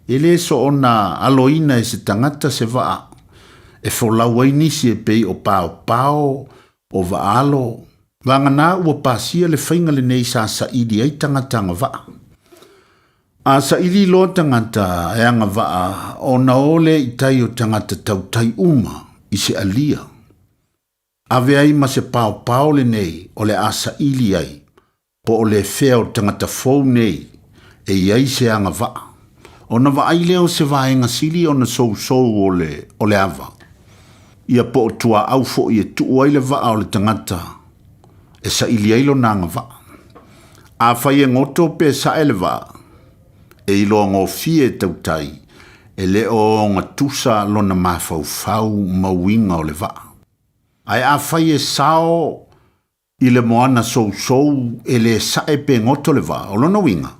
e le so ona aloina e se tangata se vaa, e wholau ai nisi e pei o pao o vaalo, vangana ua pasia le whainga le nei sa idi ai tangatanga vaa. A sa ili loa tangata e anga vaa o na ole i tai o tangata tau tai uma i se alia. Ave ai ma se pao le nei o le asa ili ai, po o le fea o tangata fau nei e iai se anga vaa. O na vaa i leo se vaenga sili o na sou o le ava. Ia po o tua au fo i e tuu ai le vaa o le tangata e sa ili ai lo na anga vaa. A fai e ngoto pe sa ele vaa. E ilo ngō fie tautai, e le o ngā tusa lona mawhau mawinga o le vaa. Ai a whai e sao i le moana sou e le sae pe ngoto le vaa o lona winga.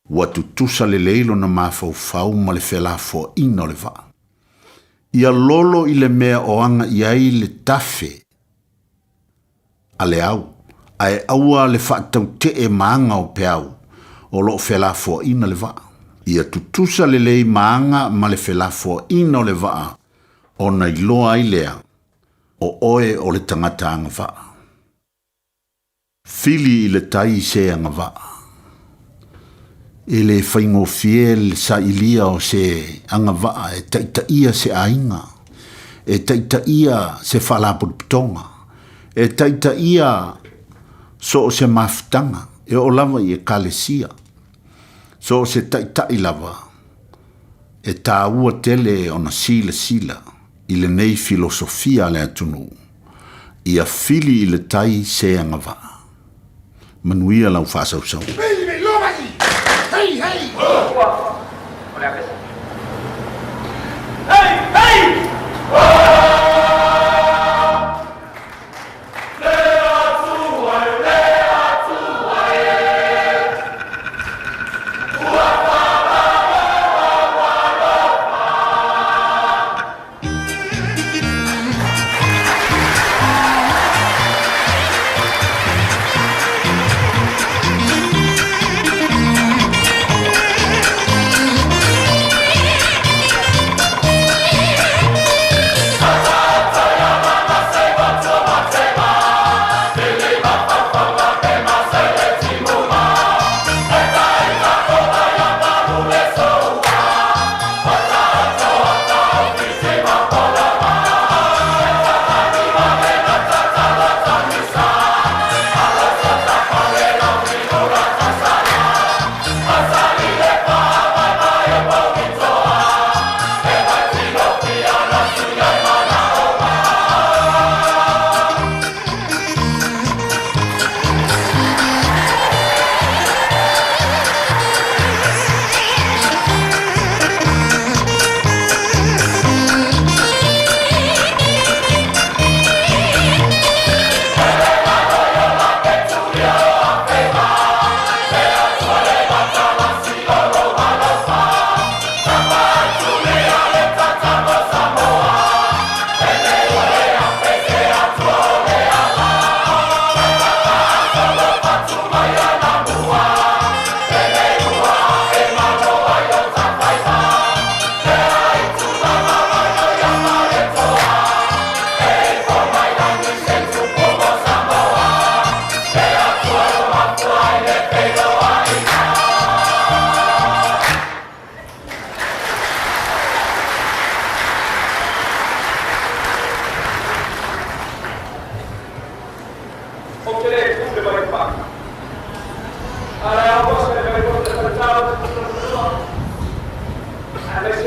Ua tu tusa le leilo na mawhau ma le whelafo ina o le vaa. Ia lolo i le mea o anga iai le tafe. A le au, ai aua le whaatau te e maanga o pe au. O lo whelafo ina le vaa. Ia tutusa le lei maanga ma le whelafo ina o le vaa. O na iloa ai lea. O oe o le tangata anga vaa. Fili i le tai se anga vaa. E le whaingo fiel sa ilia o se anga vaa e taita ia se ainga. E taita ia se whalapurpitonga. E taita ia so se maftanga. E o lava i e kalesia. So se tai lava. E tā ua tele o na sila. I le nei filosofia le atunu. Ia fili i le tai se anga va. Manuia lau whasau. Hey! Bye.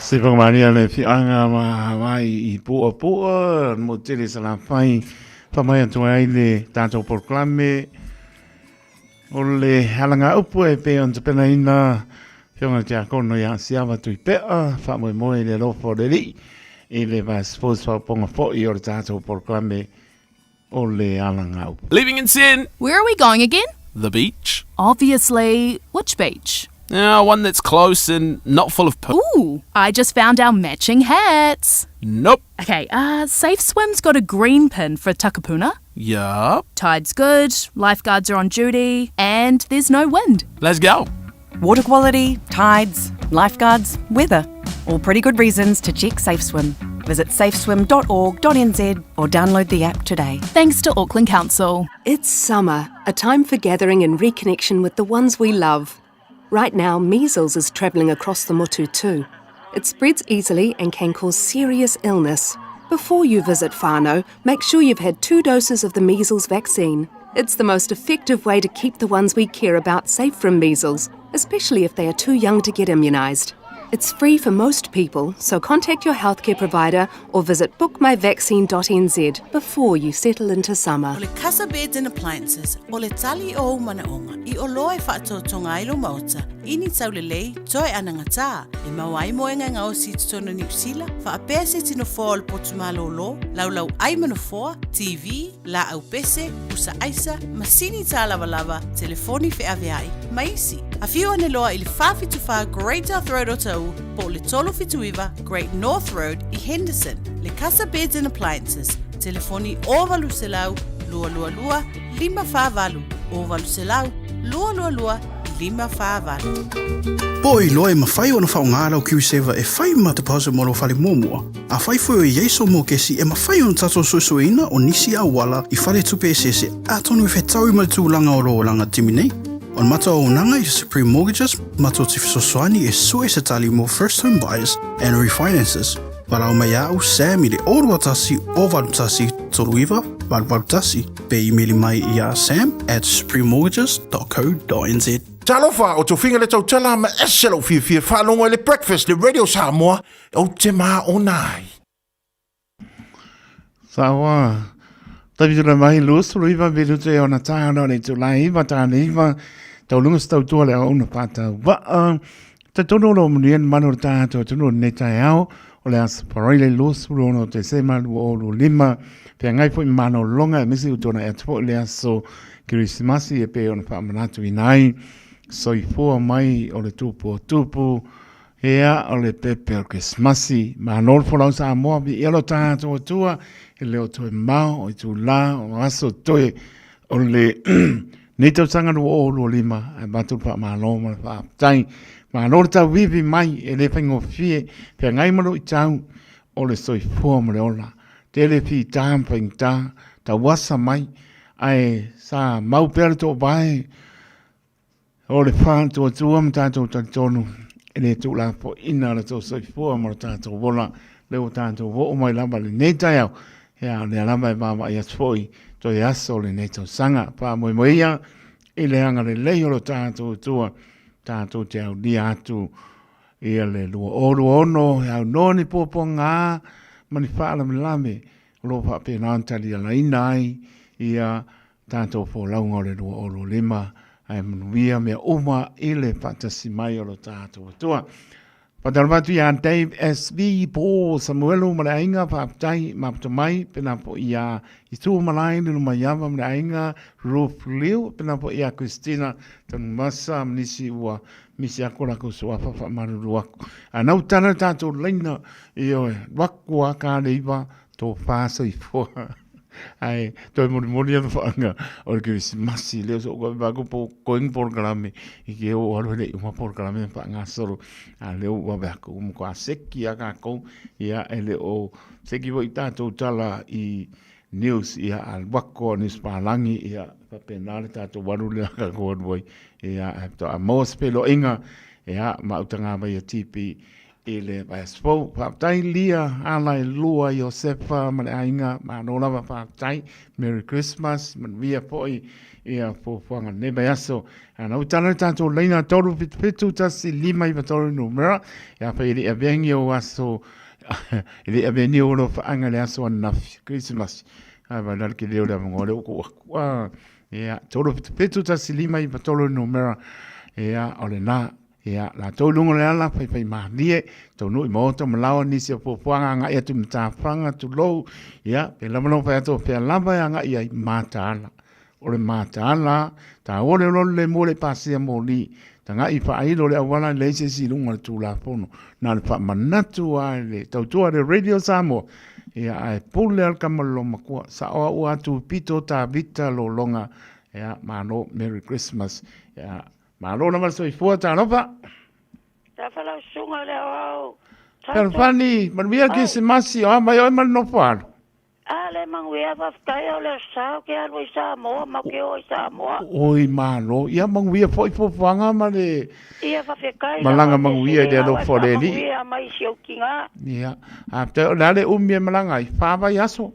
Se pangmania le fianga mai I pua mo tele sala fai fa mai atu ai le tato proclame o le halanga upu e pe on te pena ina fionga tia kono ya siava tui pea fa mo mo le lofo le li e le va spos fa ponga fo I o le tato proclame o le halanga upu. Leaving in sin. Where are we going again? The beach. Obviously. Which beach? One that's close and not full of Ooh, I just found our matching hats. Nope. Okay, Safe Swim's got a green pin for Takapuna. Yup. Tide's good, lifeguards are on duty, and there's no wind. Let's go. Water quality, tides, lifeguards, weather. All pretty good reasons to check Safe Swim. Visit safeswim.org.nz or download the app today. Thanks to Auckland Council. It's summer, a time for gathering and reconnection with the ones we love. Right now, measles is travelling across the motu too. It spreads easily and can cause serious illness. Before you visit whānau, make sure you've had 2 doses of the measles vaccine. It's the most effective way to keep the ones we care about safe from measles, especially if they are too young to get immunised. It's free for most people, so contact your healthcare provider or visit bookmyvaccine.nz before you settle into summer. O le Casa Beds and Appliances, o le tali o manaonga, I o loa e whaatotonga ilo mauta, ini tau le lei, toi anangata, e mawai moenga ngau si tutono New Zealand, whaapea se tino fōa o le potumalo lo, laulau ai manafoa, TV, la au pese, usa aisa, masini tā lava, telefoni fe aveai, maisi. A whiu ane loa I le whawhituwha Great North Road o tau, po le tolo fituiva Great North Road I Henderson. Le Casa Beds and Appliances, telefoni o valu se lau, lua lua lua, 555, o valu se lau, lua lua lua, 555. Poi loa e mawhai o na whaongara o Q7 e whai matapasa mo lo whare mōmua. A whai fwoi o Yeiso mō kesi e mawhai o na tato susuina o nisi a wala I whare tupe sese a tonu e whetau I matulanga o roolanga timinei. On mata o nanga I Supreme Mortgages, mata o tifisoswani e sue se tali mo first home buyers and refinances. Para o mai au Sam I le oruatasi o valutasi toluiva valutasi pe emaili mai I a sam@suprememortgages.co.nz. Talofa o to finga le tau tala ma eselo fia whanonga le breakfast le Radio Samoa o te maa o nai. Sawa. Tavi tula mai lusu luiva bilu te ona tāna le tu lai iwa tāna iwa tau lunga stau tua le o una pātau. Te tono lo munien manu tātou tono ne Taeao o le asparai le lusu lono te se malu o lu lima pia ngai po I mano longa e misi utona e tupo le aso Kirismasi e pe ona whaamanatu I nai soifua mai o le tupu ea o le pepe o Christmasi ma nolfo lau Samoa bi ialo tātou tua e leo toe mau o I tu la o aso toe o le nei tau sanga o lo lima e batu pa malo ma pa tai ma no ta vivi mai e le pengo fie pe ngai malo I tau o le soifua mo le ola tele fi tampa ta wasa mai ai sa mau per to vai o le fan to mta to tonu e le tu la po ina le to soifua mo to vola le o tanto vo mai la bale nei tai ya le la mai mama ya foi to ya so le nei to sanga pa mo ia e le anga le le o tanto tua tanto te au dia atu e le lo o no ya no ni poponga mani fa la lame lo fa pe na tali la inai ia tanto fo la ngore lo lima ai mnuia me uma ile fatasi mai o tato tua Padalvatu ya Dave SV po Samuelu malainga pa tai maptomai pena po ia itu malai lu mayava malainga roof liu pena po ia Christina tan masa misi wa misi akola ko so fa maru wako anau tana tato leina io wako ka leiva to fa so ifo ai toi mori no fanga o que masi le so go ba go po coin programa e que o alo le uma programa pa nga solo a le o ba ko mo ko seki aga ko ia ele o seki vo ita to tala I news ia al wako ni spalangi ia pa penale ta to waru le ka go boy ia to a mos pelo inga ia ma utanga ba ia tipi I le Paspo, Patai Lia, Alai Lua, Josefa, Malainga, Manola, Patai, Merry Christmas, Manvia Poi, Ia Pofanga, Nebayaso, and Outana Tato Lena Toro Pitu Tassi Lima Ivatori Numera, Yapedi Avengio was so. Ili avenue of Angalaso enough Christmas. Ava dalki leo da ngore ko ya tolo petu ta silima I patolo numera ya olena ya la tolungo la pai ma die to no mo to mlawa ni se po puanga nga ya tu mta fanga tu lo ya pe la mo fa to pe la ba nga ya matala ole matala ta ole lo le mo le pasi mo li tanga I fa ai lo le awala le se si lunga tu la fono na le fa manatu ale to le radio Samoa ia ai pule al kamalo makua sa o atu pito ta vita lo longa ia malo Merry Christmas ia malo na so ifua ta nova ta fala sunga le o per fani man via che se massi o ma io man no far ale man we ava stai o le sa ke al we sa mo ma ke o sa mo oi malo ia man via foi fo fanga ma le ia fa fe kai malanga man via de lo foreli ia mai sio kinga ia after dale umie malanga I fa yaso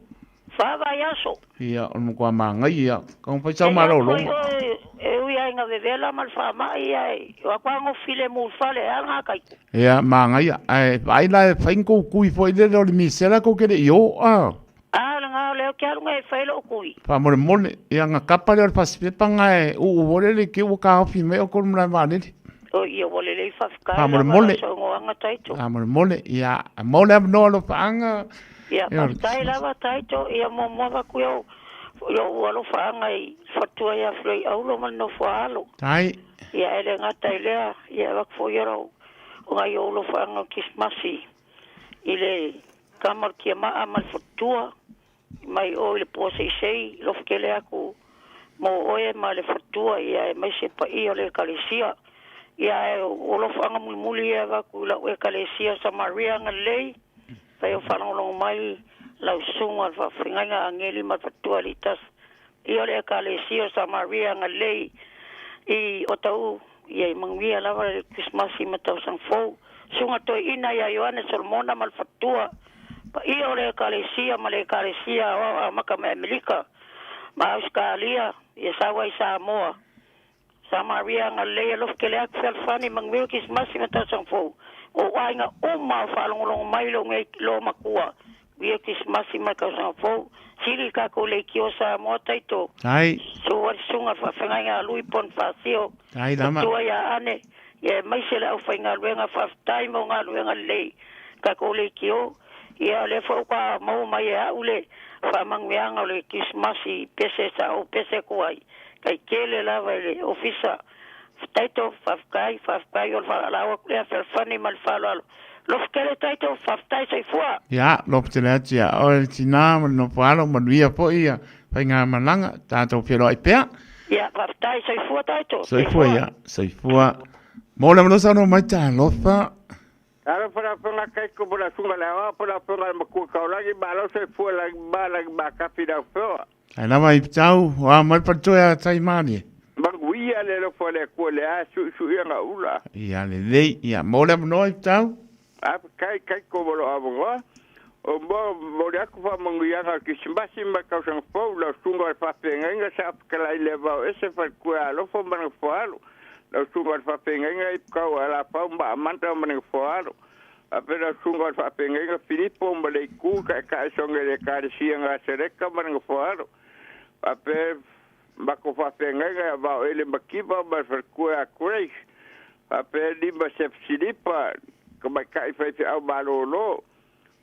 ia on ko manga ia kon fa sa malo lo ia nga vevela mal fa mai ai wa kwango file mu fale anga kai ia manga ia ai vai la fa inko kui foi de lo misera ko ke yo nga leo kia runga e whaelo o kui. Pa mole, ia nga kapa leo pasipepa ngai u wole le ki u ka ofi me o kolu mrai whaneri. O ia wole le I whafkai. Pa mole. Pa mole, ia mole abno alo whaanga. Ia whafkai lawa taito, ia moa kui au. Ia ualo whaanga I whatua ia whrei aulo man no whaalo. Tai. Ia ele ngata ilea, ia wakfo iarau. O ngai aulo whaanga kismasi. Ile kamar kia maa mal whatua. Mai o le pose sei lo fkele aku mo oe ma le fatua ia mai se pa I o le kalesia ia o lo fanga muli ia ku la o kalesia sa Maria nga lei pa o fanga lo mai la sunga fa finga angeli ma fatua litas ia le kalesia sa Maria nga lei I o tau ia mangwia la le Christmas I matau sang fo sunga to ina ia Yohane Solomona mal fatua pa I o le kalesia ma le kalesia o maka me Amerika ma Australia ia sawa I Samoa sa Maria nga le lo ke le aksel fani mangwil Christmas I mata sang fo o ainga o ma fa long mai lo ngai lo makua ia Christmas I maka sang fo sili ka ko le ki o Samoa taito ai so wa sunga fa fanga lui pon fasio ai dama to ia ane ia mai se la fa nga luenga fa time nga luenga le ka ko le ki o ia le fo ka mo mai a ule fa mangwianga le Christmasi pese sa o pese kuai kai kele la vale ofisa taito fafkai o fa la o le fa fani mal fa lo kele taito faftai sai fua ya lo tele ya o tina no palo man via po ia fa nga malanga tato pero ai pe ya faftai sai fua taito sai fua mo le no sa no mai ta lo fa Ara para kai ko bora sunga la para maku ka lagi balo se fu ba ka pida fo. Ana mai tau wa mai pato ya tai mani. Banguia le lo fo le ko le a su ia nga ula. Ia le ia mo le no tau. Kai ko bolo abo. O mo ya ko fa manguia ka kisimasi ma ka sang fo la sunga fa penga sa ka la le va ese fa ko lo fo man fo alo. La sunga fa penga I ka ala pa mba manta man fo alo. Apena sunga fa penga Filippo mbale ku ka songa le ka sia nga sereka man fo alo. Ape bako fa penga va ele makiba ba fa ku a crash. Ape di ba se Filipa ko ba kai fa au balolo.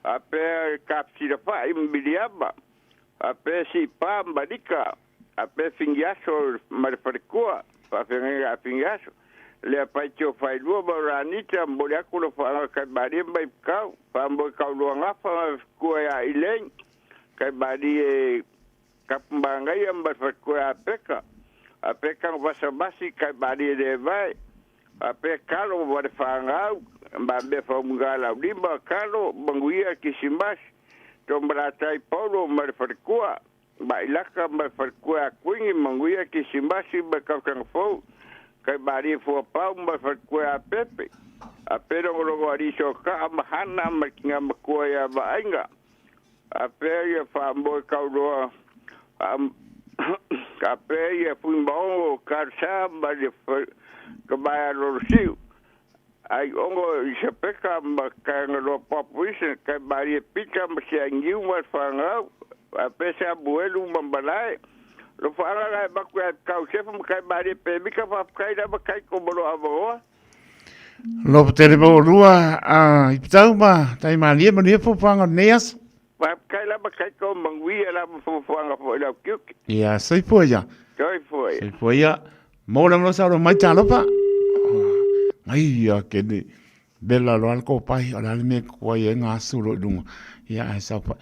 Ape kapsi da fa imbiliaba. Ape si pa mbadika. Ape fingiaso mar fa ku pa penga fingiaso. Le pacho fai dua baranita boleh aku lo fa kai badi mai kau pa mo kau lo ngafa ku ya ileng kai badi kapmbangai am ba ku ya peka apeka basa basi kai badi de vai apeka lo ba fa ngau ba be fa mungala limba kalo banguia kisimas tombratai paulo mar fa ku ba ilaka mar fa ku kuingi manguia kisimas ba kau kang fo kai bari fo pa umba fa ku a pepe A pero ngoro ari so ka mahana makinga makua ya bainga. A pe fa mo ka ro ka pe fumbo ka sa ba de ka ba ro siu. Ai ongo se peka ka ngoro population ka ba ye pika ma se ngiu ma fa nga. A pe sa buelu mambalai. Lo fa la ba ku ka se fa ka ba de pe mi ka fa ka da ba kai ko bolo avo. Lo tere mo rua I tau ma tai ma lia fo fanga neas. Pa kai la ba kai ko mangwi la fo fanga fo la kyuk. Ya sei po ya. Kai fo. Sei po ya. Mo la no sa ro mai talo pa. Ai ya ke ni bella lo al ko pai ala me ko ye nga su lo dung. Ya sa pa.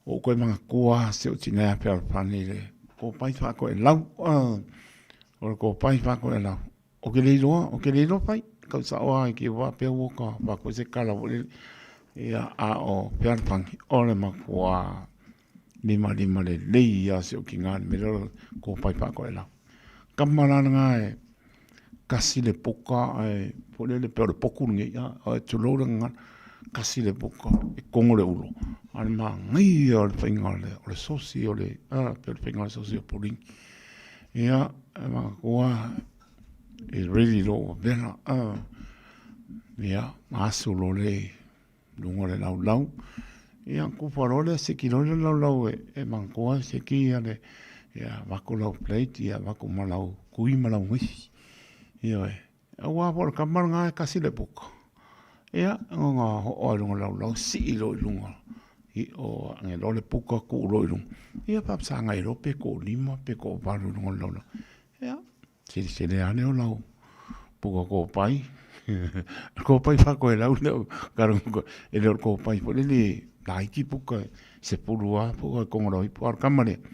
O ko manga ko se o tina pe pa ni le. Ko pai fa ko lau. O ko pai fa ko lau. O ke le lo pai. Kau sa oa ki wa pe wo ka ba ko se kala wo ia a o pe pangi ole ma kwa lima le ia se o ki ngan me ro ko pai pa ko ela kamala nga kasi le poka po le pe poku ngi ya tu lo nga kasi le poka kongo le ulo al ma ngi o le finga le socio le pe finga socio poling ia ma kwa is really low bena ya asu lo le lungo le lau ya ku parole se ki lo lau e mankoa se ki ale ya va ko lo plate ya va ko malau kui malau ngi ya wa por kamar nga kasi le poco ya nga o lungo lau si lo lungo I o nge lo le poco ku lo lungo ya pa sa nga ro pe ko lima pe ko va lungo lau ya se le ane o lau puka ko pai ko pai fa ko lau no karong ko ele ko pai po le lai ki puka se purua puka ko ngoro I por kamare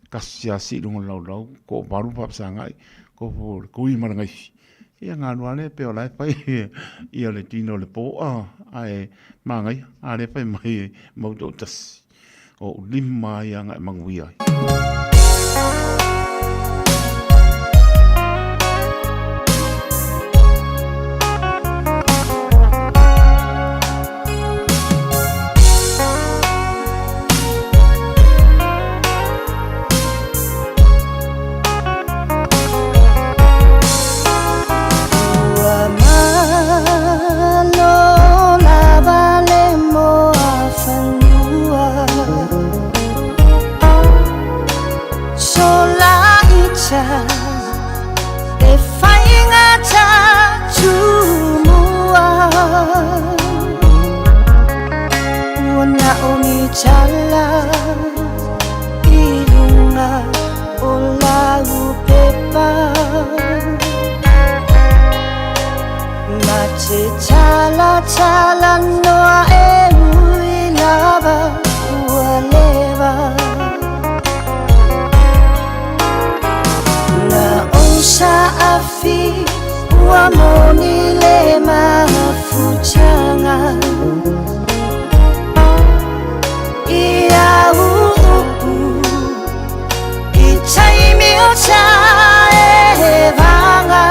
kasia si lau ko baru pa sangai ko por kui mar ngai ia nganuale pe o lai pai ia le tino le po ai mangai ale pai mai mo do tas o lima ia ngai mangui ai Chala ilunga olau pepa mache chala noa lava ualeva na onsa afi uamoni le mafuchanga ia upu I taimi o tae vanga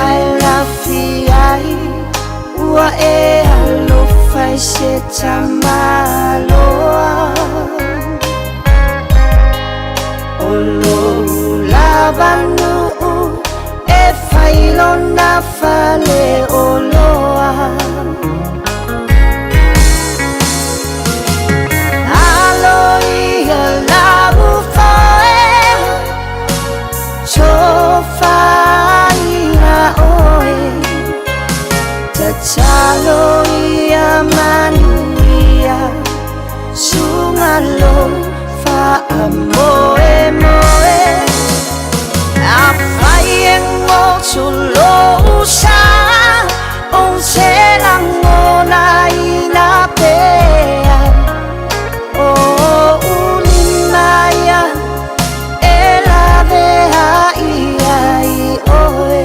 ai lafi ai ua alofa se tamaloa o lo lavanu failona fale o loa Talo ia manuia sungalo fa amoe moe afai ngo chulo sa on selangona ina pea o ulimaya ela vea ia I oe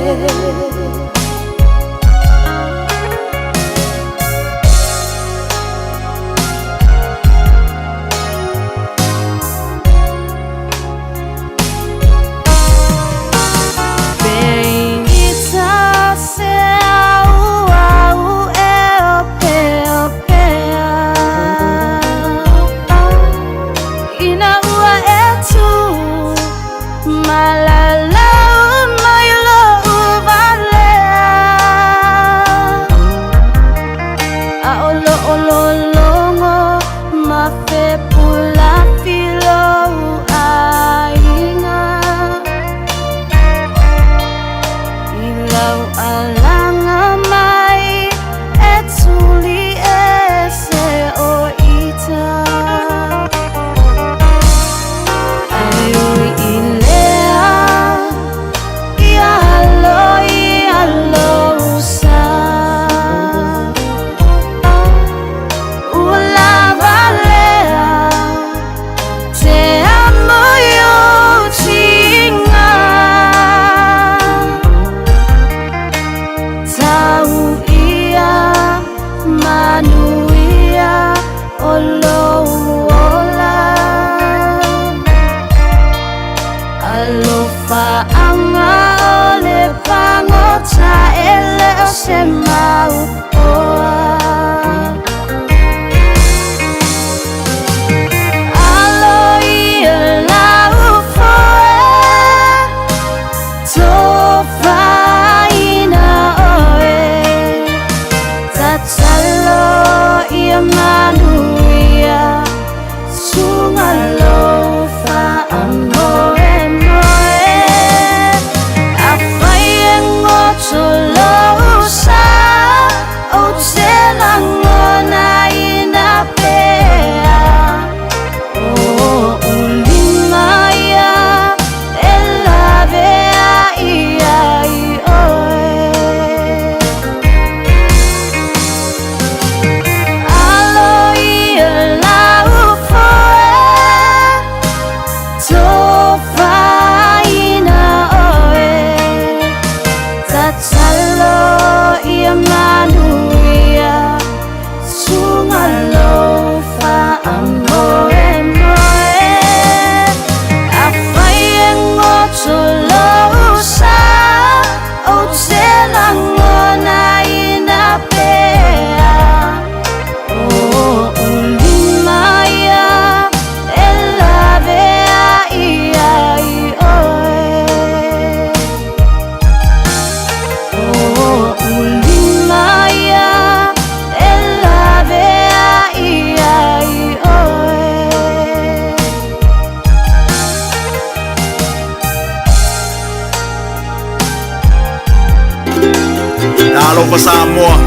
fa Samoa.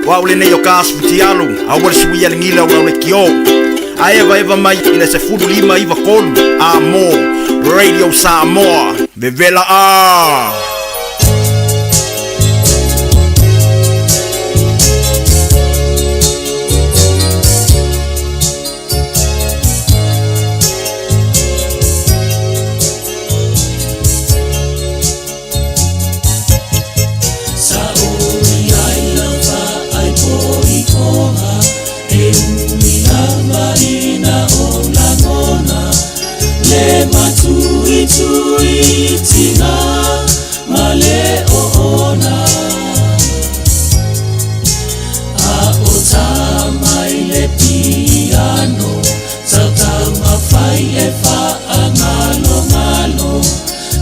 Wa ule nei o ka asputialo, a wale sui alingila ula ule kio. A eva mai ina se fudu lima iwa kolu. Amo, Radio Samoa, vevela a. Tuitina male oona a otama ile piano sautama fai e fa angalo ngalo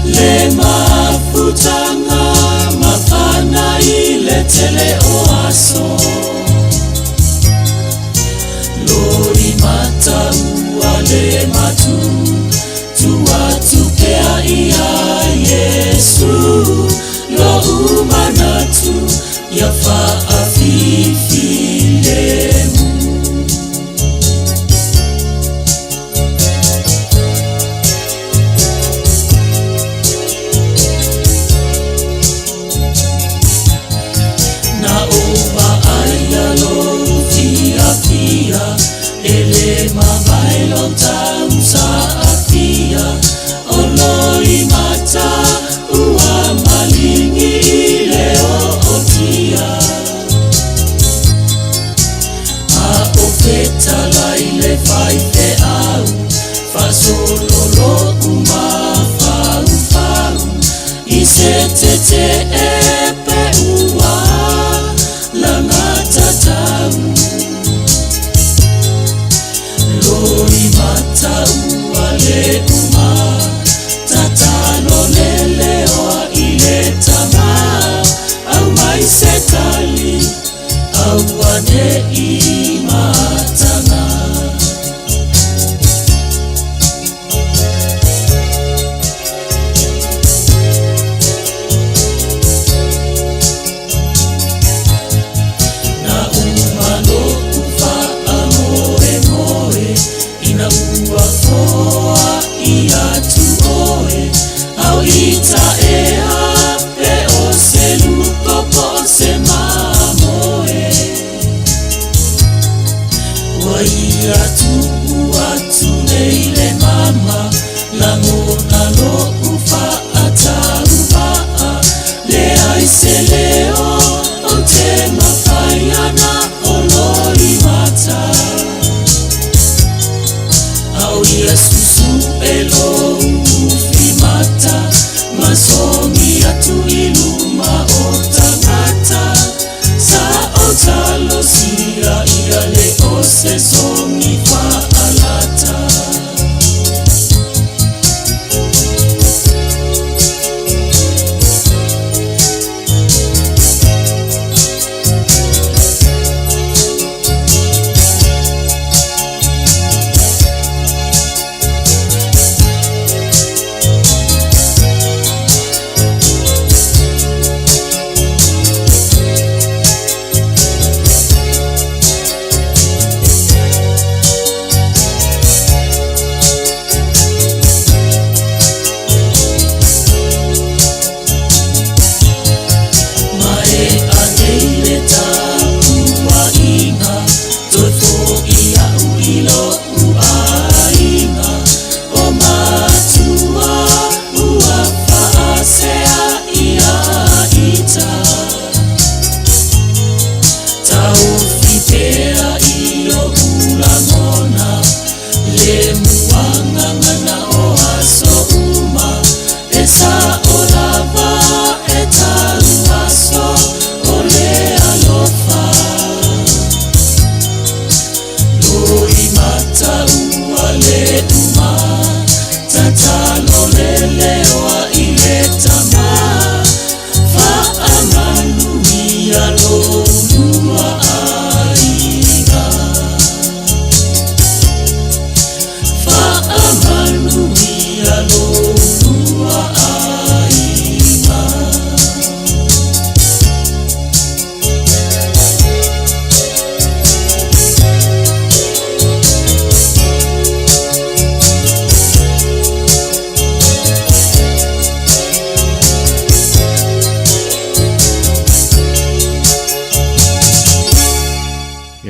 le mafutanga mafana ile tele oaso lori mata uale matu tuatukea ia Yesu lo umanatu yafa afifilemu na oba aya lo fia ele mabailo tamsa Oloi mata ua malingi leo otia a ofeta la ile faite au fasololo uma fau isetete epe ua la matatau loi mata ua le uma tatalo lele o ile tama au maisekali au wane imatanga na umalo ufa amore moe ina uwa foa ia tuoe au ita ea pe o selu popo se mamoe waia tu neile mama la mona lo ufa ataruba le aise leo o te mafaiana oloi mata au Yesusu elo ufimata masomi atu iluma otangata sa otalo sia iale ose somi fa alata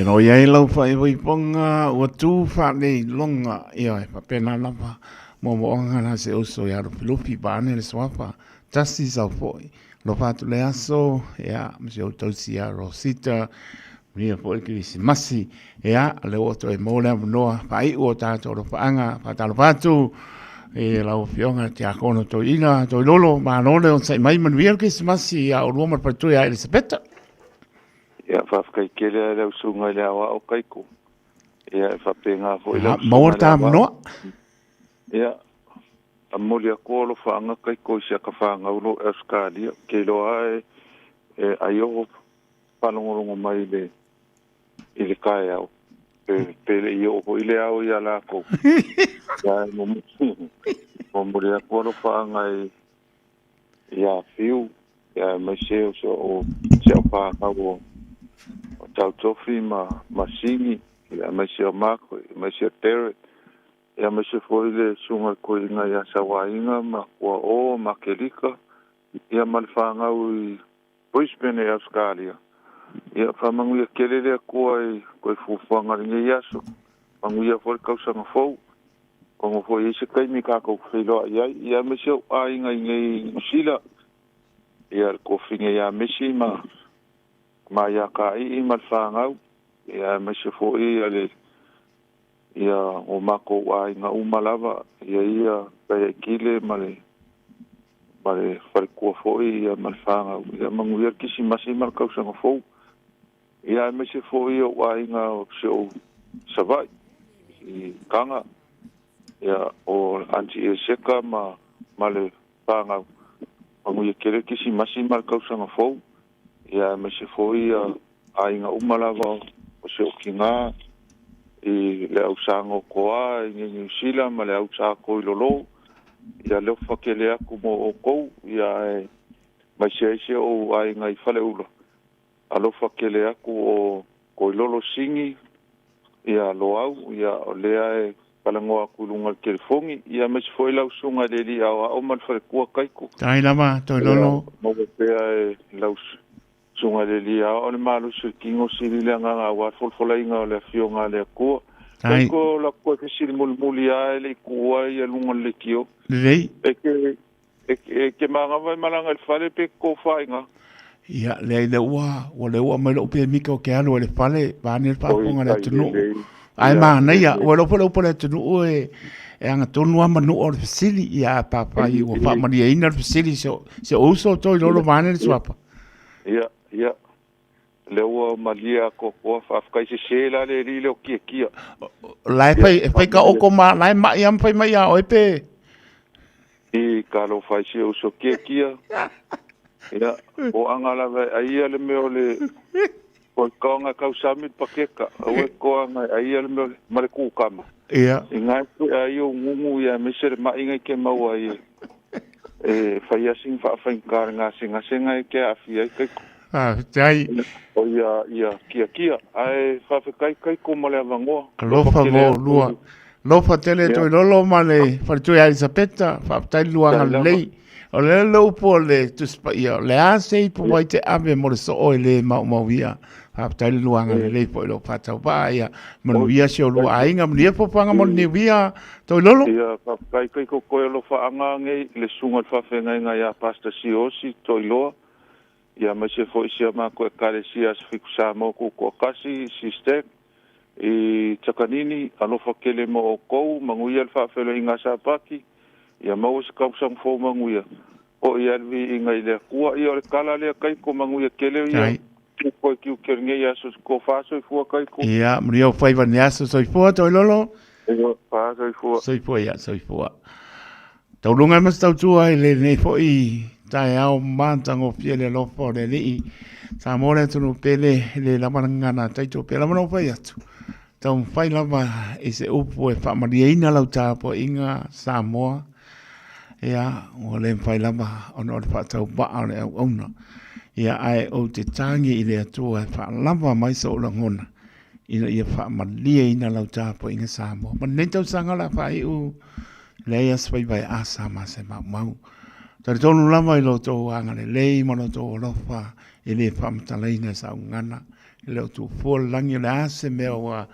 no ia lau fai vai ponga o tu fa nei longa ia pa pena lava mo onga na se oso ia ro lupi bane le swapa justice au foi lo fatu le aso ia mse o tausia rosita nia foi krisi masi ia le oto e mo le noa pai o tato ro faanga pa talo fatu e lau fionga te akono to ina to lolo ma no le on sai mai manuel krisi masi ia o roma pa tu ia Elisabetta. Ia whafkai kere lau sunga le awa o kaiko. Ia whapenga fo i lau sunga Maua ta mnoa. Ia a moli a kolo whaanga kaiko isia ka whaanga ulo Euskalia. Ke loa e aio whanongorongo mai le i le kai au. Pele i oho i le au i ala ko. Ia mo moli a kolo whaanga ia fiu. Ia mai seo o seo whaanga o tau tofi ma singi ia mai se mako mai se teret ia mai se foi le sunga ko inga ia sawainga ma o makelika ia malfanga ui Brisbane e Australia ia famangu ia kelele ko ai ko fufanga ngi yaso mangu ia foi kausa ngafo como foi esse kai mi ka ko filo ia mai se ainga ngi sila ia ko finga ia mesi ma ia ka i malfangau ia mese foi ale ia o mako ai nga umalava ia pe kile male farko foi ia malfangau ia manguer kisi masimal kausa ngofo ia mese foi o ai nga show savai i kanga ia o anti seka male pangau manguer kile kisi masimal kausa ngofo ia me se foi a inga umalava o se okinga i le au sango koa i New Zealand ma le au sa ko i lolo ia le fakele aku mo o kou ia mai se o a inga i fale ulo a lo fakele aku o ko i lolo singi ia lo au ia o lea palangoa kulunga kelfongi ia me se foi lau sunga le li au mal fale kua kaiko tai lama to lolo mo pea lau sunga le lia o le malu se kingo sirila nga wa folfola inga le fionga le ko ko la ko ke sil mulmuli a le ko ia lunga le kio lei ke manga vai malanga le fale pe ko fainga ia le wa mai lo pe miko ke alo le fale ba ni pa ponga le tunu ai ma na ia wa lo le tunu e anga tonu ama no o facili ia papa i o fa mani ina facili se uso to lo vane swapa ia lewa malia ko fa se la le ri lo kia lai pai ka oko ma lai ma iam pai mai a ope i ka lo fa se uso kia ia o angala ai le me ole ko konga ka usami pakeka o ko anga ai le me mare ku kama ia inga ai o ngungu ia me se ma inga ke mau ai fa ia sing fa kar nga singa ke afia ke tai o ia kia ai fa kai ko mole avango lofa mo lua lofa tele to lolo male fa tu ia Elisabetta fa tai lua lei o le lo po le tu spa ia le ase po vai te ave mo so o le ma via fa tai lua lei po lo fa tau ba ia mo via se lo ainga mo po panga mo ni via to lolo ia fa kai ko lo fa anga ngai le sunga fa fenga nga ia pasta siosi to lo ia ma se foi sia ma ko kalesia se fikusa mo ko kasi sister e takanini alo fakele mo ko manguia fa felo inga sa paki ia mo se ka sang fo manguia o ia vi inga ile kuwa ia kala le kai ko manguia kele ia ko ki kernge ia so ko fa so fu kai ko ia mrio fai vania so fo to lolo ia fa so fo ia so fo tau lunga mas tau tua ile nei fo i Taeao mantango fiele lopo le li Samoa tunu pele le la mangana taito pela mano fai atu tau fai lava e se upu e fa mariina lau tapo inga Samoa ia o le fai lava ono le fa tau ba ale ona ia ai o te tangi i le atua e fa lava mai so langona ina ia fa mariina lau tapo inga Samoa ma nei tau sanga la fai u le ia spai vai asa ma se mau Tari tonu lama I lo tō anga le lei mono tō olofa e le whamatalaina sa ungana. E leo tū fōlangi le ase mea wa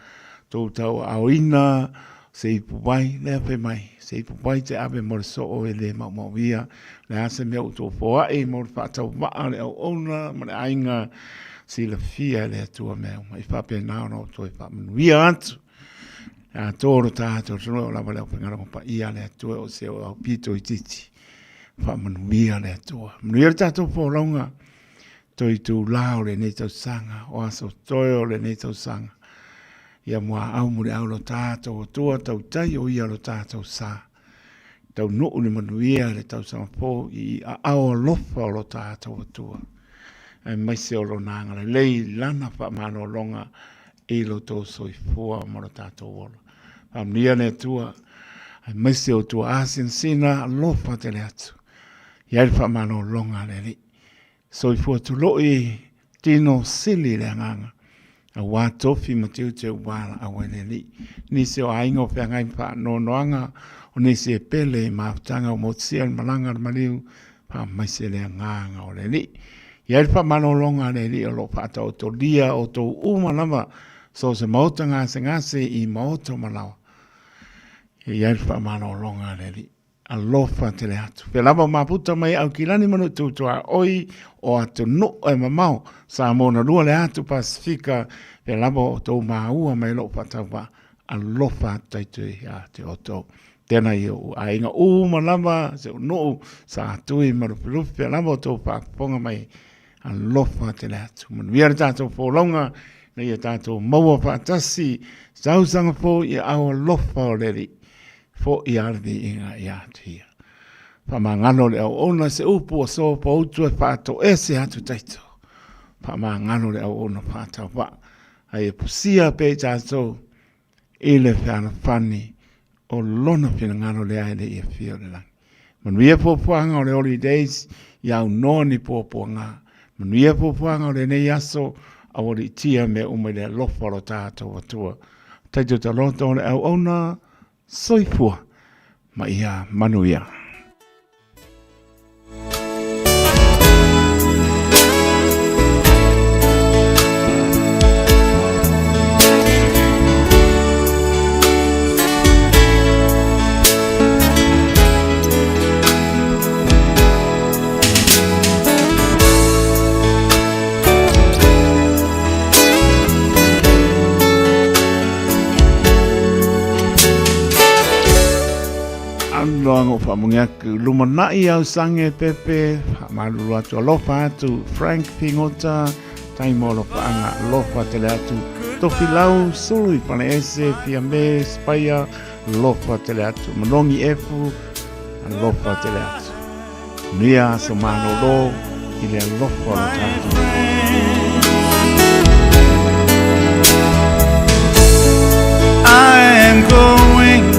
tō tau aoina se ipuwai lea pe mai. Se ipuwai te abe mora so o e le maumawia. Le ase mea tō fōae mora whātau maa le au ona ma le ainga si la fia le atua mea. I whape nao no tō e whamanuia atu. A tōro tātou tōro o lawa leo pengara pa ia le atua o se o au pito I titi. Whamanuia le atua. Manuia tātou fōlaunga. Toi tu lao le nei tau sanga, o aso toio le nei tau sanga. Ia mua au mure au lo tātou o tua tau tai o ia lo tātou sa. Tau nuu ni manuia le tau sanga pō I a au lofa o lo tātou o tua. Ai maise o lo nanga le lei lana wha mano longa I lo tō soi fua mo lo tātou ola. Pamnia le tua, ai maise o tua asin sina lofa te le atu. Iai wha mano longa le li. So I fua tu loi tino sili le nganga. A wā tofi matiu te wala a wele li. Nisi o aingo pia ngai pa no noanga. O nisi e pele I maafutanga o motsia ni malanga mariu. Pa maise le nganga o le li. Iai pa mano longa le li o lo pata o to lia o to umalama. So se maota ngase I maota malawa. Iai pa mano longa le li. Alofa te le atu. Pe lava maputa mai au kilani manu tutua oi o atu no e mamau. Samoa na rua le atu Pasifika. Pe lava o tau maua mai lo patawa. Alofa taitu ia te oto. Tēnā I o a inga malama se o no sa atui marupirupi. Pe lava o tau whakaponga mai. Alofa te le atu. Manu ia tātou fōlonga. Na ia tātou maua whakatasi. Sausanga fō I au alofa o leri. Fo I ardi inga I atia. Pamangano le au ona se upu o so pa utu e whātou e se atu taito. Pamangano le au ona whātou wa. Ai e pusia pe tātou I le whiana whani o lona whina ngano le aile I e whio le langi. Manuia pōpuanga o le holidays I au noni pōpuanga. Manuia pōpuanga o le nei aso a wori tia me ume le lofaro tātou atua. Taito ta loto o le au ona soifua ma ia manuia. Loango whamungaku lumanai au sange pepe malulu atu alofa atu Frank Pingota taimolo paanga alofa tele atu tofi lau sului pane ese fia me spaya alofa tele atu manongi efu alofa tele atu nia somano lo ile alofa atu I am going